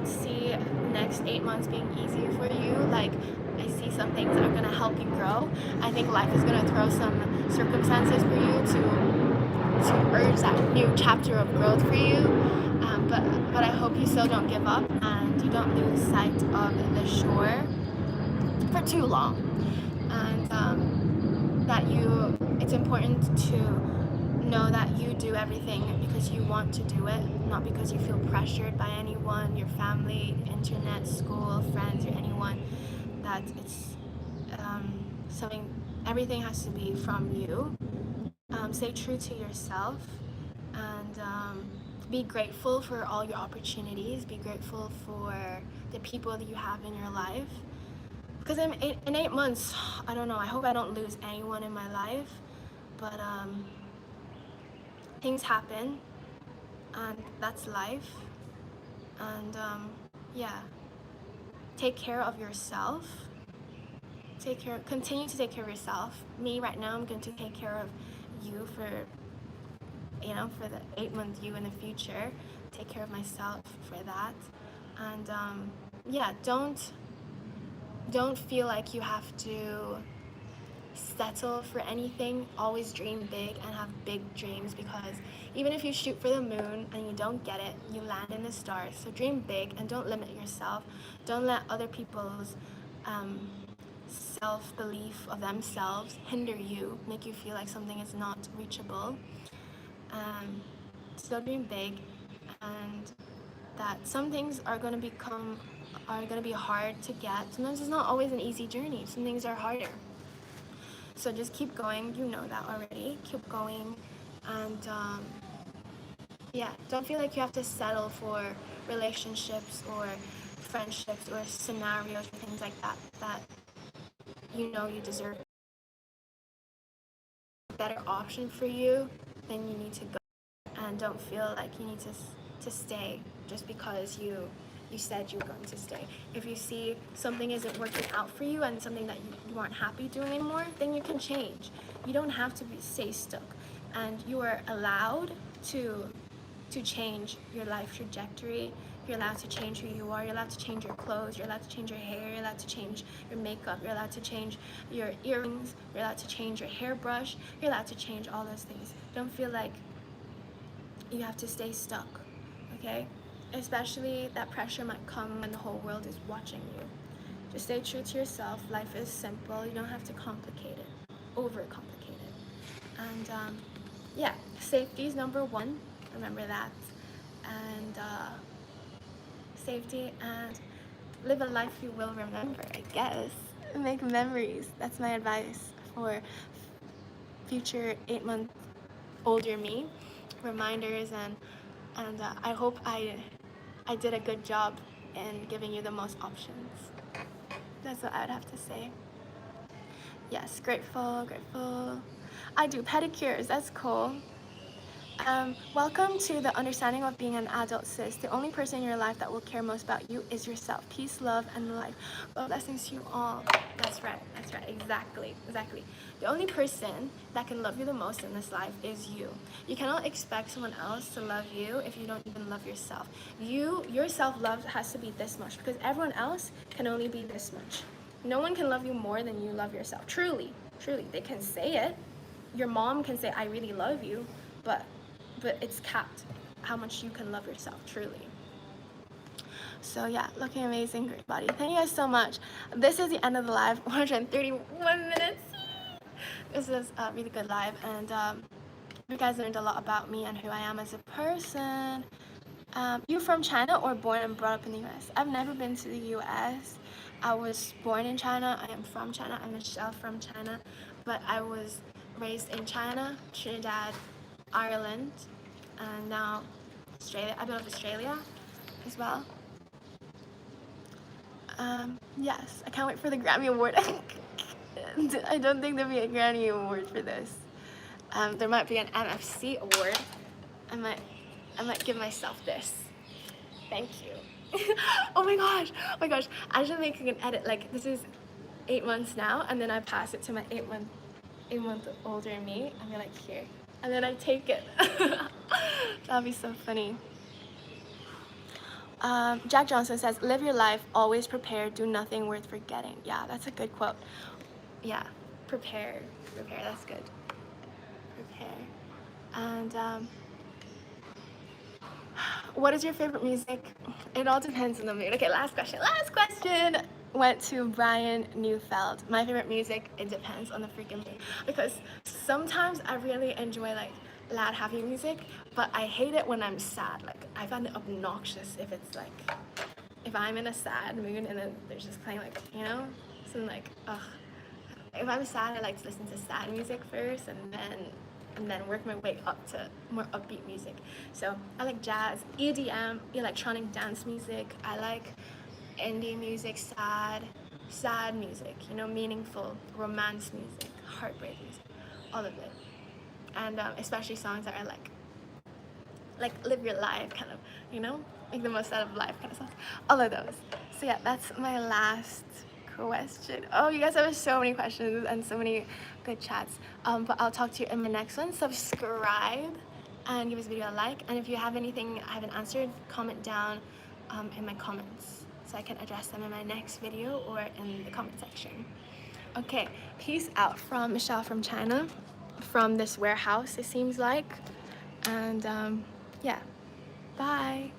see the next 8 months being easy for you. Like, I see some things that are going to help you grow. I think life is going to throw some circumstances for you to urge that new chapter of growth for you. But I hope you still don't give up and you don't lose sight of the shore for too long. And it's important to know that you do everything because you want to do it, not because you feel pressured by anyone, your family, internet, school, friends, or anyone. That it's something, everything has to be from you. Stay true to yourself, and be grateful for all your opportunities. Be grateful for the people that you have in your life. Because in 8 months, I don't know, I hope I don't lose anyone in my life, but things happen, and that's life. And yeah, take care of yourself. Continue to take care of yourself. Me right now, I'm going to take care of you for the 8-month you in the future. Take care of myself for that. And yeah, don't feel like you have to settle for anything. Always dream big and have big dreams, because even if you shoot for the moon and you don't get it, you land in the stars. So dream big and don't limit yourself. Don't let other people's self-belief of themselves hinder you, make you feel like something is not reachable. Still dream big, and that some things are going to be hard to get. Sometimes it's not always an easy journey. Some things are harder. So just keep going. You know that already. Keep going, and yeah, don't feel like you have to settle for relationships or friendships or scenarios or things like that you know you deserve a better option for you. Then you need to go, and don't feel like you need to stay just because you said you were going to stay. If you see something isn't working out for you and something that you aren't happy doing anymore, then you can change. You don't have to stay stuck, and you are allowed to change your life trajectory. You're allowed to change who you are. You're allowed to change your clothes. You're allowed to change your hair. You're allowed to change your makeup. You're allowed to change your earrings. You're allowed to change your hairbrush. You're allowed to change all those things. Don't feel like you have to stay stuck, okay? Especially that pressure might come when the whole world is watching you. Just stay true to yourself. Life is simple. You don't have to complicate it, overcomplicate it. And yeah, safety is number one. Remember that. And safety, and live a life you will remember, I guess. Make memories. That's my advice for future 8-month older me. Reminders, and I hope I did a good job in giving you the most options. That's what I would have to say. Yes, grateful. I do pedicures. That's cool. Welcome to the understanding of being an adult, sis. The only person in your life that will care most about you is yourself. Peace, love, and life. Well, blessings to you all. That's right. Exactly. The only person that can love you the most in this life is you. You cannot expect someone else to love you if you don't even love yourself. Your self-love has to be this much, because everyone else can only be this much. No one can love you more than you love yourself. Truly. They can say it. Your mom can say, I really love you, but it's capped how much you can love yourself, truly. So yeah, looking amazing, great body. Thank you guys so much. This is the end of the live, 131 minutes. This is a really good live, and you guys learned a lot about me and who I am as a person. You from China or born and brought up in the US? I've never been to the US. I was born in China. I am from China. I'm Michelle from China, but I was raised in China, Trinidad, Ireland, and now Australia. I've been to Australia as well. Yes, I can't wait for the Grammy Award. I don't think there'll be a Grammy Award for this. There might be an MFC award. I might give myself this. Thank you. Oh my gosh. I should make an edit. Like, this is 8 months now, and then I pass it to my 8-month older me. I'm like, here. And then I take it. That'd be so funny. Jack Johnson says, live your life, always prepared, do nothing worth forgetting. Yeah, that's a good quote. Yeah, prepare, that's good. Prepare. And what is your favorite music? It all depends on the mood. Okay, last question. Went to Brian Neufeld. My favorite music, it depends on the freaking mood. Because sometimes I really enjoy like loud, happy music, but I hate it when I'm sad. Like, I find it obnoxious if it's like, if I'm in a sad mood and then they're just playing like, you know, something like, ugh. If I'm sad, I like to listen to sad music first and then work my way up to more upbeat music. So I like jazz, EDM, electronic dance music. I like indie music, sad music, you know, meaningful romance music, heartbreak music, all of it. And especially songs that are like live your life, kind of, you know, make the most out of life kind of songs, all of those. So yeah, that's my last question. Oh, you guys have so many questions and so many good chats, but I'll talk to you in my next one. Subscribe and give this video a like, and if you have anything I haven't answered, comment down in my comments so I can address them in my next video or in the comment section. Okay, peace out from Michelle from China, from this warehouse, it seems like. And yeah, bye.